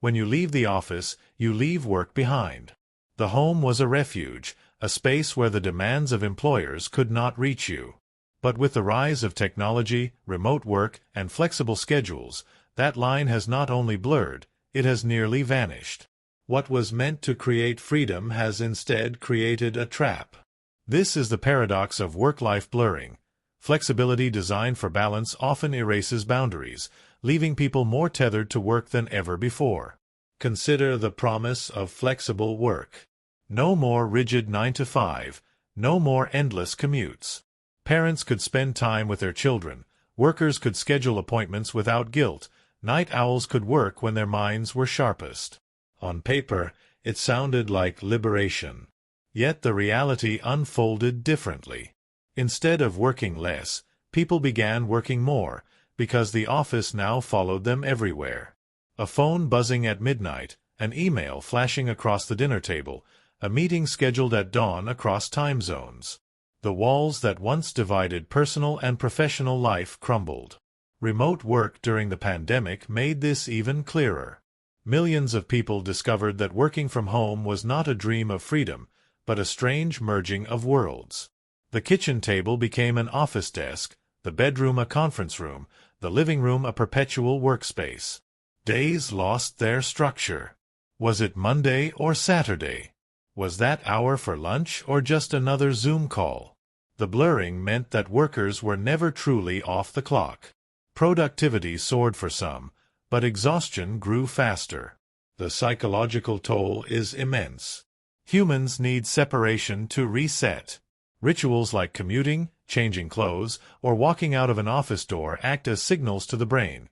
When you leave the office, you leave work behind. The home was a refuge, a space where the demands of employers could not reach you. But with the rise of technology, remote work, and flexible schedules, that line has not only blurred, it has nearly vanished. What was meant to create freedom has instead created a trap. This is the paradox of work-life blurring. Flexibility designed for balance often erases boundaries, leaving people more tethered to work than ever before. Consider the promise of flexible work. No more rigid 9-to-5, no more endless commutes. Parents could spend time with their children, workers could schedule appointments without guilt, night owls could work when their minds were sharpest. On paper, it sounded like liberation. Yet the reality unfolded differently. Instead of working less, people began working more, because the office now followed them everywhere. A phone buzzing at midnight, an email flashing across the dinner table, a meeting scheduled at dawn across time zones. The walls that once divided personal and professional life crumbled. Remote work during the pandemic made this even clearer. Millions of people discovered that working from home was not a dream of freedom, but a strange merging of worlds. The kitchen table became an office desk, the bedroom a conference room, the living room a perpetual workspace. Days lost their structure. Was it Monday or Saturday? Was that hour for lunch or just another Zoom call? The blurring meant that workers were never truly off the clock. Productivity soared for some, but exhaustion grew faster. The psychological toll is immense. Humans need separation to reset. Rituals like commuting, changing clothes, or walking out of an office door act as signals to the brain.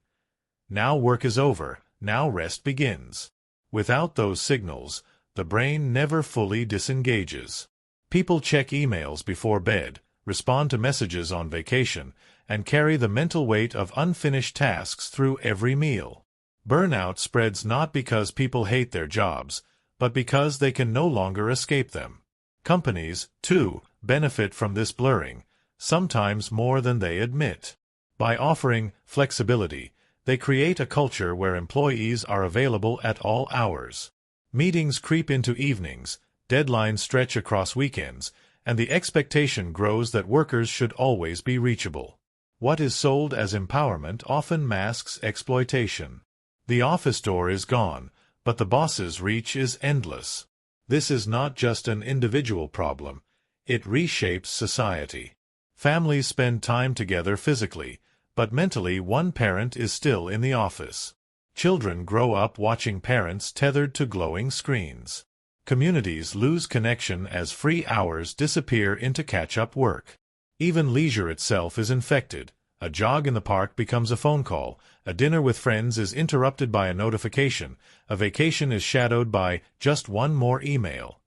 Now work is over, now rest begins. Without those signals, the brain never fully disengages. People check emails before bed, respond to messages on vacation, and carry the mental weight of unfinished tasks through every meal. Burnout spreads not because people hate their jobs, but because they can no longer escape them. Companies, too, benefit from this blurring, sometimes more than they admit. By offering flexibility, they create a culture where employees are available at all hours. Meetings creep into evenings, deadlines stretch across weekends, and the expectation grows that workers should always be reachable. What is sold as empowerment often masks exploitation. The office door is gone, but the boss's reach is endless. This is not just an individual problem. It reshapes society. Families spend time together physically, but mentally one parent is still in the office. Children grow up watching parents tethered to glowing screens. Communities lose connection as free hours disappear into catch-up work. Even leisure itself is infected. A jog in the park becomes a phone call, a dinner with friends is interrupted by a notification, a vacation is shadowed by just one more email.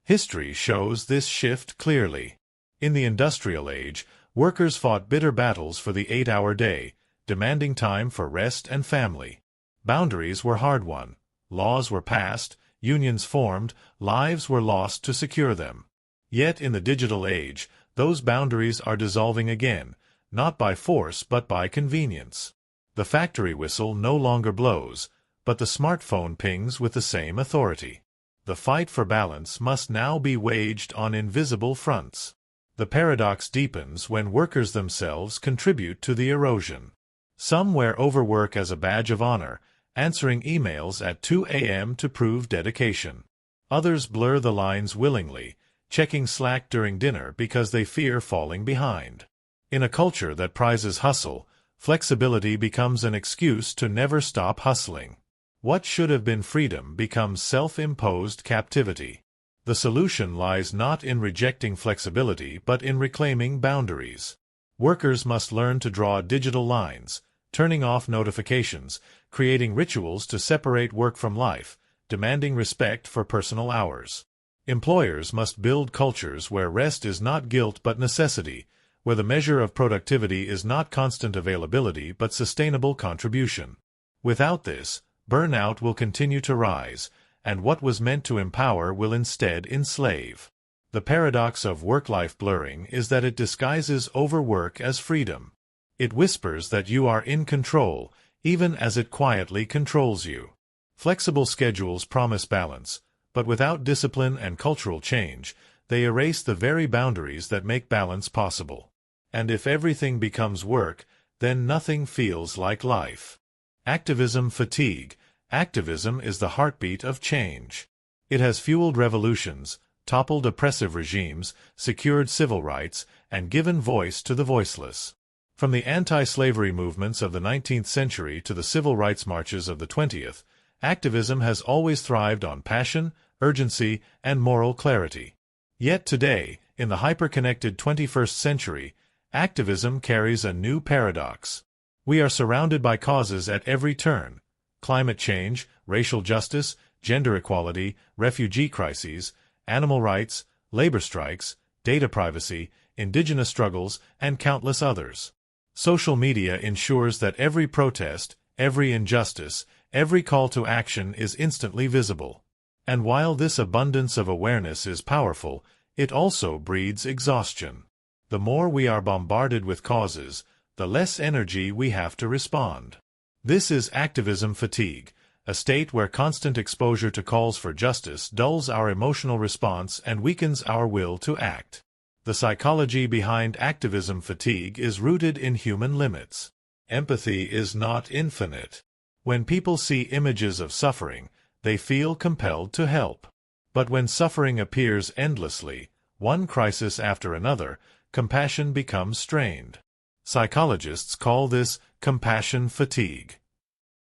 History shows this shift clearly. In the industrial age, workers fought bitter battles for the 8-hour day, demanding time for rest and family. Boundaries were hard-won. Laws were passed, unions formed, lives were lost to secure them. Yet in the digital age, those boundaries are dissolving again, not by force but by convenience. The factory whistle no longer blows, but the smartphone pings with the same authority. The fight for balance must now be waged on invisible fronts. The paradox deepens when workers themselves contribute to the erosion. Some wear overwork as a badge of honor, answering emails at 2 a.m. to prove dedication. Others blur the lines willingly, checking Slack during dinner because they fear falling behind. In a culture that prizes hustle, flexibility becomes an excuse to never stop hustling. What should have been freedom becomes self-imposed captivity. The solution lies not in rejecting flexibility but in reclaiming boundaries. Workers must learn to draw digital lines, turning off notifications, creating rituals to separate work from life, demanding respect for personal hours. Employers must build cultures where rest is not guilt but necessity, where the measure of productivity is not constant availability but sustainable contribution. Without this, burnout will continue to rise, and what was meant to empower will instead enslave. The paradox of work-life blurring is that it disguises overwork as freedom. It whispers that you are in control, even as it quietly controls you. Flexible schedules promise balance, but without discipline and cultural change, they erase the very boundaries that make balance possible. And if everything becomes work, then nothing feels like life. Activism fatigue. Activism is the heartbeat of change. It has fueled revolutions, toppled oppressive regimes, secured civil rights, and given voice to the voiceless. From the anti-slavery movements of the 19th century to the civil rights marches of the 20th, activism has always thrived on passion, urgency, and moral clarity. Yet today, in the hyper-connected 21st century, activism carries a new paradox. We are surrounded by causes at every turn: climate change, racial justice, gender equality, refugee crises, animal rights, labor strikes, data privacy, indigenous struggles, and countless others. Social media ensures that every protest, every injustice, every call to action is instantly visible. And while this abundance of awareness is powerful, it also breeds exhaustion. The more we are bombarded with causes, the less energy we have to respond. This is activism fatigue, a state where constant exposure to calls for justice dulls our emotional response and weakens our will to act. The psychology behind activism fatigue is rooted in human limits. Empathy is not infinite. When people see images of suffering, they feel compelled to help. But when suffering appears endlessly, one crisis after another, compassion becomes strained. Psychologists call this compassion fatigue.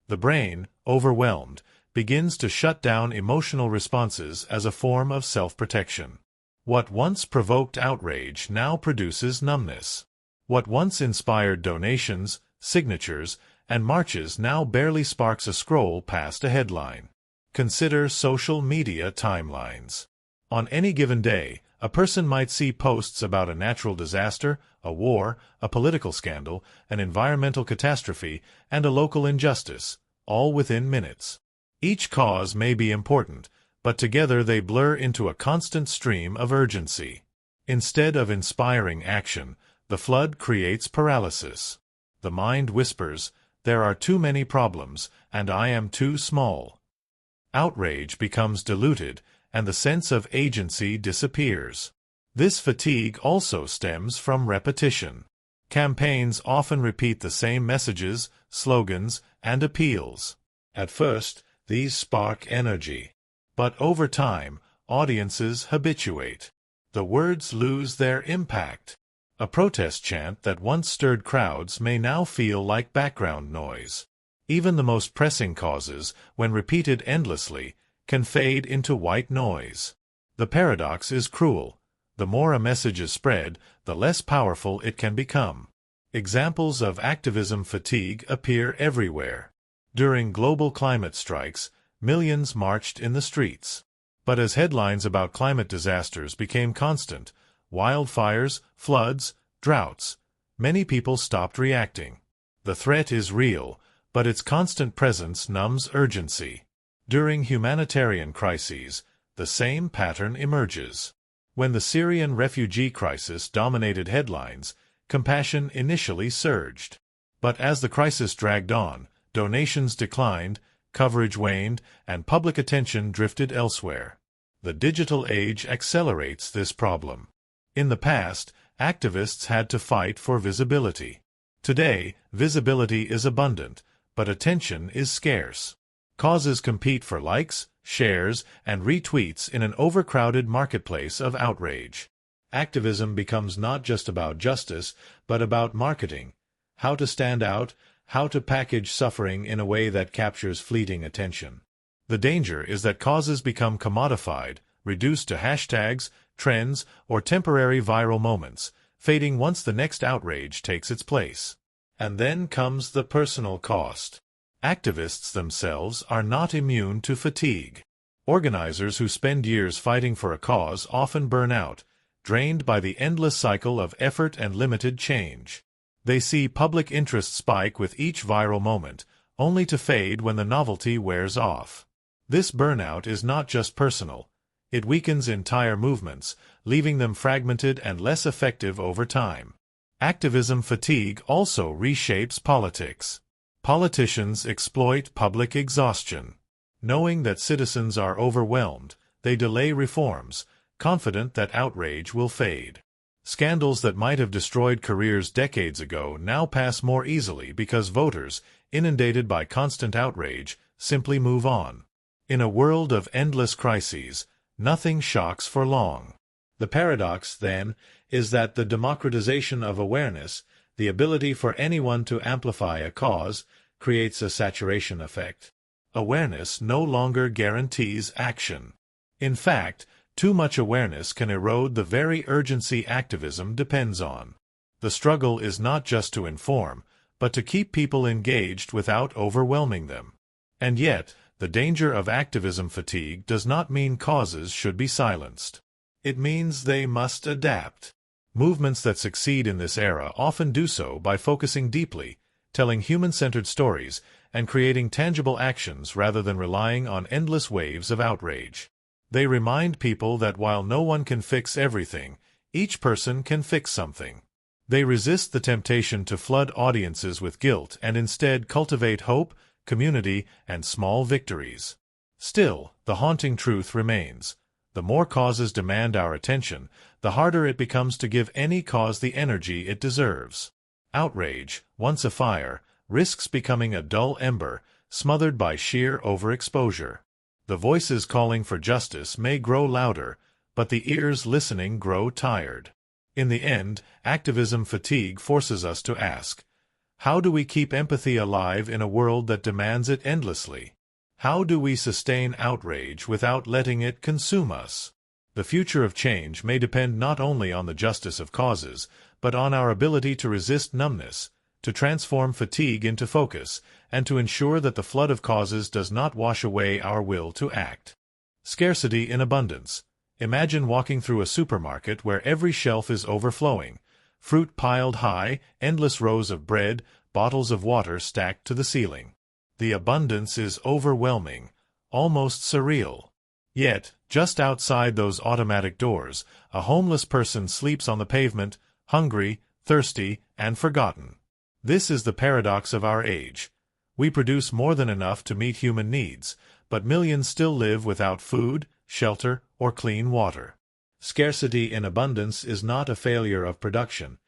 The brain, overwhelmed, begins to shut down emotional responses as a form of self-protection. What once provoked outrage now produces numbness. What once inspired donations, signatures, and marches now barely sparks a scroll past a headline. Consider social media timelines. On any given day, a person might see posts about a natural disaster, a war, a political scandal, an environmental catastrophe, and a local injustice, all within minutes. Each cause may be important, but together they blur into a constant stream of urgency. Instead of inspiring action, the flood creates paralysis. The mind whispers, "There are too many problems, and I am too small." Outrage becomes diluted, and the sense of agency disappears. This fatigue also stems from repetition. Campaigns often repeat the same messages, slogans, and appeals. At first, these spark energy. But over time, audiences habituate. The words lose their impact. A protest chant that once stirred crowds may now feel like background noise. Even the most pressing causes, when repeated endlessly, can fade into white noise. The paradox is cruel. The more a message is spread, the less powerful it can become. Examples of activism fatigue appear everywhere. During global climate strikes, millions marched in the streets. But as headlines about climate disasters became constant, wildfires, floods, droughts, many people stopped reacting. The threat is real, but its constant presence numbs urgency. During humanitarian crises, the same pattern emerges. When the Syrian refugee crisis dominated headlines, compassion initially surged. But as the crisis dragged on, donations declined, coverage waned, and public attention drifted elsewhere. The digital age accelerates this problem. In the past, activists had to fight for visibility. Today, visibility is abundant, but attention is scarce. Causes compete for likes, shares, and retweets in an overcrowded marketplace of outrage. Activism becomes not just about justice, but about marketing. How to stand out, how to package suffering in a way that captures fleeting attention. The danger is that causes become commodified, reduced to hashtags, trends, or temporary viral moments, fading once the next outrage takes its place. And then comes the personal cost. Activists themselves are not immune to fatigue. Organizers who spend years fighting for a cause often burn out, drained by the endless cycle of effort and limited change. They see public interest spike with each viral moment, only to fade when the novelty wears off. This burnout is not just personal. It weakens entire movements, leaving them fragmented and less effective over time. Activism fatigue also reshapes politics. Politicians exploit public exhaustion. Knowing that citizens are overwhelmed, they delay reforms, confident that outrage will fade. Scandals that might have destroyed careers decades ago now pass more easily because voters, inundated by constant outrage, simply move on. In a world of endless crises, nothing shocks for long. The paradox, then, is that the democratization of awareness, the ability for anyone to amplify a cause, creates a saturation effect. Awareness no longer guarantees action. In fact, too much awareness can erode the very urgency activism depends on. The struggle is not just to inform, but to keep people engaged without overwhelming them. And yet, the danger of activism fatigue does not mean causes should be silenced. It means they must adapt. Movements that succeed in this era often do so by focusing deeply, telling human-centered stories, and creating tangible actions rather than relying on endless waves of outrage. They remind people that while no one can fix everything, each person can fix something. They resist the temptation to flood audiences with guilt and instead cultivate hope, community, and small victories. Still, the haunting truth remains. The more causes demand our attention, the harder it becomes to give any cause the energy it deserves. Outrage, once a fire, risks becoming a dull ember, smothered by sheer overexposure. The voices calling for justice may grow louder, but the ears listening grow tired. In the end, activism fatigue forces us to ask, how do we keep empathy alive in a world that demands it endlessly? How do we sustain outrage without letting it consume us? The future of change may depend not only on the justice of causes, but on our ability to resist numbness, to transform fatigue into focus, and to ensure that the flood of causes does not wash away our will to act. Scarcity in abundance. Imagine walking through a supermarket where every shelf is overflowing, fruit piled high, endless rows of bread, bottles of water stacked to the ceiling. The abundance is overwhelming, almost surreal. Yet, just outside those automatic doors, a homeless person sleeps on the pavement, hungry, thirsty, and forgotten. This is the paradox of our age. We produce more than enough to meet human needs, but millions still live without food, shelter, or clean water. Scarcity in abundance is not a failure of production.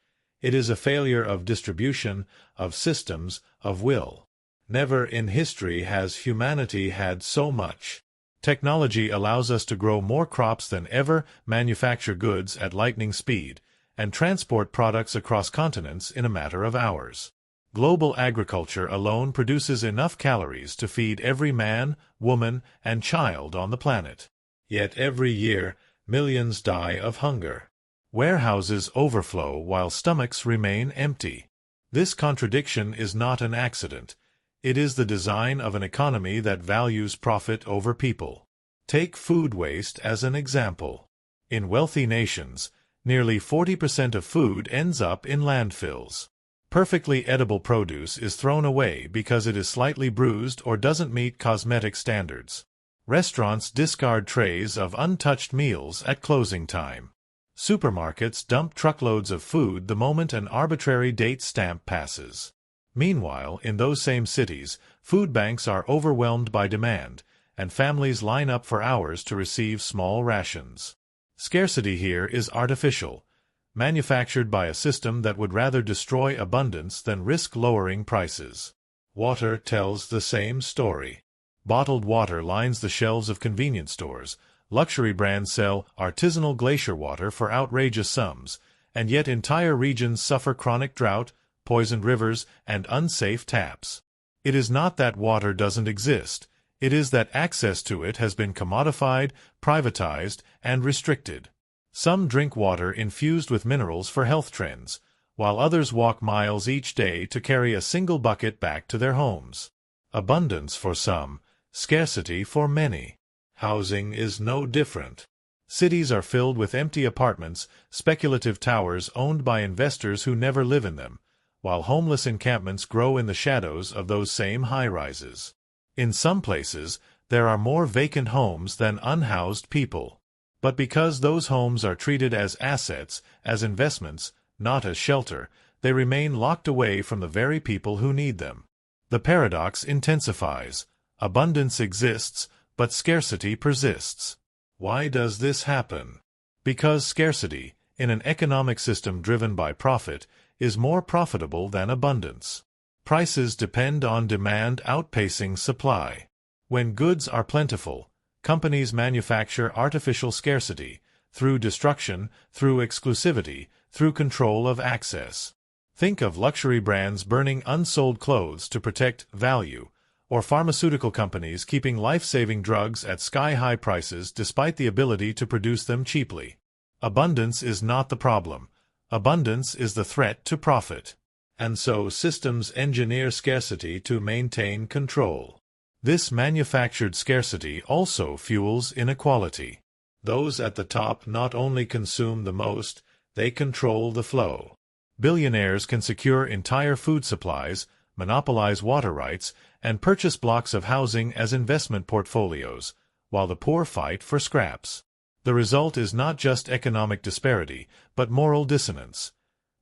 It is a failure of distribution, of systems, of will. Never in history has humanity had so much. Technology allows us to grow more crops than ever, manufacture goods at lightning speed, and transport products across continents in a matter of hours. Global agriculture alone produces enough calories to feed every man, woman, and child on the planet. Yet every year, millions die of hunger. Warehouses overflow while stomachs remain empty. This contradiction is not an accident. It is the design of an economy that values profit over people. Take food waste as an example. In wealthy nations, nearly 40% of food ends up in landfills. Perfectly edible produce is thrown away because it is slightly bruised or doesn't meet cosmetic standards. Restaurants discard trays of untouched meals at closing time. Supermarkets dump truckloads of food the moment an arbitrary date stamp passes. Meanwhile, in those same cities, food banks are overwhelmed by demand, and families line up for hours to receive small rations. Scarcity here is artificial, manufactured by a system that would rather destroy abundance than risk lowering prices. Water tells the same story. Bottled water lines the shelves of convenience stores. Luxury brands sell artisanal glacier water for outrageous sums, and yet entire regions suffer chronic drought, poisoned rivers, and unsafe taps. It is not that water doesn't exist. It is that access to it has been commodified, privatized, and restricted. Some drink water infused with minerals for health trends, while others walk miles each day to carry a single bucket back to their homes. Abundance for some, scarcity for many. Housing is no different. Cities are filled with empty apartments, speculative towers owned by investors who never live in them, while homeless encampments grow in the shadows of those same high-rises. In some places, there are more vacant homes than unhoused people. But because those homes are treated as assets, as investments, not as shelter, they remain locked away from the very people who need them. The paradox intensifies. Abundance exists, but scarcity persists. Why does this happen? Because scarcity, in an economic system driven by profit, is more profitable than abundance. Prices depend on demand outpacing supply. When goods are plentiful, companies manufacture artificial scarcity, through destruction, through exclusivity, through control of access. Think of luxury brands burning unsold clothes to protect value, or pharmaceutical companies keeping life-saving drugs at sky-high prices despite the ability to produce them cheaply. Abundance is not the problem. Abundance is the threat to profit. And so systems engineer scarcity to maintain control. This manufactured scarcity also fuels inequality. Those at the top not only consume the most, they control the flow. Billionaires can secure entire food supplies, monopolize water rights, and purchase blocks of housing as investment portfolios, while the poor fight for scraps. The result is not just economic disparity, but moral dissonance.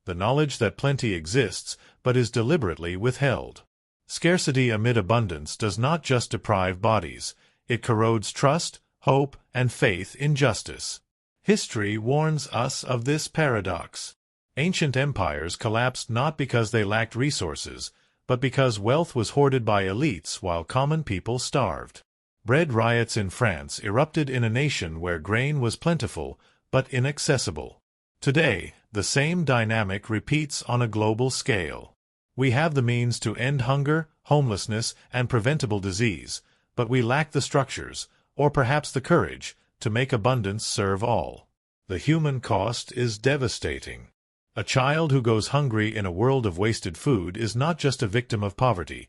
The knowledge that plenty exists, but is deliberately withheld. Scarcity amid abundance does not just deprive bodies, it corrodes trust, hope, and faith in justice. History warns us of this paradox. Ancient empires collapsed not because they lacked resources, but because wealth was hoarded by elites while common people starved. Bread riots in France erupted in a nation where grain was plentiful, but inaccessible. Today, the same dynamic repeats on a global scale. We have the means to end hunger, homelessness, and preventable disease, but we lack the structures, or perhaps the courage, to make abundance serve all. The human cost is devastating. A child who goes hungry in a world of wasted food is not just a victim of poverty.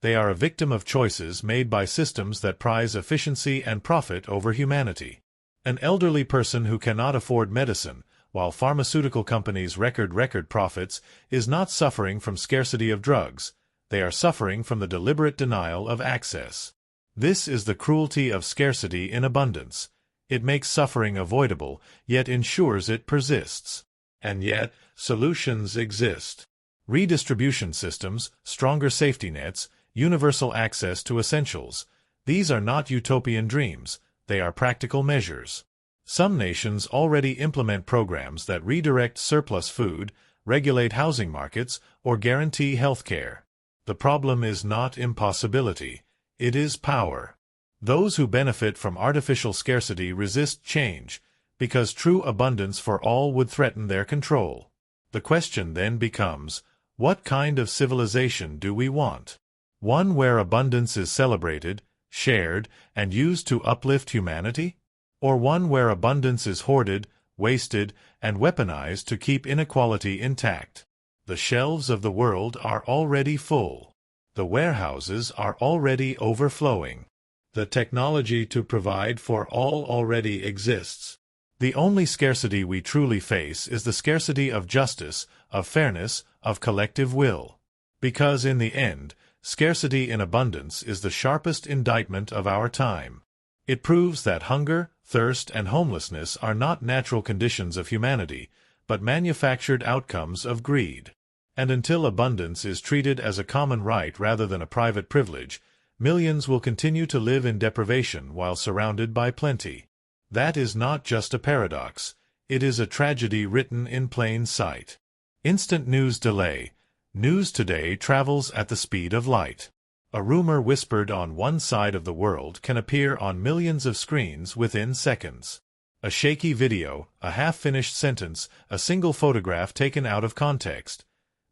They are a victim of choices made by systems that prize efficiency and profit over humanity. An elderly person who cannot afford medicine, while pharmaceutical companies record profits, is not suffering from scarcity of drugs. They are suffering from the deliberate denial of access. This is the cruelty of scarcity in abundance. It makes suffering avoidable, yet ensures it persists. And yet, solutions exist. Redistribution systems, stronger safety nets, universal access to essentials. These are not utopian dreams, they are practical measures. Some nations already implement programs that redirect surplus food, regulate housing markets, or guarantee health care. The problem is not impossibility, it is power. Those who benefit from artificial scarcity resist change, because true abundance for all would threaten their control. The question then becomes, what kind of civilization do we want? One where abundance is celebrated, shared, and used to uplift humanity? Or one where abundance is hoarded, wasted, and weaponized to keep inequality intact? The shelves of the world are already full. The warehouses are already overflowing. The technology to provide for all already exists. The only scarcity we truly face is the scarcity of justice, of fairness, of collective will. Because in the end, scarcity in abundance is the sharpest indictment of our time. It proves that hunger, thirst, and homelessness are not natural conditions of humanity, but manufactured outcomes of greed. And until abundance is treated as a common right rather than a private privilege, millions will continue to live in deprivation while surrounded by plenty. That is not just a paradox. It is a tragedy written in plain sight. Instant news delay. News today travels at the speed of light. A rumor whispered on one side of the world can appear on millions of screens within seconds. A shaky video, a half-finished sentence, a single photograph taken out of context.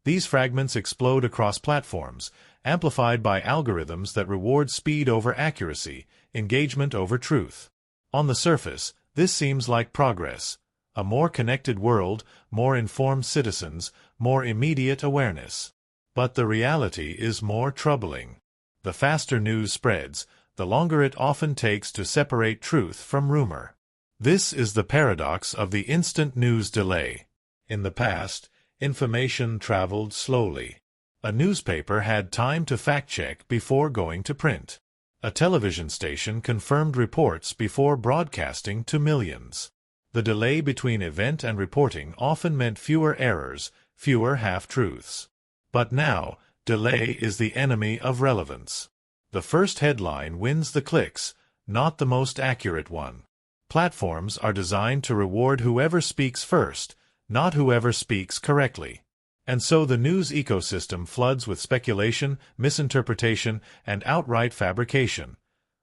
These fragments explode across platforms, amplified by algorithms that reward speed over accuracy, engagement over truth. On the surface, this seems like progress. A more connected world, more informed citizens, more immediate awareness. But the reality is more troubling. The faster news spreads, the longer it often takes to separate truth from rumor. This is the paradox of the instant news delay. In the past, information traveled slowly. A newspaper had time to fact-check before going to print. A television station confirmed reports before broadcasting to millions. The delay between event and reporting often meant fewer errors, fewer half-truths. But now, delay is the enemy of relevance. The first headline wins the clicks, not the most accurate one. Platforms are designed to reward whoever speaks first, not whoever speaks correctly. And so the news ecosystem floods with speculation, misinterpretation, and outright fabrication,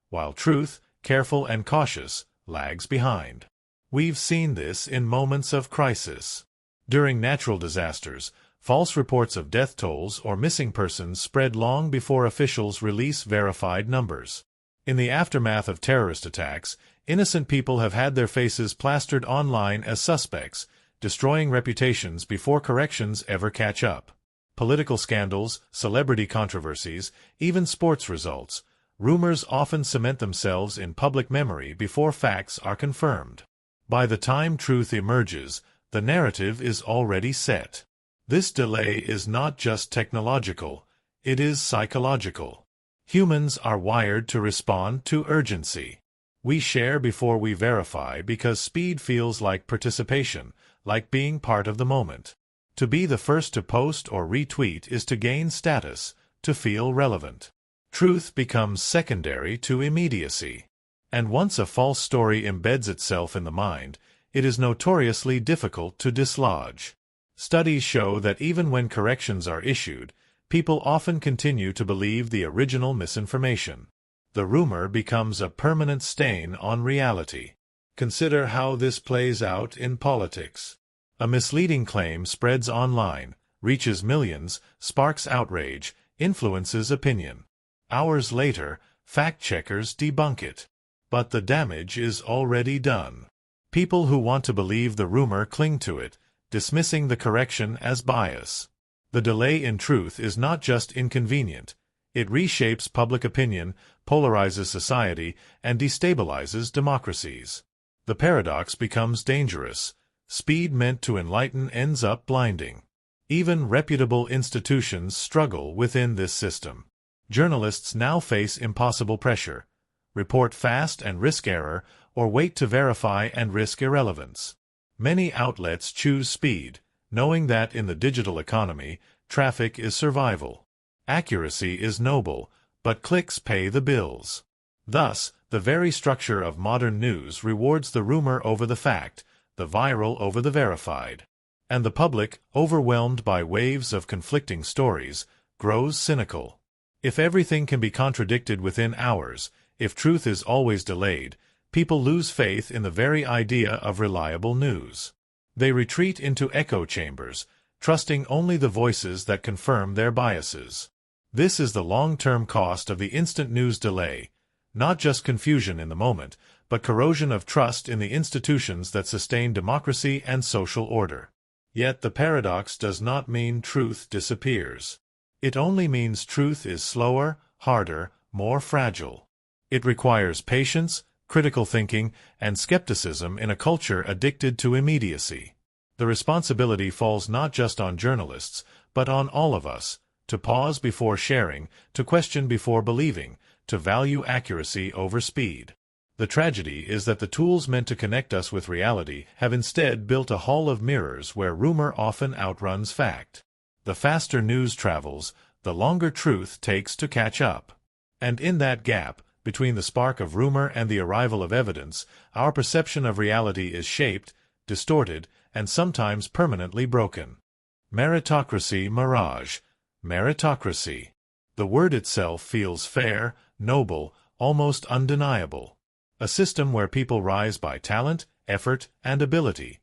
while truth, careful and cautious, lags behind. We've seen this in moments of crisis. During natural disasters, false reports of death tolls or missing persons spread long before officials release verified numbers. In the aftermath of terrorist attacks, innocent people have had their faces plastered online as suspects, destroying reputations before corrections ever catch up. Political scandals, celebrity controversies, even sports results, rumors often cement themselves in public memory before facts are confirmed. By the time truth emerges, the narrative is already set. This delay is not just technological, it is psychological. Humans are wired to respond to urgency. We share before we verify because speed feels like participation, like being part of the moment. To be the first to post or retweet is to gain status, to feel relevant. Truth becomes secondary to immediacy. And once a false story embeds itself in the mind, it is notoriously difficult to dislodge. Studies show that even when corrections are issued, people often continue to believe the original misinformation. The rumor becomes a permanent stain on reality. Consider how this plays out in politics. A misleading claim spreads online, reaches millions, sparks outrage, influences opinion. Hours later, fact-checkers debunk it. But the damage is already done. People who want to believe the rumor cling to it, dismissing the correction as bias. The delay in truth is not just inconvenient. It reshapes public opinion, polarizes society, and destabilizes democracies. The paradox becomes dangerous. Speed meant to enlighten ends up blinding. Even reputable institutions struggle within this system. Journalists now face impossible pressure. Report fast and risk error, or wait to verify and risk irrelevance. Many outlets choose speed, knowing that in the digital economy, traffic is survival. Accuracy is noble, but clicks pay the bills. Thus, the very structure of modern news rewards the rumor over the fact, the viral over the verified. And the public, overwhelmed by waves of conflicting stories, grows cynical. If everything can be contradicted within hours, if truth is always delayed, people lose faith in the very idea of reliable news. They retreat into echo chambers, trusting only the voices that confirm their biases. This is the long-term cost of the instant news delay, not just confusion in the moment, but corrosion of trust in the institutions that sustain democracy and social order. Yet the paradox does not mean truth disappears. It only means truth is slower, harder, more fragile. It requires patience, critical thinking, and skepticism in a culture addicted to immediacy. The responsibility falls not just on journalists, but on all of us, to pause before sharing, to question before believing, to value accuracy over speed. The tragedy is that the tools meant to connect us with reality have instead built a hall of mirrors where rumor often outruns fact. The faster news travels, the longer truth takes to catch up. And in that gap, between the spark of rumor and the arrival of evidence, our perception of reality is shaped, distorted, and sometimes permanently broken. Meritocracy mirage. Meritocracy. The word itself feels fair, noble, almost undeniable. A system where people rise by talent, effort, and ability.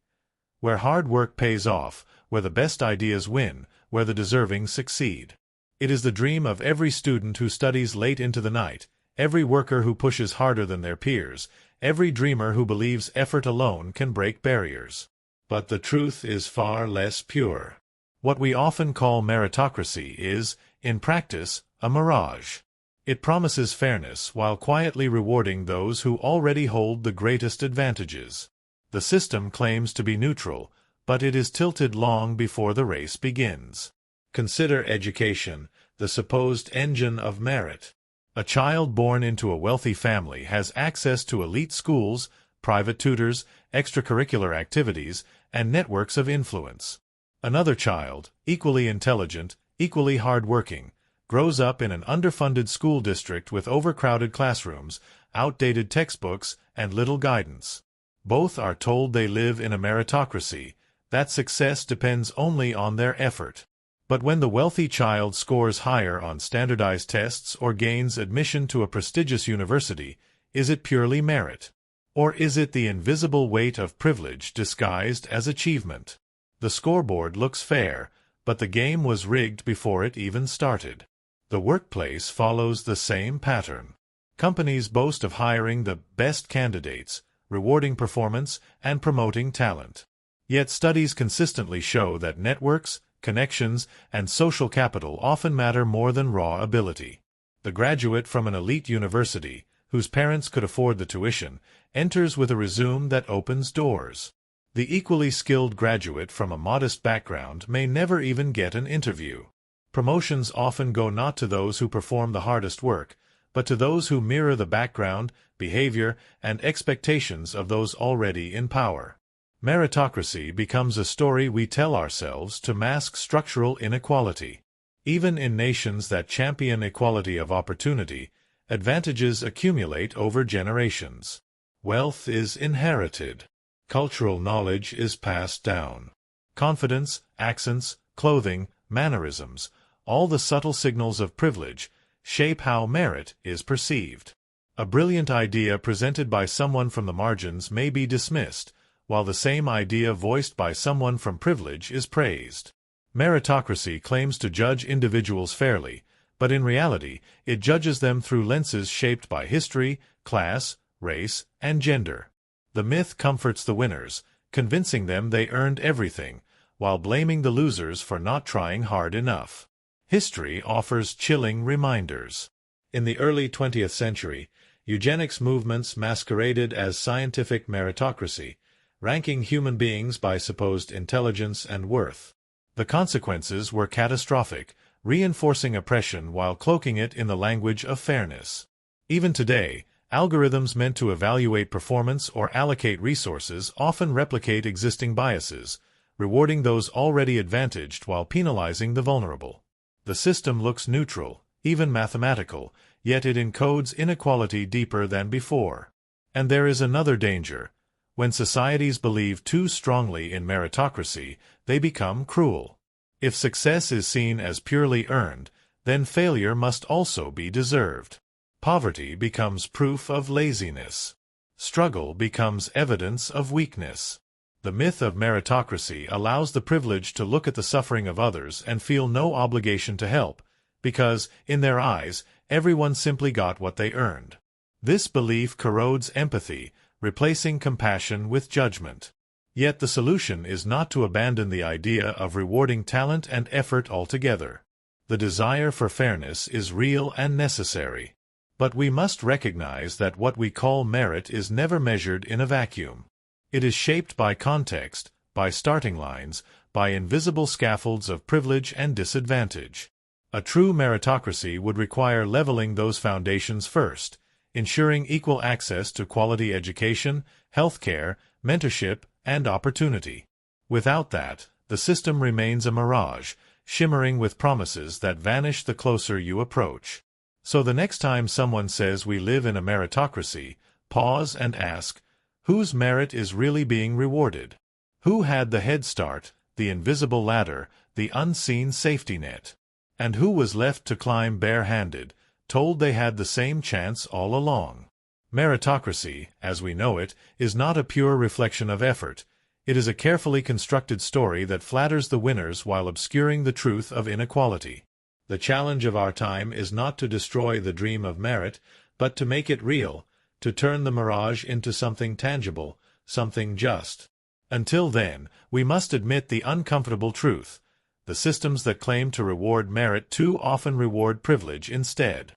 Where hard work pays off, where the best ideas win, where the deserving succeed. It is the dream of every student who studies late into the night, every worker who pushes harder than their peers, every dreamer who believes effort alone can break barriers. But the truth is far less pure. What we often call meritocracy is, in practice, a mirage. It promises fairness while quietly rewarding those who already hold the greatest advantages. The system claims to be neutral, but it is tilted long before the race begins. Consider education, the supposed engine of merit. A child born into a wealthy family has access to elite schools, private tutors, extracurricular activities, and networks of influence. Another child, equally intelligent, equally hard-working, grows up in an underfunded school district with overcrowded classrooms, outdated textbooks, and little guidance. Both are told they live in a meritocracy, that success depends only on their effort. But when the wealthy child scores higher on standardized tests or gains admission to a prestigious university, is it purely merit? Or is it the invisible weight of privilege disguised as achievement? The scoreboard looks fair, but the game was rigged before it even started. The workplace follows the same pattern. Companies boast of hiring the best candidates, rewarding performance, and promoting talent. Yet studies consistently show that networks, connections, and social capital often matter more than raw ability. The graduate from an elite university, whose parents could afford the tuition, enters with a resume that opens doors. The equally skilled graduate from a modest background may never even get an interview. Promotions often go not to those who perform the hardest work, but to those who mirror the background, behavior, and expectations of those already in power. Meritocracy becomes a story we tell ourselves to mask structural inequality. Even in nations that champion equality of opportunity, advantages accumulate over generations. Wealth is inherited. Cultural knowledge is passed down. Confidence, accents, clothing, mannerisms, all the subtle signals of privilege, shape how merit is perceived. A brilliant idea presented by someone from the margins may be dismissed, while the same idea voiced by someone from privilege is praised. Meritocracy claims to judge individuals fairly, but in reality, it judges them through lenses shaped by history, class, race, and gender. The myth comforts the winners, convincing them they earned everything, while blaming the losers for not trying hard enough. History offers chilling reminders. In the early 20th century, eugenics movements masqueraded as scientific meritocracy, ranking human beings by supposed intelligence and worth. The consequences were catastrophic, reinforcing oppression while cloaking it in the language of fairness. Even today, algorithms meant to evaluate performance or allocate resources often replicate existing biases, rewarding those already advantaged while penalizing the vulnerable. The system looks neutral, even mathematical, yet it encodes inequality deeper than before. And there is another danger. When societies believe too strongly in meritocracy, they become cruel. If success is seen as purely earned, then failure must also be deserved. Poverty becomes proof of laziness. Struggle becomes evidence of weakness. The myth of meritocracy allows the privileged to look at the suffering of others and feel no obligation to help, because, in their eyes, everyone simply got what they earned. This belief corrodes empathy, replacing compassion with judgment. Yet the solution is not to abandon the idea of rewarding talent and effort altogether. The desire for fairness is real and necessary. But we must recognize that what we call merit is never measured in a vacuum. It is shaped by context, by starting lines, by invisible scaffolds of privilege and disadvantage. A true meritocracy would require leveling those foundations first, ensuring equal access to quality education, health care, mentorship, and opportunity. Without that, the system remains a mirage, shimmering with promises that vanish the closer you approach. So the next time someone says we live in a meritocracy, pause and ask, whose merit is really being rewarded? Who had the head start, the invisible ladder, the unseen safety net? And who was left to climb bare-handed, told they had the same chance all along? Meritocracy, as we know it, is not a pure reflection of effort. It is a carefully constructed story that flatters the winners while obscuring the truth of inequality. The challenge of our time is not to destroy the dream of merit, but to make it real, to turn the mirage into something tangible, something just. Until then, we must admit the uncomfortable truth. The systems that claim to reward merit too often reward privilege instead.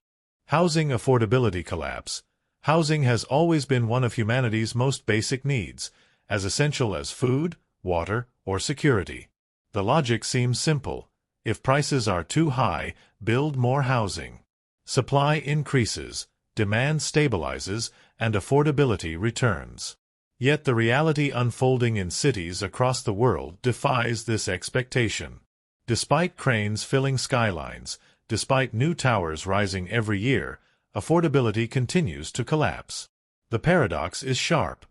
Housing affordability collapse. Housing has always been one of humanity's most basic needs, as essential as food, water, or security. The logic seems simple. If prices are too high, build more housing. Supply increases, demand stabilizes, and affordability returns. Yet the reality unfolding in cities across the world defies this expectation. Despite cranes filling skylines, despite new towers rising every year, affordability continues to collapse. The paradox is sharp.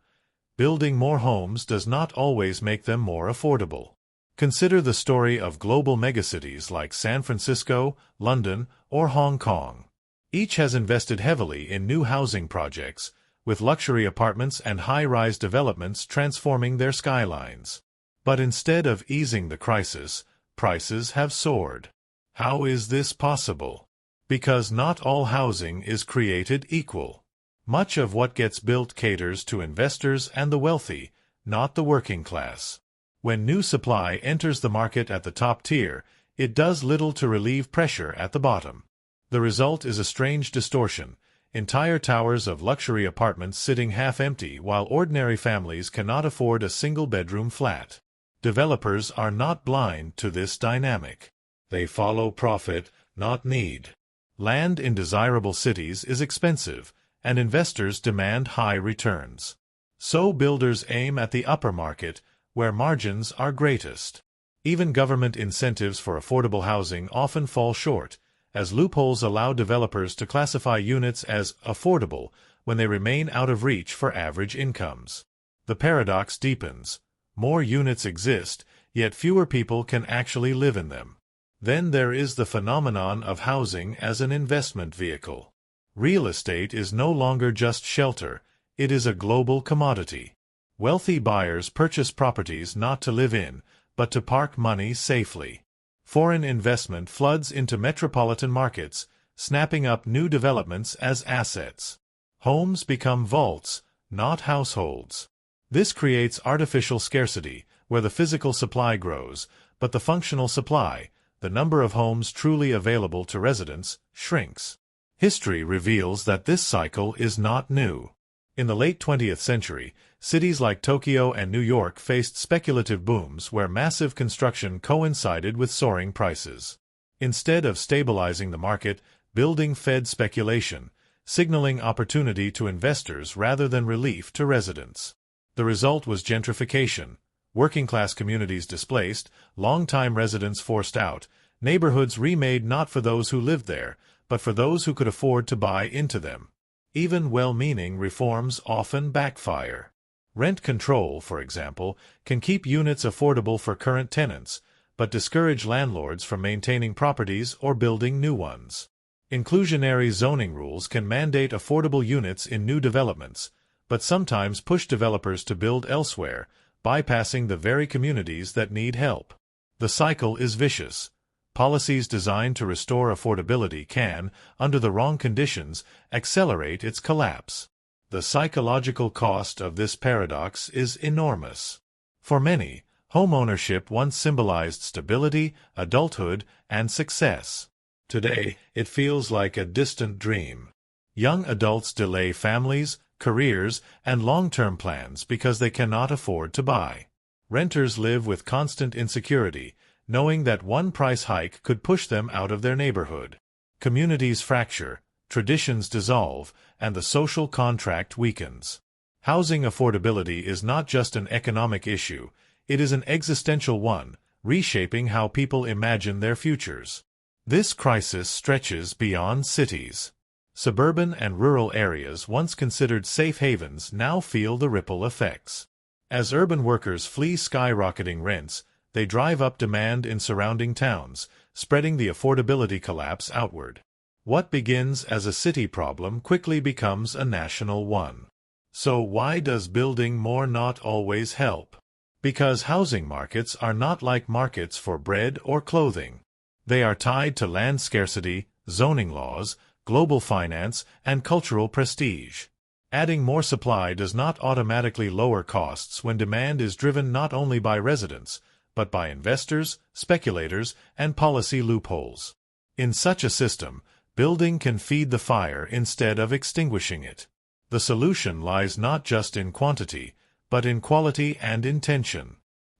Building more homes does not always make them more affordable. Consider the story of global megacities like San Francisco, London, or Hong Kong. Each has invested heavily in new housing projects, with luxury apartments and high-rise developments transforming their skylines. But instead of easing the crisis, prices have soared. How is this possible? Because not all housing is created equal. Much of what gets built caters to investors and the wealthy, not the working class. When new supply enters the market at the top tier, it does little to relieve pressure at the bottom. The result is a strange distortion, entire towers of luxury apartments sitting half-empty while ordinary families cannot afford a single-bedroom flat. Developers are not blind to this dynamic. They follow profit, not need. Land in desirable cities is expensive, and investors demand high returns. So builders aim at the upper market, where margins are greatest. Even government incentives for affordable housing often fall short, as loopholes allow developers to classify units as affordable when they remain out of reach for average incomes. The paradox deepens. More units exist, yet fewer people can actually live in them. Then there is the phenomenon of housing as an investment vehicle. Real estate is no longer just shelter, it is a global commodity. Wealthy buyers purchase properties not to live in, but to park money safely. Foreign investment floods into metropolitan markets, snapping up new developments as assets. Homes become vaults, not households. This creates artificial scarcity, where the physical supply grows, but the functional supply, the number of homes truly available to residents, shrinks. History reveals that this cycle is not new. In the late 20th century, cities like Tokyo and New York faced speculative booms where massive construction coincided with soaring prices. Instead of stabilizing the market, building fed speculation, signaling opportunity to investors rather than relief to residents. The result was gentrification, working-class communities displaced, long-time residents forced out, neighborhoods remade not for those who lived there, but for those who could afford to buy into them. Even well-meaning reforms often backfire. Rent control, for example, can keep units affordable for current tenants, but discourage landlords from maintaining properties or building new ones. Inclusionary zoning rules can mandate affordable units in new developments, but sometimes push developers to build elsewhere, bypassing the very communities that need help. The cycle is vicious. Policies designed to restore affordability can, under the wrong conditions, accelerate its collapse. The psychological cost of this paradox is enormous. For many, homeownership once symbolized stability, adulthood, and success. Today, it feels like a distant dream. Young adults delay families, careers, and long-term plans because they cannot afford to buy. Renters live with constant insecurity, knowing that one price hike could push them out of their neighborhood. Communities fracture, traditions dissolve, and the social contract weakens. Housing affordability is not just an economic issue, it is an existential one, reshaping how people imagine their futures. This crisis stretches beyond cities. Suburban and rural areas once considered safe havens now feel the ripple effects. As urban workers flee skyrocketing rents, they drive up demand in surrounding towns, spreading the affordability collapse outward. What begins as a city problem quickly becomes a national one. So why does building more not always help? Because housing markets are not like markets for bread or clothing. They are tied to land scarcity, zoning laws, global finance, and cultural prestige. Adding more supply does not automatically lower costs when demand is driven not only by residents, but by investors, speculators, and policy loopholes. In such a system, building can feed the fire instead of extinguishing it. The solution lies not just in quantity, but in quality and intention.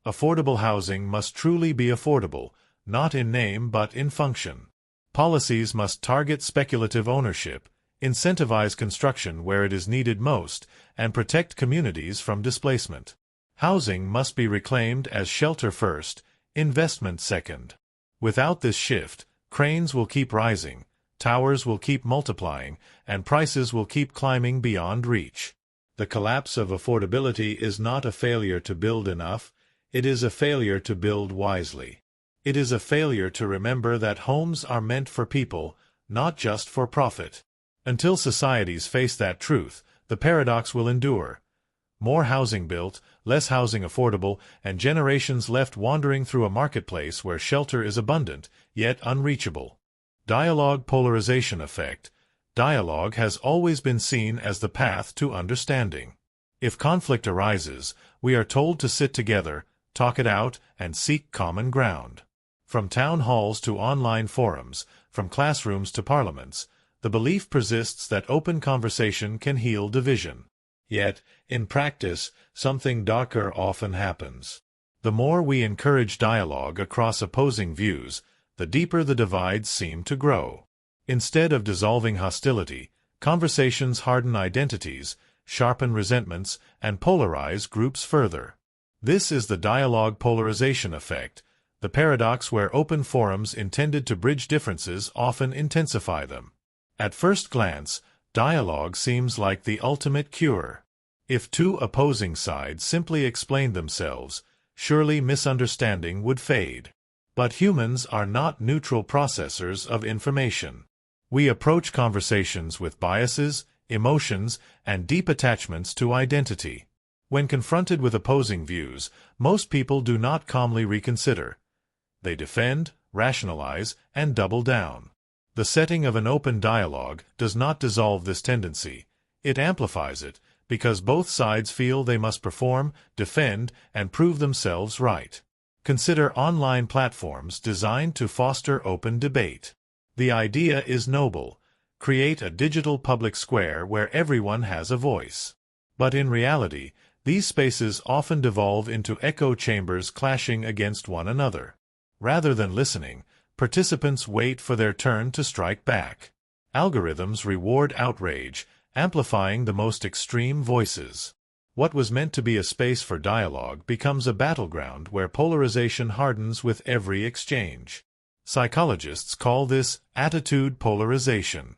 Affordable housing must truly be affordable, not in name but in function. Policies must target speculative ownership, incentivize construction where it is needed most, and protect communities from displacement. Housing must be reclaimed as shelter first, investment second. Without this shift, cranes will keep rising, towers will keep multiplying, and prices will keep climbing beyond reach. The collapse of affordability is not a failure to build enough, it is a failure to build wisely. It is a failure to remember that homes are meant for people, not just for profit. Until societies face that truth, the paradox will endure. More housing built, less housing affordable, and generations left wandering through a marketplace where shelter is abundant, yet unreachable. Dialogue polarization effect. Dialogue has always been seen as the path to understanding. If conflict arises, we are told to sit together, talk it out, and seek common ground. From town halls to online forums, from classrooms to parliaments, the belief persists that open conversation can heal division. Yet, in practice, something darker often happens. The more we encourage dialogue across opposing views, the deeper the divides seem to grow. Instead of dissolving hostility, conversations harden identities, sharpen resentments, and polarize groups further. This is the dialogue polarization effect, the paradox where open forums intended to bridge differences often intensify them. At first glance, dialogue seems like the ultimate cure. If two opposing sides simply explained themselves, surely misunderstanding would fade. But humans are not neutral processors of information. We approach conversations with biases, emotions, and deep attachments to identity. When confronted with opposing views, most people do not calmly reconsider. They defend, rationalize, and double down. The setting of an open dialogue does not dissolve this tendency. It amplifies it, because both sides feel they must perform, defend, and prove themselves right. Consider online platforms designed to foster open debate. The idea is noble. Create a digital public square where everyone has a voice. But in reality, these spaces often devolve into echo chambers clashing against one another. Rather than listening, participants wait for their turn to strike back. Algorithms reward outrage, amplifying the most extreme voices. What was meant to be a space for dialogue becomes a battleground where polarization hardens with every exchange. Psychologists call this attitude polarization.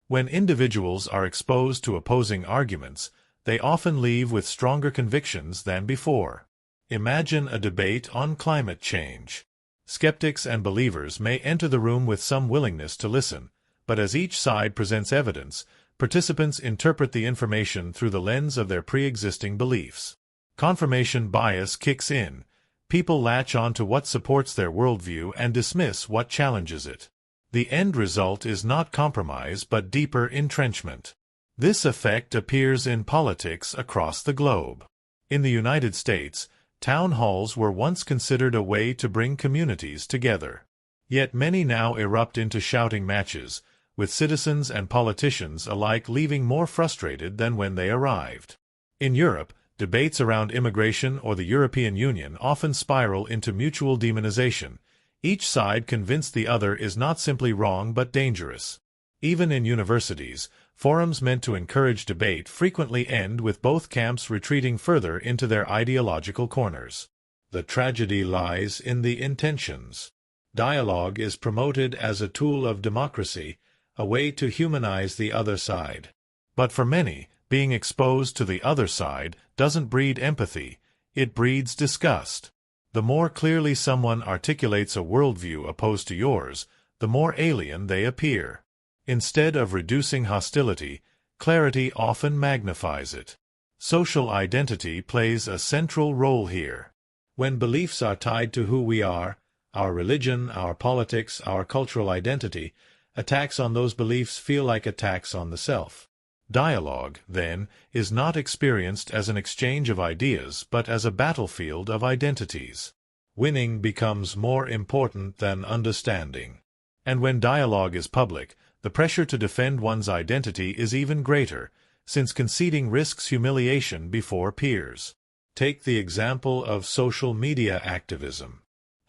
When individuals are exposed to opposing arguments, they often leave with stronger convictions than before. Imagine a debate on climate change. Skeptics and believers may enter the room with some willingness to listen, but as each side presents evidence, participants interpret the information through the lens of their pre-existing beliefs. Confirmation bias kicks in. People latch on to what supports their worldview and dismiss what challenges it. The end result is not compromise but deeper entrenchment. This effect appears in politics across the globe. In the United States, town halls were once considered a way to bring communities together. Yet many now erupt into shouting matches, with citizens and politicians alike leaving more frustrated than when they arrived. In Europe, debates around immigration or the European Union often spiral into mutual demonization, each side convinced the other is not simply wrong but dangerous. Even in universities, forums meant to encourage debate frequently end with both camps retreating further into their ideological corners. The tragedy lies in the intentions. Dialogue is promoted as a tool of democracy, a way to humanize the other side. But for many, being exposed to the other side doesn't breed empathy, it breeds disgust. The more clearly someone articulates a worldview opposed to yours, the more alien they appear. Instead of reducing hostility, clarity often magnifies it. Social identity plays a central role here. When beliefs are tied to who we are, our religion, our politics, our cultural identity, attacks on those beliefs feel like attacks on the self. Dialogue, then, is not experienced as an exchange of ideas but as a battlefield of identities. Winning becomes more important than understanding. And when dialogue is public, the pressure to defend one's identity is even greater, since conceding risks humiliation before peers. Take the example of social media activism.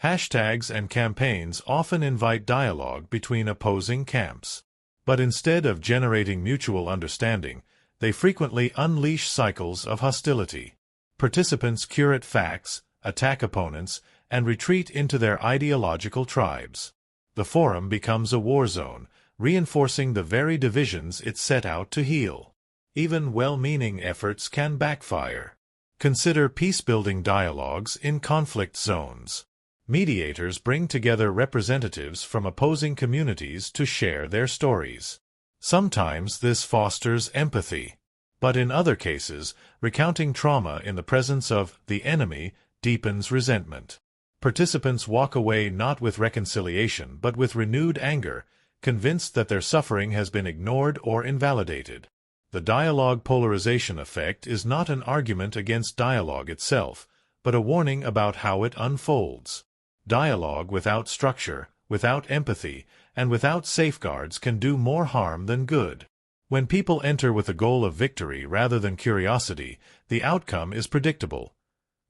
Hashtags and campaigns often invite dialogue between opposing camps. But instead of generating mutual understanding, they frequently unleash cycles of hostility. Participants curate facts, attack opponents, and retreat into their ideological tribes. The forum becomes a war zone, reinforcing the very divisions it set out to heal. Even well-meaning efforts can backfire. Consider peace-building dialogues in conflict zones. Mediators bring together representatives from opposing communities to share their stories. Sometimes this fosters empathy. But in other cases, recounting trauma in the presence of the enemy deepens resentment. Participants walk away not with reconciliation but with renewed anger, convinced that their suffering has been ignored or invalidated. The dialogue polarization effect is not an argument against dialogue itself, but a warning about how it unfolds. Dialogue without structure, without empathy, and without safeguards can do more harm than good. When people enter with a goal of victory rather than curiosity, the outcome is predictable.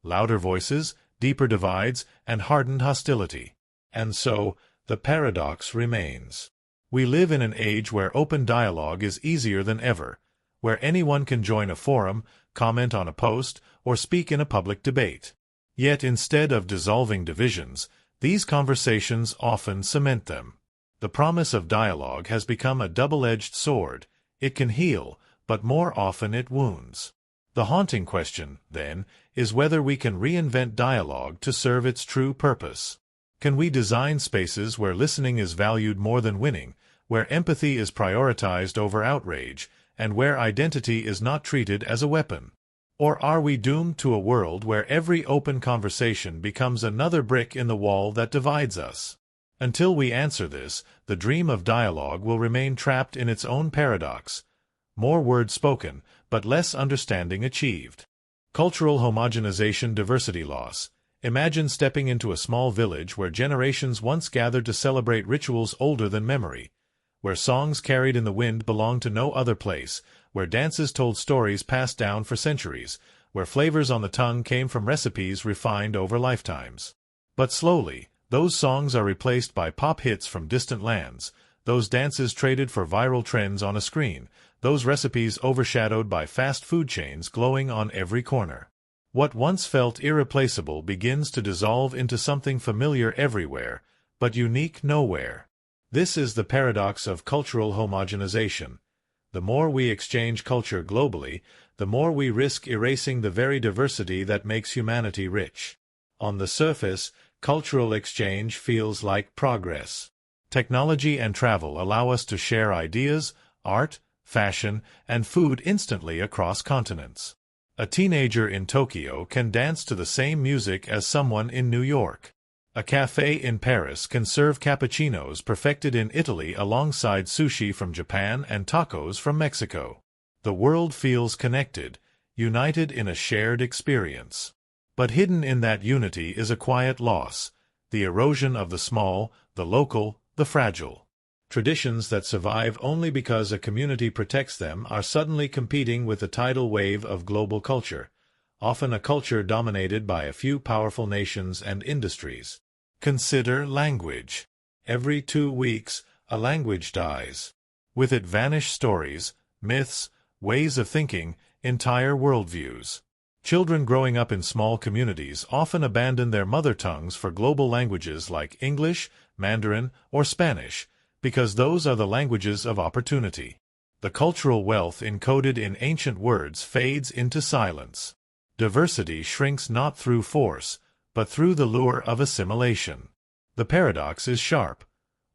Louder voices, deeper divides, and hardened hostility. And so, the paradox remains. We live in an age where open dialogue is easier than ever, where anyone can join a forum, comment on a post, or speak in a public debate. Yet instead of dissolving divisions, these conversations often cement them. The promise of dialogue has become a double-edged sword. It can heal, but more often it wounds. The haunting question, then, is whether we can reinvent dialogue to serve its true purpose. Can we design spaces where listening is valued more than winning, where empathy is prioritized over outrage, and where identity is not treated as a weapon? Or are we doomed to a world where every open conversation becomes another brick in the wall that divides us? Until we answer this, the dream of dialogue will remain trapped in its own paradox. More words spoken, but less understanding achieved. Cultural homogenization, diversity loss. Imagine stepping into a small village where generations once gathered to celebrate rituals older than memory, where songs carried in the wind belonged to no other place, where dances told stories passed down for centuries, where flavors on the tongue came from recipes refined over lifetimes. But slowly, those songs are replaced by pop hits from distant lands, those dances traded for viral trends on a screen, those recipes overshadowed by fast food chains glowing on every corner. What once felt irreplaceable begins to dissolve into something familiar everywhere, but unique nowhere. This is the paradox of cultural homogenization. The more we exchange culture globally, the more we risk erasing the very diversity that makes humanity rich. On the surface, cultural exchange feels like progress. Technology and travel allow us to share ideas, art, fashion, and food instantly across continents. A teenager in Tokyo can dance to the same music as someone in New York. A cafe in Paris can serve cappuccinos perfected in Italy alongside sushi from Japan and tacos from Mexico. The world feels connected, united in a shared experience. But hidden in that unity is a quiet loss, the erosion of the small, the local, the fragile. Traditions that survive only because a community protects them are suddenly competing with the tidal wave of global culture, often a culture dominated by a few powerful nations and industries. Consider language. Every 2 weeks, a language dies. With it vanish stories, myths, ways of thinking, entire worldviews. Children growing up in small communities often abandon their mother tongues for global languages like English, Mandarin, or Spanish, because those are the languages of opportunity. The cultural wealth encoded in ancient words fades into silence. Diversity shrinks not through force, but through the lure of assimilation. The paradox is sharp.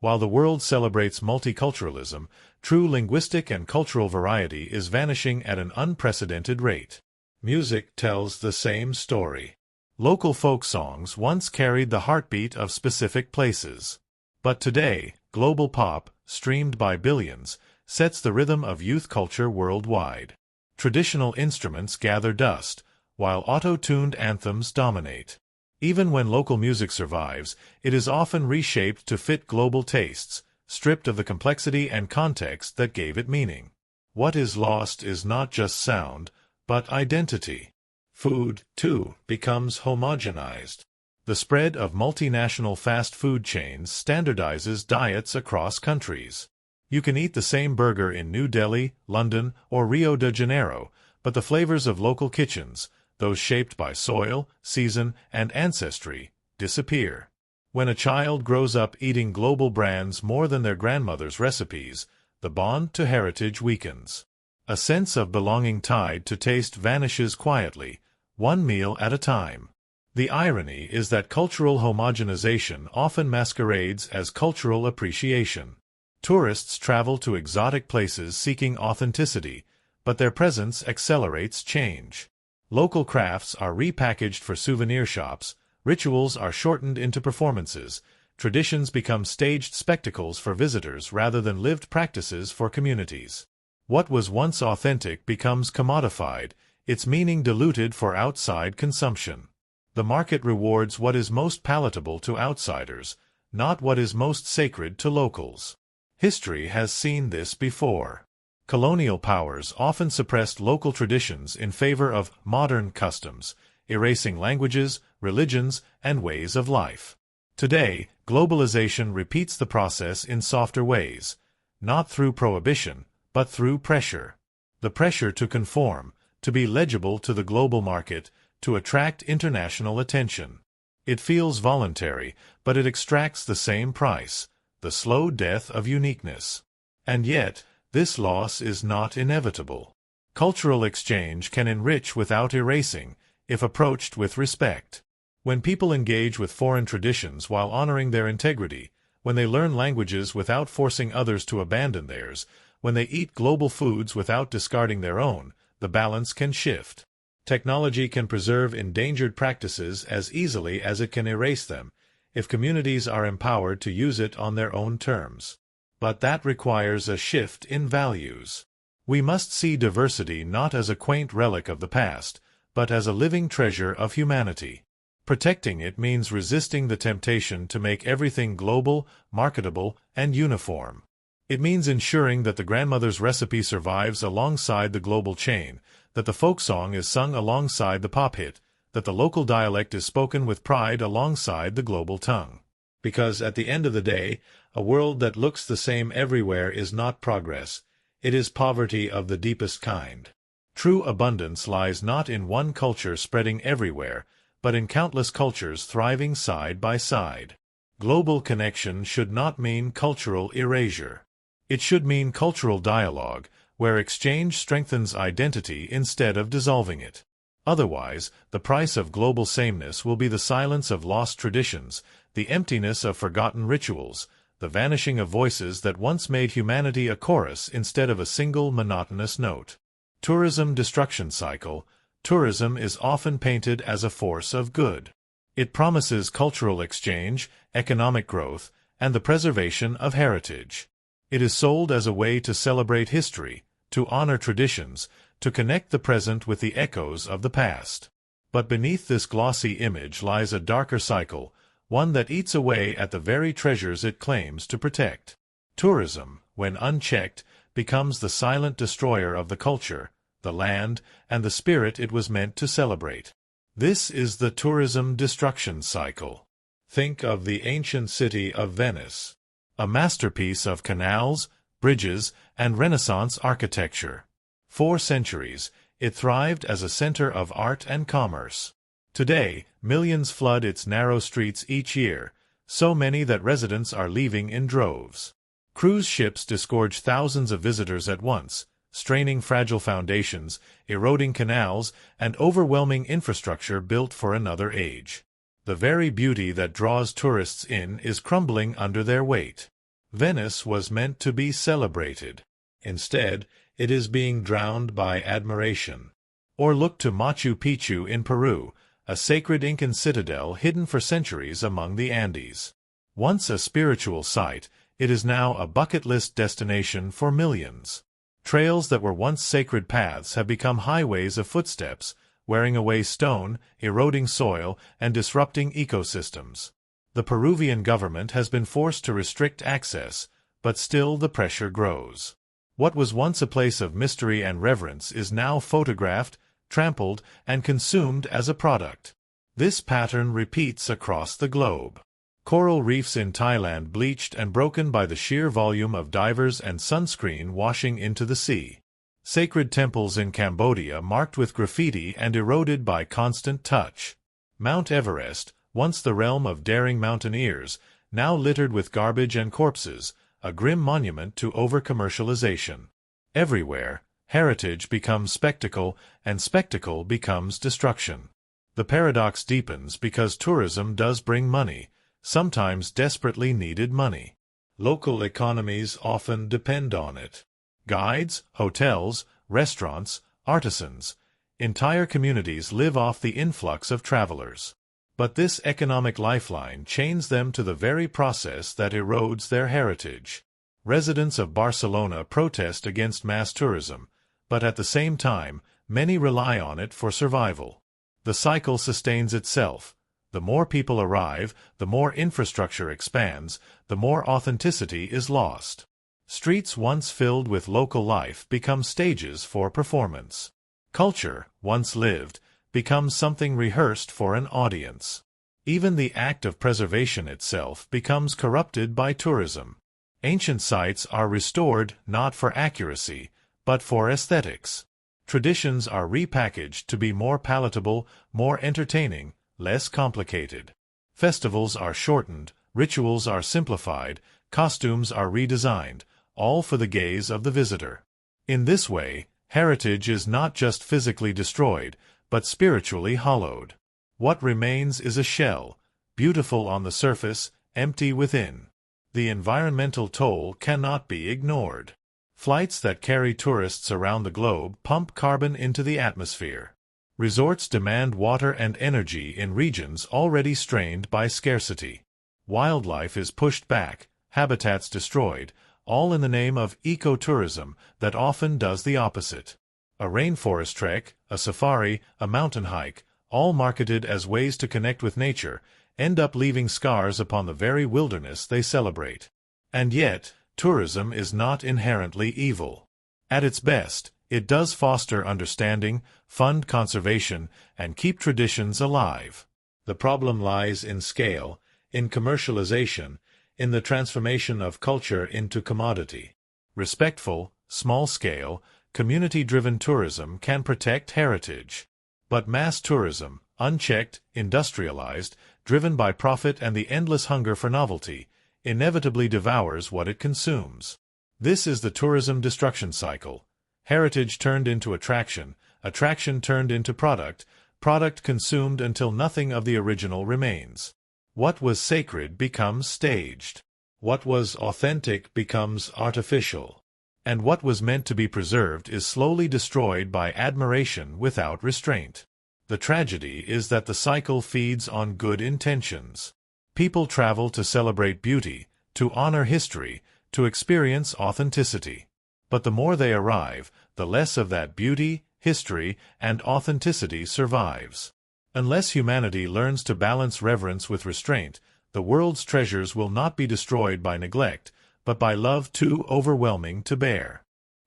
While the world celebrates multiculturalism, true linguistic and cultural variety is vanishing at an unprecedented rate. Music tells the same story. Local folk songs once carried the heartbeat of specific places. But today, global pop, streamed by billions, sets the rhythm of youth culture worldwide. Traditional instruments gather dust, while auto-tuned anthems dominate. Even when local music survives, it is often reshaped to fit global tastes, stripped of the complexity and context that gave it meaning. What is lost is not just sound, but identity. Food, too, becomes homogenized. The spread of multinational fast food chains standardizes diets across countries. You can eat the same burger in New Delhi, London, or Rio de Janeiro, but the flavors of local kitchens, those shaped by soil, season, and ancestry, disappear. When a child grows up eating global brands more than their grandmother's recipes, the bond to heritage weakens. A sense of belonging tied to taste vanishes quietly, one meal at a time. The irony is that cultural homogenization often masquerades as cultural appreciation. Tourists travel to exotic places seeking authenticity, but their presence accelerates change. Local crafts are repackaged for souvenir shops, rituals are shortened into performances, traditions become staged spectacles for visitors rather than lived practices for communities. What was once authentic becomes commodified, its meaning diluted for outside consumption. The market rewards what is most palatable to outsiders, not what is most sacred to locals. History has seen this before. Colonial powers often suppressed local traditions in favor of modern customs, erasing languages, religions, and ways of life. Today, globalization repeats the process in softer ways, not through prohibition, but through pressure. The pressure to conform, to be legible to the global market, to attract international attention. It feels voluntary, but it extracts the same price, the slow death of uniqueness. And yet, this loss is not inevitable. Cultural exchange can enrich without erasing, if approached with respect. When people engage with foreign traditions while honoring their integrity, when they learn languages without forcing others to abandon theirs, when they eat global foods without discarding their own, the balance can shift. Technology can preserve endangered practices as easily as it can erase them, if communities are empowered to use it on their own terms. But that requires a shift in values. We must see diversity not as a quaint relic of the past, but as a living treasure of humanity. Protecting it means resisting the temptation to make everything global, marketable, and uniform. It means ensuring that the grandmother's recipe survives alongside the global chain, that the folk song is sung alongside the pop hit, that the local dialect is spoken with pride alongside the global tongue. Because at the end of the day, a world that looks the same everywhere is not progress, it is poverty of the deepest kind. True abundance lies not in one culture spreading everywhere, but in countless cultures thriving side by side. Global connection should not mean cultural erasure. It should mean cultural dialogue, where exchange strengthens identity instead of dissolving it. Otherwise, the price of global sameness will be the silence of lost traditions, the emptiness of forgotten rituals, the vanishing of voices that once made humanity a chorus instead of a single monotonous note. Tourism destruction cycle. Tourism is often painted as a force of good. It promises cultural exchange, economic growth, and the preservation of heritage. It is sold as a way to celebrate history, to honor traditions, to connect the present with the echoes of the past. But beneath this glossy image lies a darker cycle, one that eats away at the very treasures it claims to protect. Tourism, when unchecked, becomes the silent destroyer of the culture, the land, and the spirit it was meant to celebrate. This is the tourism destruction cycle. Think of the ancient city of Venice, a masterpiece of canals, bridges, and Renaissance architecture. 4 centuries, It thrived as a center of art and commerce. Today, millions flood its narrow streets each year, so many that residents are leaving in droves. Cruise ships disgorge thousands of visitors at once, straining fragile foundations, eroding canals, and overwhelming infrastructure built for another age. The very beauty that draws tourists in is crumbling under their weight. Venice was meant to be celebrated. Instead, it is being drowned by admiration. Or look to Machu Picchu in Peru, a sacred Incan citadel hidden for centuries among the Andes. Once a spiritual site, it is now a bucket list destination for millions. Trails that were once sacred paths have become highways of footsteps, wearing away stone, eroding soil, and disrupting ecosystems. The Peruvian government has been forced to restrict access, but still the pressure grows. What was once a place of mystery and reverence is now photographed, trampled, and consumed as a product. This pattern repeats across the globe. Coral reefs in Thailand bleached and broken by the sheer volume of divers and sunscreen washing into the sea. Sacred temples in Cambodia marked with graffiti and eroded by constant touch. Mount Everest, once the realm of daring mountaineers, now littered with garbage and corpses, a grim monument to over-commercialization. Everywhere, heritage becomes spectacle, and spectacle becomes destruction. The paradox deepens because tourism does bring money, sometimes desperately needed money. Local economies often depend on it. Guides, hotels, restaurants, artisans, entire communities live off the influx of travelers. But this economic lifeline chains them to the very process that erodes their heritage. Residents of Barcelona protest against mass tourism, but at the same time, many rely on it for survival. The cycle sustains itself. The more people arrive, the more infrastructure expands, the more authenticity is lost. Streets once filled with local life become stages for performance. Culture, once lived, becomes something rehearsed for an audience. Even the act of preservation itself becomes corrupted by tourism. Ancient sites are restored not for accuracy, but for aesthetics. Traditions are repackaged to be more palatable, more entertaining, less complicated. Festivals are shortened, rituals are simplified, costumes are redesigned, all for the gaze of the visitor. In this way, heritage is not just physically destroyed, but spiritually hollowed. What remains is a shell, beautiful on the surface, empty within. The environmental toll cannot be ignored. Flights that carry tourists around the globe pump carbon into the atmosphere. Resorts demand water and energy in regions already strained by scarcity. Wildlife is pushed back, habitats destroyed, all in the name of ecotourism that often does the opposite. A rainforest trek, a safari, a mountain hike, all marketed as ways to connect with nature, end up leaving scars upon the very wilderness they celebrate. And yet, tourism is not inherently evil. At its best, it does foster understanding, fund conservation, and keep traditions alive. The problem lies in scale, in commercialization, in the transformation of culture into commodity. Respectful, small-scale, community-driven tourism can protect heritage. But mass tourism, unchecked, industrialized, driven by profit and the endless hunger for novelty, inevitably devours what it consumes. This is the tourism destruction cycle. Heritage turned into attraction, attraction turned into product, product consumed until nothing of the original remains. What was sacred becomes staged. What was authentic becomes artificial. And what was meant to be preserved is slowly destroyed by admiration without restraint. The tragedy is that the cycle feeds on good intentions. People travel to celebrate beauty, to honor history, to experience authenticity. But the more they arrive, the less of that beauty, history, and authenticity survives. Unless humanity learns to balance reverence with restraint, the world's treasures will not be destroyed by neglect, but by love too overwhelming to bear.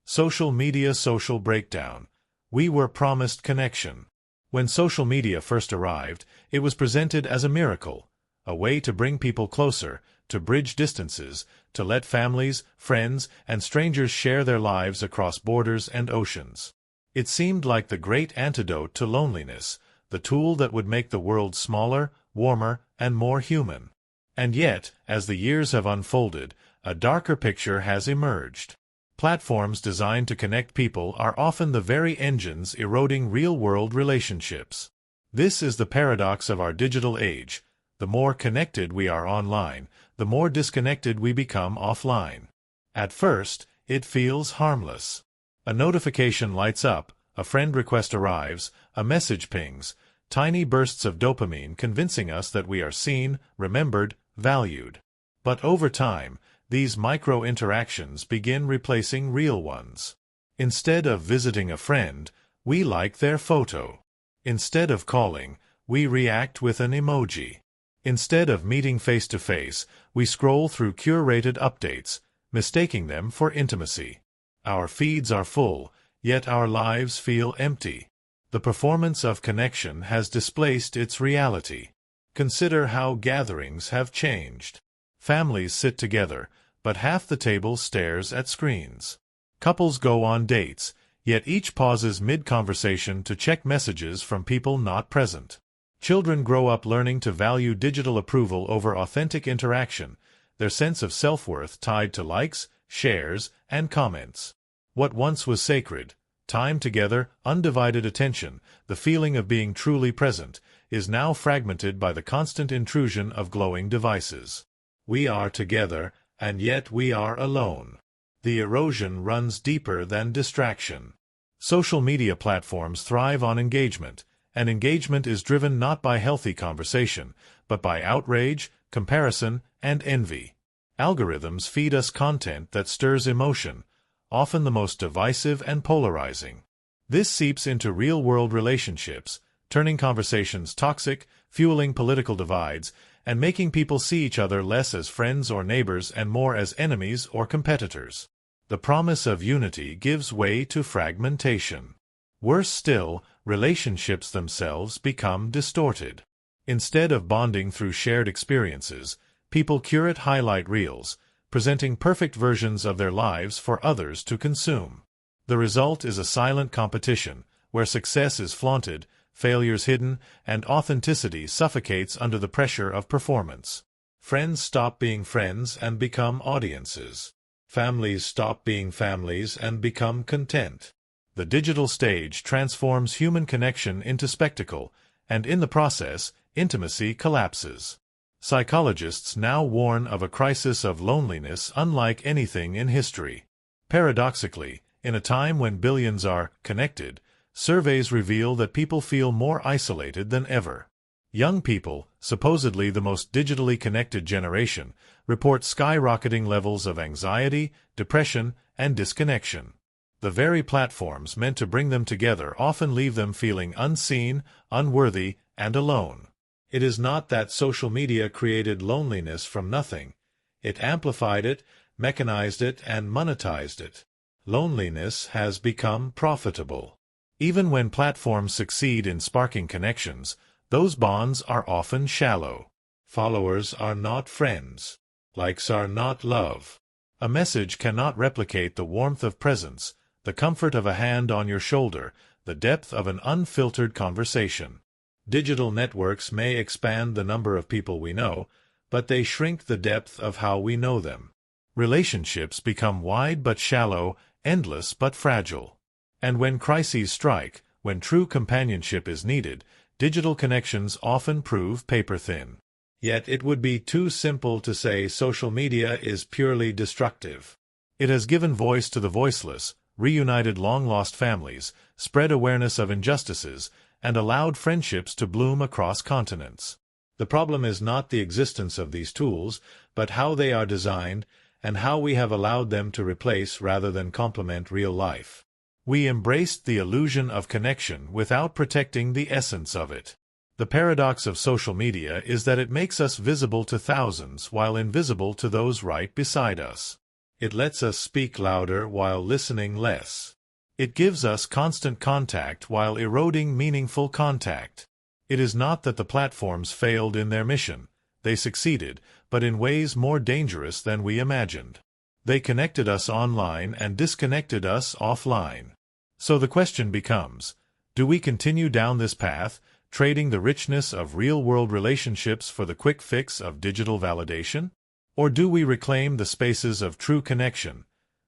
Social media social breakdown. We were promised connection. When social media first arrived, it was presented as a miracle, a way to bring people closer, to bridge distances, to let families, friends, and strangers share their lives across borders and oceans. It seemed like the great antidote to loneliness, the tool that would make the world smaller, warmer, and more human. And yet, as the years have unfolded, a darker picture has emerged. Platforms designed to connect people are often the very engines eroding real-world relationships. This is the paradox of our digital age. The more connected we are online, the more disconnected we become offline. At first, it feels harmless. A notification lights up, a friend request arrives, a message pings, tiny bursts of dopamine convincing us that we are seen, remembered, valued. But over time, these micro-interactions begin replacing real ones. Instead of visiting a friend, we like their photo. Instead of calling, we react with an emoji. Instead of meeting face-to-face, we scroll through curated updates, mistaking them for intimacy. Our feeds are full, yet our lives feel empty. The performance of connection has displaced its reality. Consider how gatherings have changed. Families sit together, but half the table stares at screens. Couples go on dates, yet each pauses mid-conversation to check messages from people not present. Children grow up learning to value digital approval over authentic interaction, their sense of self-worth tied to likes, shares, and comments. What once was sacred, time together, undivided attention, the feeling of being truly present, is now fragmented by the constant intrusion of glowing devices. We are together, and yet we are alone. The erosion runs deeper than distraction. Social media platforms thrive on engagement, and engagement is driven not by healthy conversation, but by outrage, comparison, and envy. Algorithms feed us content that stirs emotion, often the most divisive and polarizing. This seeps into real-world relationships, turning conversations toxic, fueling political divides, and making people see each other less as friends or neighbors and more as enemies or competitors. The promise of unity gives way to fragmentation. Worse still, relationships themselves become distorted. Instead of bonding through shared experiences, people curate highlight reels, presenting perfect versions of their lives for others to consume. The result is a silent competition, where success is flaunted, failures hidden, and authenticity suffocates under the pressure of performance. Friends stop being friends and become audiences. Families stop being families and become content. The digital stage transforms human connection into spectacle, and in the process, intimacy collapses. Psychologists now warn of a crisis of loneliness unlike anything in history. Paradoxically, in a time when billions are connected, surveys reveal that people feel more isolated than ever. Young people, supposedly the most digitally connected generation, report skyrocketing levels of anxiety, depression, and disconnection. The very platforms meant to bring them together often leave them feeling unseen, unworthy, and alone. It is not that social media created loneliness from nothing. It amplified it, mechanized it, and monetized it. Loneliness has become profitable. Even when platforms succeed in sparking connections, those bonds are often shallow. Followers are not friends. Likes are not love. A message cannot replicate the warmth of presence, the comfort of a hand on your shoulder, the depth of an unfiltered conversation. Digital networks may expand the number of people we know, but they shrink the depth of how we know them. Relationships become wide but shallow, endless but fragile. And when crises strike, when true companionship is needed, digital connections often prove paper-thin. Yet it would be too simple to say social media is purely destructive. It has given voice to the voiceless, reunited long-lost families, spread awareness of injustices, and allowed friendships to bloom across continents. The problem is not the existence of these tools, but how they are designed and how we have allowed them to replace rather than complement real life. We embraced the illusion of connection without protecting the essence of it. The paradox of social media is that it makes us visible to thousands while invisible to those right beside us. It lets us speak louder while listening less. It gives us constant contact while eroding meaningful contact. It is not that the platforms failed in their mission. They succeeded, but in ways more dangerous than we imagined. They connected us online and disconnected us offline. So the question becomes, do we continue down this path, trading the richness of real-world relationships for the quick fix of digital validation? Or do we reclaim the spaces of true connection,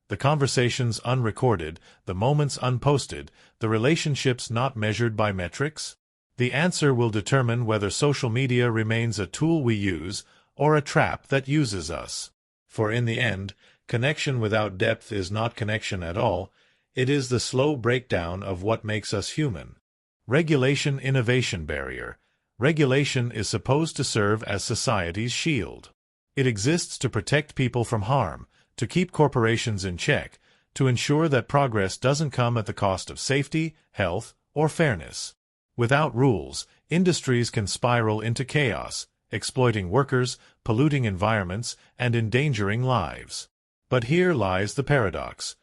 the conversations unrecorded, the moments unposted, the relationships not measured by metrics? The answer will determine whether social media remains a tool we use or a trap that uses us. For in the end, connection without depth is not connection at all. It is the slow breakdown of what makes us human. Regulation innovation barrier. Regulation is supposed to serve as society's shield. It exists to protect people from harm, to keep corporations in check, to ensure that progress doesn't come at the cost of safety, health, or fairness. Without rules, industries can spiral into chaos, exploiting workers, polluting environments, and endangering lives. But here lies the paradox.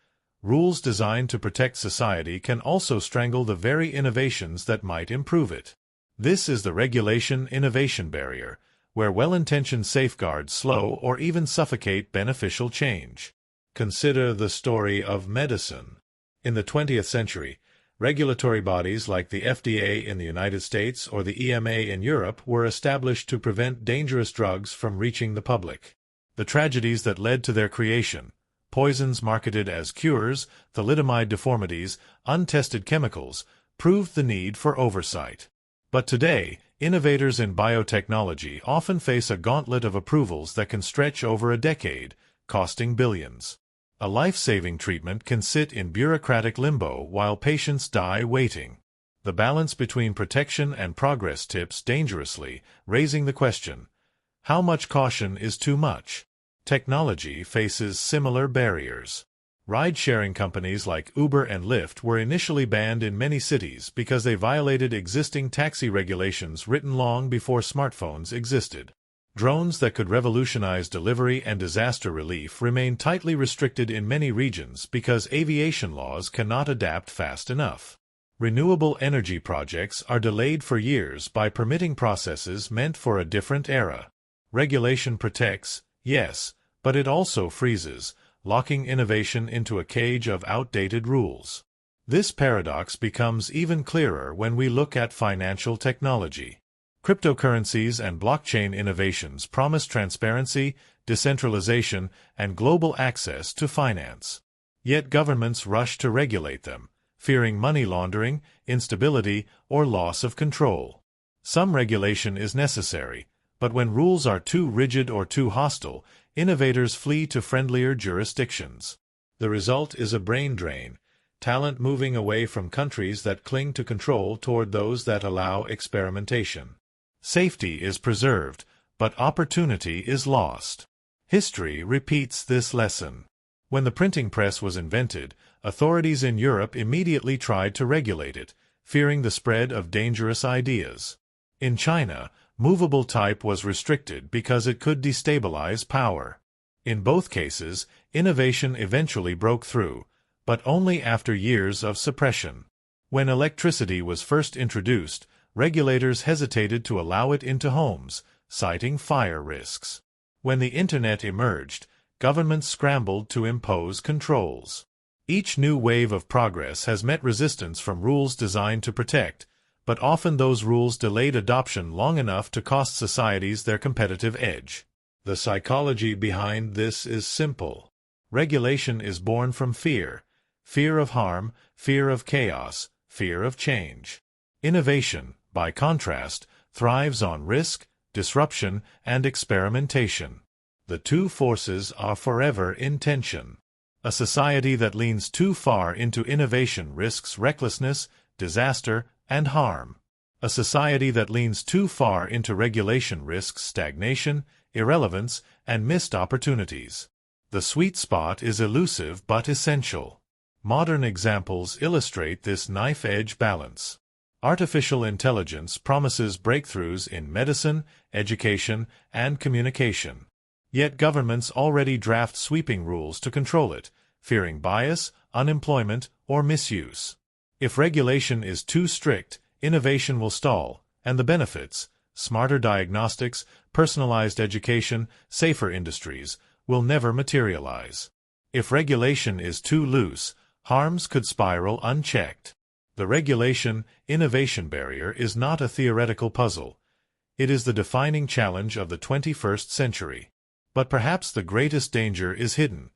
Rules designed to protect society can also strangle the very innovations that might improve it. This is the regulation innovation barrier, where well-intentioned safeguards slow or even suffocate beneficial change. Consider the story of medicine. In the 20th century, regulatory bodies like the FDA in the United States or the EMA in Europe were established to prevent dangerous drugs from reaching the public. The tragedies that led to their creation, poisons marketed as cures, thalidomide deformities, untested chemicals, proved the need for oversight. But today, innovators in biotechnology often face a gauntlet of approvals that can stretch over a decade, costing billions. A life-saving treatment can sit in bureaucratic limbo while patients die waiting. The balance between protection and progress tips dangerously, raising the question, how much caution is too much? Technology faces similar barriers. Ride-sharing companies like Uber and Lyft were initially banned in many cities because they violated existing taxi regulations written long before smartphones existed. Drones that could revolutionize delivery and disaster relief remain tightly restricted in many regions because aviation laws cannot adapt fast enough. Renewable energy projects are delayed for years by permitting processes meant for a different era. Regulation protects, yes, but it also freezes, locking innovation into a cage of outdated rules. This paradox becomes even clearer when we look at financial technology. Cryptocurrencies and blockchain innovations promise transparency, decentralization, and global access to finance. Yet governments rush to regulate them, fearing money laundering, instability, or loss of control. Some regulation is necessary, but when rules are too rigid or too hostile, innovators flee to friendlier jurisdictions. The result is a brain drain, talent moving away from countries that cling to control toward those that allow experimentation. Safety is preserved, but opportunity is lost. History repeats this lesson. When the printing press was invented, authorities in Europe immediately tried to regulate it, fearing the spread of dangerous ideas. In China, movable type was restricted because it could destabilize power. In both cases, innovation eventually broke through, but only after years of suppression. When electricity was first introduced, regulators hesitated to allow it into homes, citing fire risks. When the Internet emerged, governments scrambled to impose controls. Each new wave of progress has met resistance from rules designed to protect, but often those rules delayed adoption long enough to cost societies their competitive edge. The psychology behind this is simple. Regulation is born from fear of harm, fear of chaos, fear of change. Innovation, by contrast, thrives on risk, disruption, and experimentation. The two forces are forever in tension. A society that leans too far into innovation risks recklessness, disaster, and harm. A society that leans too far into regulation risks stagnation, irrelevance, and missed opportunities. The sweet spot is elusive but essential. Modern examples illustrate this knife-edge balance. Artificial intelligence promises breakthroughs in medicine, education, and communication. Yet governments already draft sweeping rules to control it, fearing bias, unemployment, or misuse. If regulation is too strict, innovation will stall, and the benefits, smarter diagnostics, personalized education, safer industries, will never materialize. If regulation is too loose, harms could spiral unchecked. The regulation-innovation barrier is not a theoretical puzzle. It is the defining challenge of the 21st century. But perhaps the greatest danger is hidden.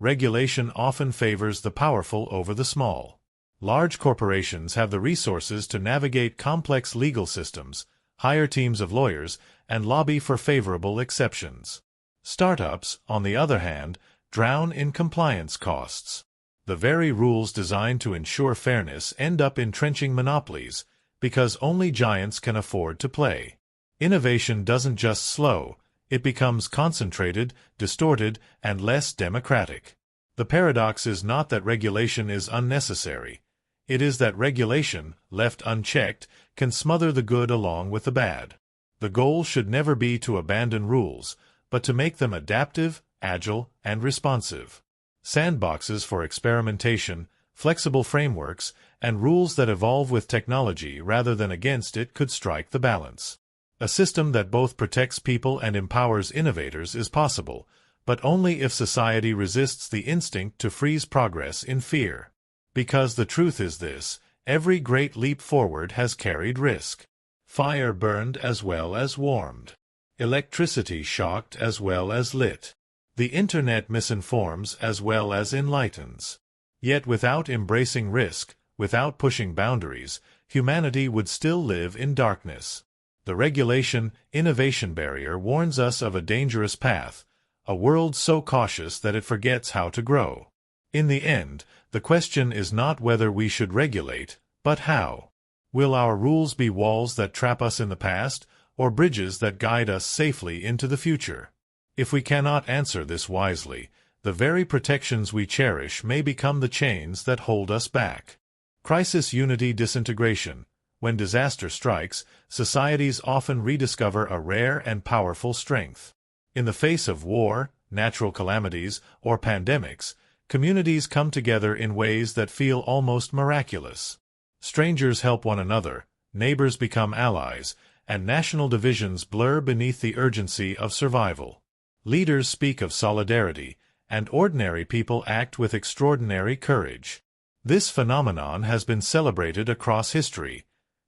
Regulation often favors the powerful over the small. Large corporations have the resources to navigate complex legal systems, hire teams of lawyers, and lobby for favorable exceptions. Startups, on the other hand, drown in compliance costs. The very rules designed to ensure fairness end up entrenching monopolies, because only giants can afford to play. Innovation doesn't just slow, it becomes concentrated, distorted, and less democratic. The paradox is not that regulation is unnecessary. It is that regulation, left unchecked, can smother the good along with the bad. The goal should never be to abandon rules, but to make them adaptive, agile, and responsive. Sandboxes for experimentation, flexible frameworks, and rules that evolve with technology rather than against it could strike the balance. A system that both protects people and empowers innovators is possible, but only if society resists the instinct to freeze progress in fear. Because the truth is this, every great leap forward has carried risk. Fire burned as well as warmed. Electricity shocked as well as lit. The Internet misinforms as well as enlightens. Yet without embracing risk, without pushing boundaries, humanity would still live in darkness. The regulation-innovation barrier warns us of a dangerous path, a world so cautious that it forgets how to grow. In the end, the question is not whether we should regulate, but how. Will our rules be walls that trap us in the past, or bridges that guide us safely into the future? If we cannot answer this wisely, the very protections we cherish may become the chains that hold us back. Crisis, unity, disintegration. When disaster strikes, societies often rediscover a rare and powerful strength. In the face of war, natural calamities, or pandemics, communities come together in ways that feel almost miraculous. Strangers help one another, neighbors become allies, and national divisions blur beneath the urgency of survival. Leaders speak of solidarity, and ordinary people act with extraordinary courage. This phenomenon has been celebrated across history.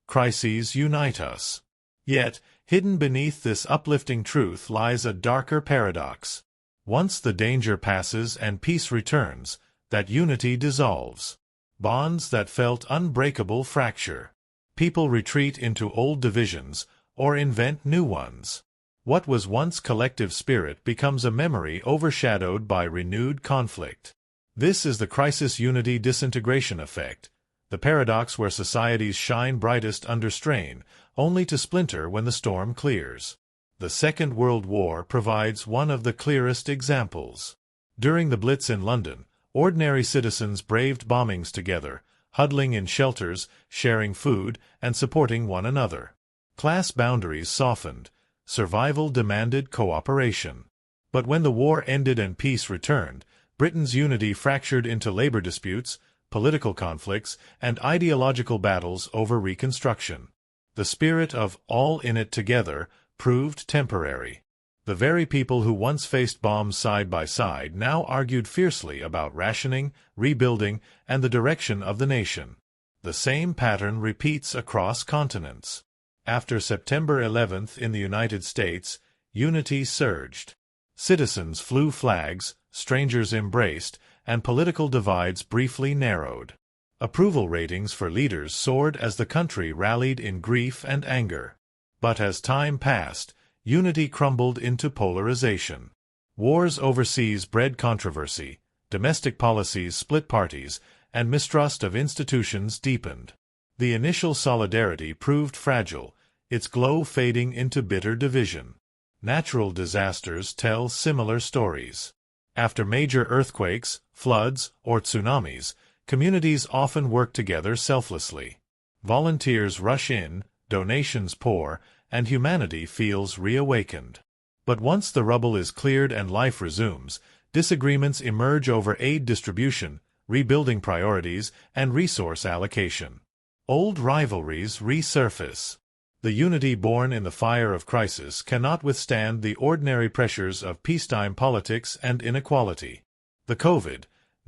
Crises unite us. Yet, hidden beneath this uplifting truth lies a darker paradox. Once the danger passes and peace returns, that unity dissolves. Bonds that felt unbreakable fracture. People retreat into old divisions, or invent new ones. What was once collective spirit becomes a memory overshadowed by renewed conflict. This is the crisis-unity-disintegration effect, the paradox where societies shine brightest under strain, only to splinter when the storm clears. The Second World War provides one of the clearest examples. During the Blitz in London, ordinary citizens braved bombings together, huddling in shelters, sharing food, and supporting one another. Class boundaries softened. Survival demanded cooperation. But when the war ended and peace returned, Britain's unity fractured into labor disputes, political conflicts, and ideological battles over reconstruction. The spirit of all in it together proved temporary. The very people who once faced bombs side by side now argued fiercely about rationing, rebuilding, and the direction of the nation. The same pattern repeats across continents. After September 11th in the United States, unity surged. Citizens flew flags, strangers embraced, and political divides briefly narrowed. Approval ratings for leaders soared as the country rallied in grief and anger. But as time passed, unity crumbled into polarization. Wars overseas bred controversy, domestic policies split parties, and mistrust of institutions deepened. The initial solidarity proved fragile, its glow fading into bitter division. Natural disasters tell similar stories. After major earthquakes, floods, or tsunamis, communities often work together selflessly. Volunteers rush in, donations pour, and humanity feels reawakened. But once the rubble is cleared and life resumes, disagreements emerge over aid distribution, rebuilding priorities, and resource allocation. Old rivalries resurface. The unity born in the fire of crisis cannot withstand the ordinary pressures of peacetime politics and inequality. The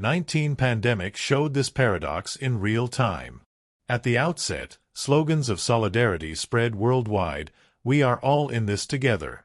COVID-19 pandemic showed this paradox in real time. At the outset, slogans of solidarity spread worldwide. We are all in this together.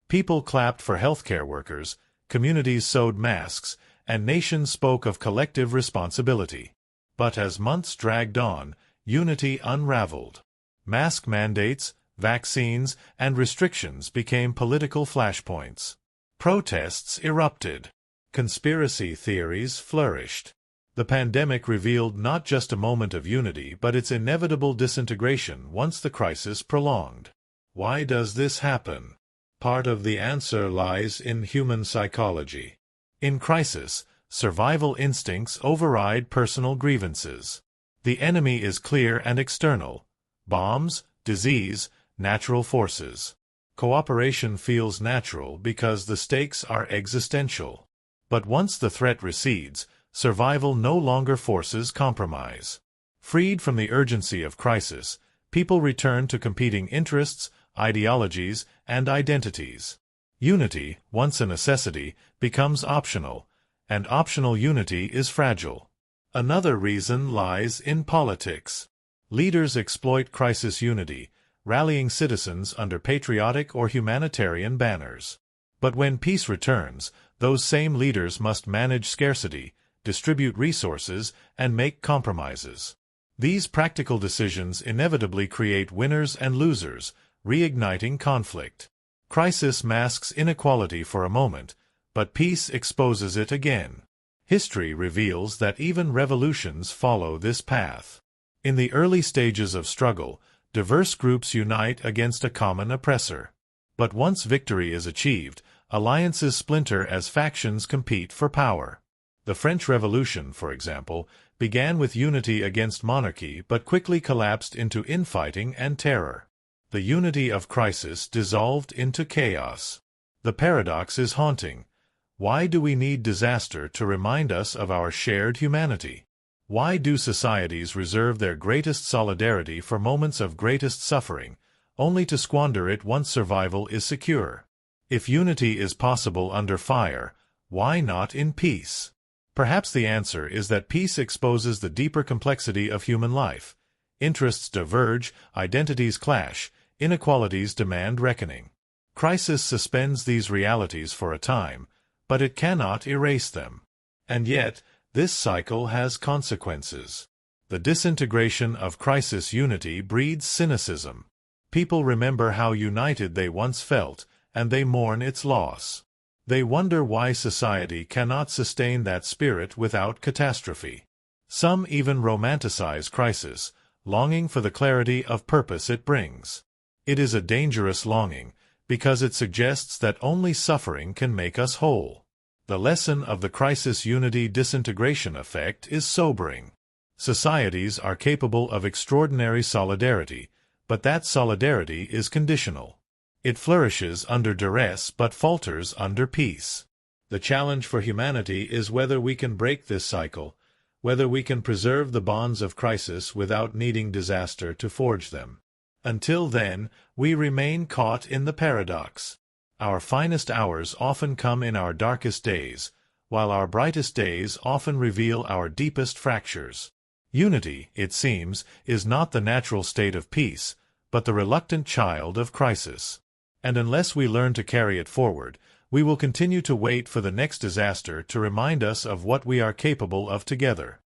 People clapped for healthcare workers, communities sewed masks, and nations spoke of collective responsibility. But as months dragged on, unity unraveled. Mask mandates, vaccines, and restrictions became political flashpoints. Protests erupted. Conspiracy theories flourished. The pandemic revealed not just a moment of unity but its inevitable disintegration once the crisis prolonged. Why does this happen? Part of the answer lies in human psychology. In crisis, survival instincts override personal grievances. The enemy is clear and external: bombs, disease, natural forces. Cooperation feels natural because the stakes are existential. But once the threat recedes, survival no longer forces compromise. Freed from the urgency of crisis, people return to competing interests, ideologies, and identities. Unity, once a necessity, becomes optional, and optional unity is fragile. Another reason lies in politics. Leaders exploit crisis unity, rallying citizens under patriotic or humanitarian banners. But when peace returns, those same leaders must manage scarcity, distribute resources, and make compromises. These practical decisions inevitably create winners and losers, reigniting conflict. Crisis masks inequality for a moment, but peace exposes it again. History reveals that even revolutions follow this path. In the early stages of struggle, diverse groups unite against a common oppressor. But once victory is achieved, alliances splinter as factions compete for power. The French Revolution, for example, began with unity against monarchy but quickly collapsed into infighting and terror. The unity of crisis dissolved into chaos. The paradox is haunting. Why do we need disaster to remind us of our shared humanity? Why do societies reserve their greatest solidarity for moments of greatest suffering, only to squander it once survival is secure? If unity is possible under fire, why not in peace? Perhaps the answer is that peace exposes the deeper complexity of human life. Interests diverge, identities clash, inequalities demand reckoning. Crisis suspends these realities for a time, but it cannot erase them. And yet, this cycle has consequences. The disintegration of crisis unity breeds cynicism. People remember how united they once felt, and they mourn its loss. They wonder why society cannot sustain that spirit without catastrophe. Some even romanticize crisis, longing for the clarity of purpose it brings. It is a dangerous longing, because it suggests that only suffering can make us whole. The lesson of the crisis unity disintegration effect is sobering. Societies are capable of extraordinary solidarity, but that solidarity is conditional. It flourishes under duress but falters under peace. The challenge for humanity is whether we can break this cycle, whether we can preserve the bonds of crisis without needing disaster to forge them. Until then, we remain caught in the paradox. Our finest hours often come in our darkest days, while our brightest days often reveal our deepest fractures. Unity, it seems, is not the natural state of peace, but the reluctant child of crisis. And unless we learn to carry it forward, we will continue to wait for the next disaster to remind us of what we are capable of together.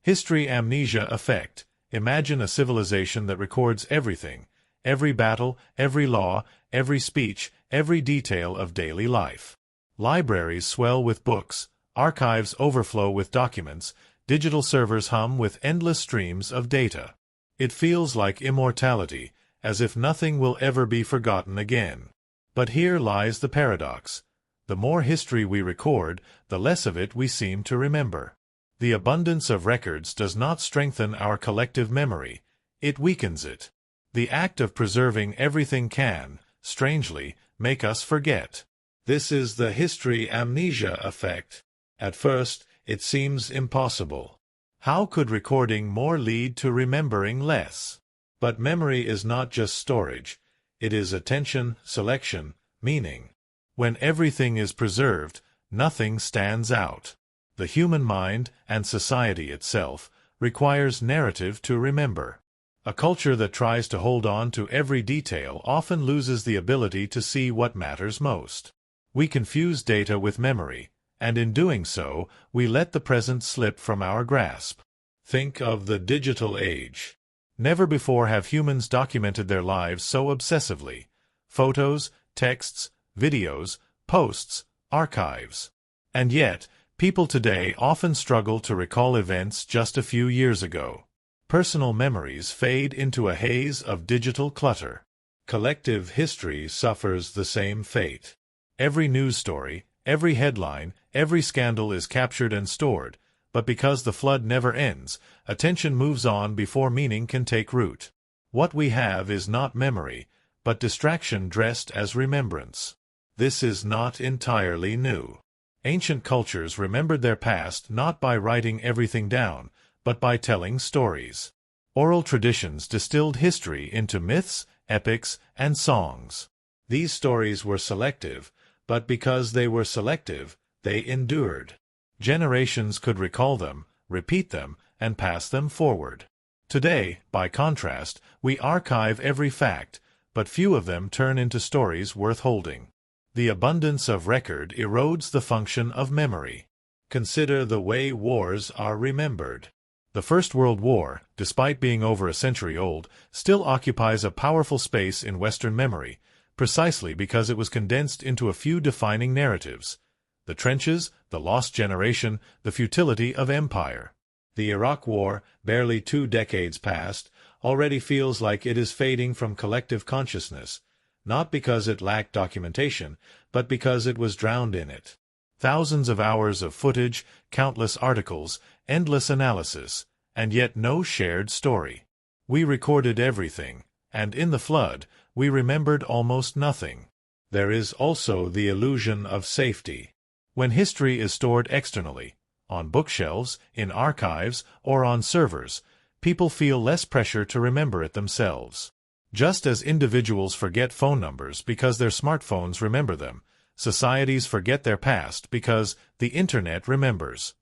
History amnesia effect. Imagine a civilization that records everything, every battle, every law, every speech, every detail of daily life. Libraries swell with books, archives overflow with documents, digital servers hum with endless streams of data. It feels like immortality, as if nothing will ever be forgotten again. But here lies the paradox. The more history we record, the less of it we seem to remember. The abundance of records does not strengthen our collective memory, it weakens it. The act of preserving everything can, strangely, make us forget. This is the history amnesia effect. At first, it seems impossible. How could recording more lead to remembering less? But memory is not just storage. It is attention, selection, meaning. When everything is preserved, nothing stands out. The human mind, and society itself, requires narrative to remember. A culture that tries to hold on to every detail often loses the ability to see what matters most. We confuse data with memory, and in doing so, we let the present slip from our grasp. Think of the digital age. Never before have humans documented their lives so obsessively. Photos, texts, videos, posts, archives. And yet, people today often struggle to recall events just a few years ago. Personal memories fade into a haze of digital clutter. Collective history suffers the same fate. Every news story, every headline, every scandal is captured and stored, but because the flood never ends, attention moves on before meaning can take root. What we have is not memory, but distraction dressed as remembrance. This is not entirely new. Ancient cultures remembered their past not by writing everything down, but by telling stories. Oral traditions distilled history into myths, epics, and songs. These stories were selective, but because they were selective, they endured. Generations could recall them, repeat them, and pass them forward. Today, by contrast, we archive every fact, but few of them turn into stories worth holding. The abundance of record erodes the function of memory. Consider the way wars are remembered. The First World War, despite being over a century old, still occupies a powerful space in Western memory, precisely because it was condensed into a few defining narratives: the trenches, the lost generation, the futility of empire. The Iraq War, barely 2 decades past, already feels like it is fading from collective consciousness, not because it lacked documentation, but because it was drowned in it. Thousands of hours of footage, countless articles, endless analysis, and yet no shared story. We recorded everything, and in the flood, we remembered almost nothing. There is also the illusion of safety. When history is stored externally, on bookshelves, in archives, or on servers, people feel less pressure to remember it themselves. Just as individuals forget phone numbers because their smartphones remember them, societies forget their past because the Internet remembers.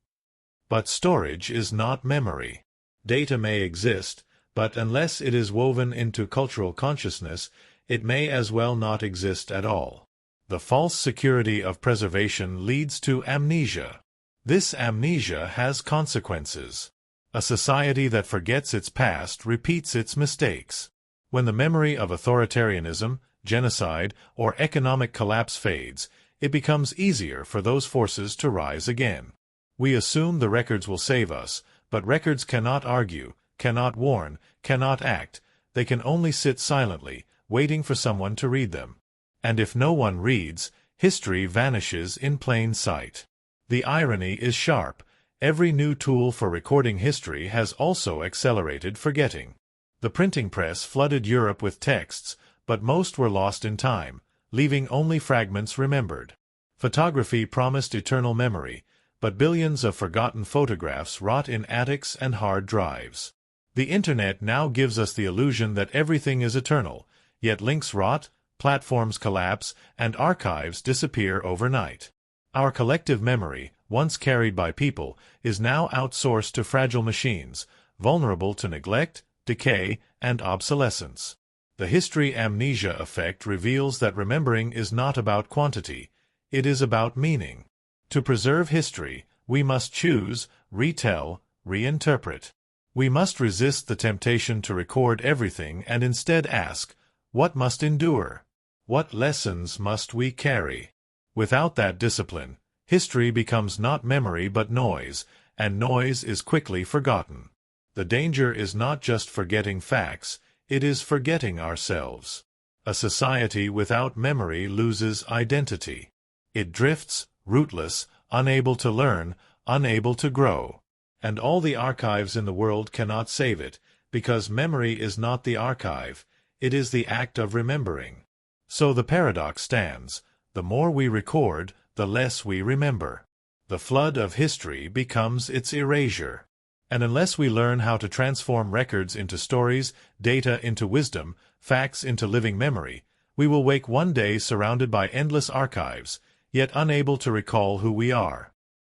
But storage is not memory. Data may exist, but unless it is woven into cultural consciousness, it may as well not exist at all. The false security of preservation leads to amnesia. This amnesia has consequences. A society that forgets its past repeats its mistakes. When the memory of authoritarianism, genocide, or economic collapse fades, it becomes easier for those forces to rise again. We assume the records will save us, but records cannot argue, cannot warn, cannot act. They can only sit silently, waiting for someone to read them. And if no one reads, history vanishes in plain sight. The irony is sharp. Every new tool for recording history has also accelerated forgetting. The printing press flooded Europe with texts, but most were lost in time, leaving only fragments remembered. Photography promised eternal memory, but billions of forgotten photographs rot in attics and hard drives. The Internet now gives us the illusion that everything is eternal, yet links rot, platforms collapse, and archives disappear overnight. Our collective memory, once carried by people, is now outsourced to fragile machines, vulnerable to neglect, decay, and obsolescence. The history amnesia effect reveals that remembering is not about quantity, it is about meaning. To preserve history, we must choose, retell, reinterpret. We must resist the temptation to record everything and instead ask, what must endure? What lessons must we carry? Without that discipline, history becomes not memory but noise, and noise is quickly forgotten. The danger is not just forgetting facts, it is forgetting ourselves. A society without memory loses identity. It drifts, rootless, unable to learn, unable to grow. And all the archives in the world cannot save it, because memory is not the archive, it is the act of remembering. So the paradox stands: the more we record, the less we remember. The flood of history becomes its erasure. And unless we learn how to transform records into stories, data into wisdom, facts into living memory, we will wake one day surrounded by endless archives, yet unable to recall who we are.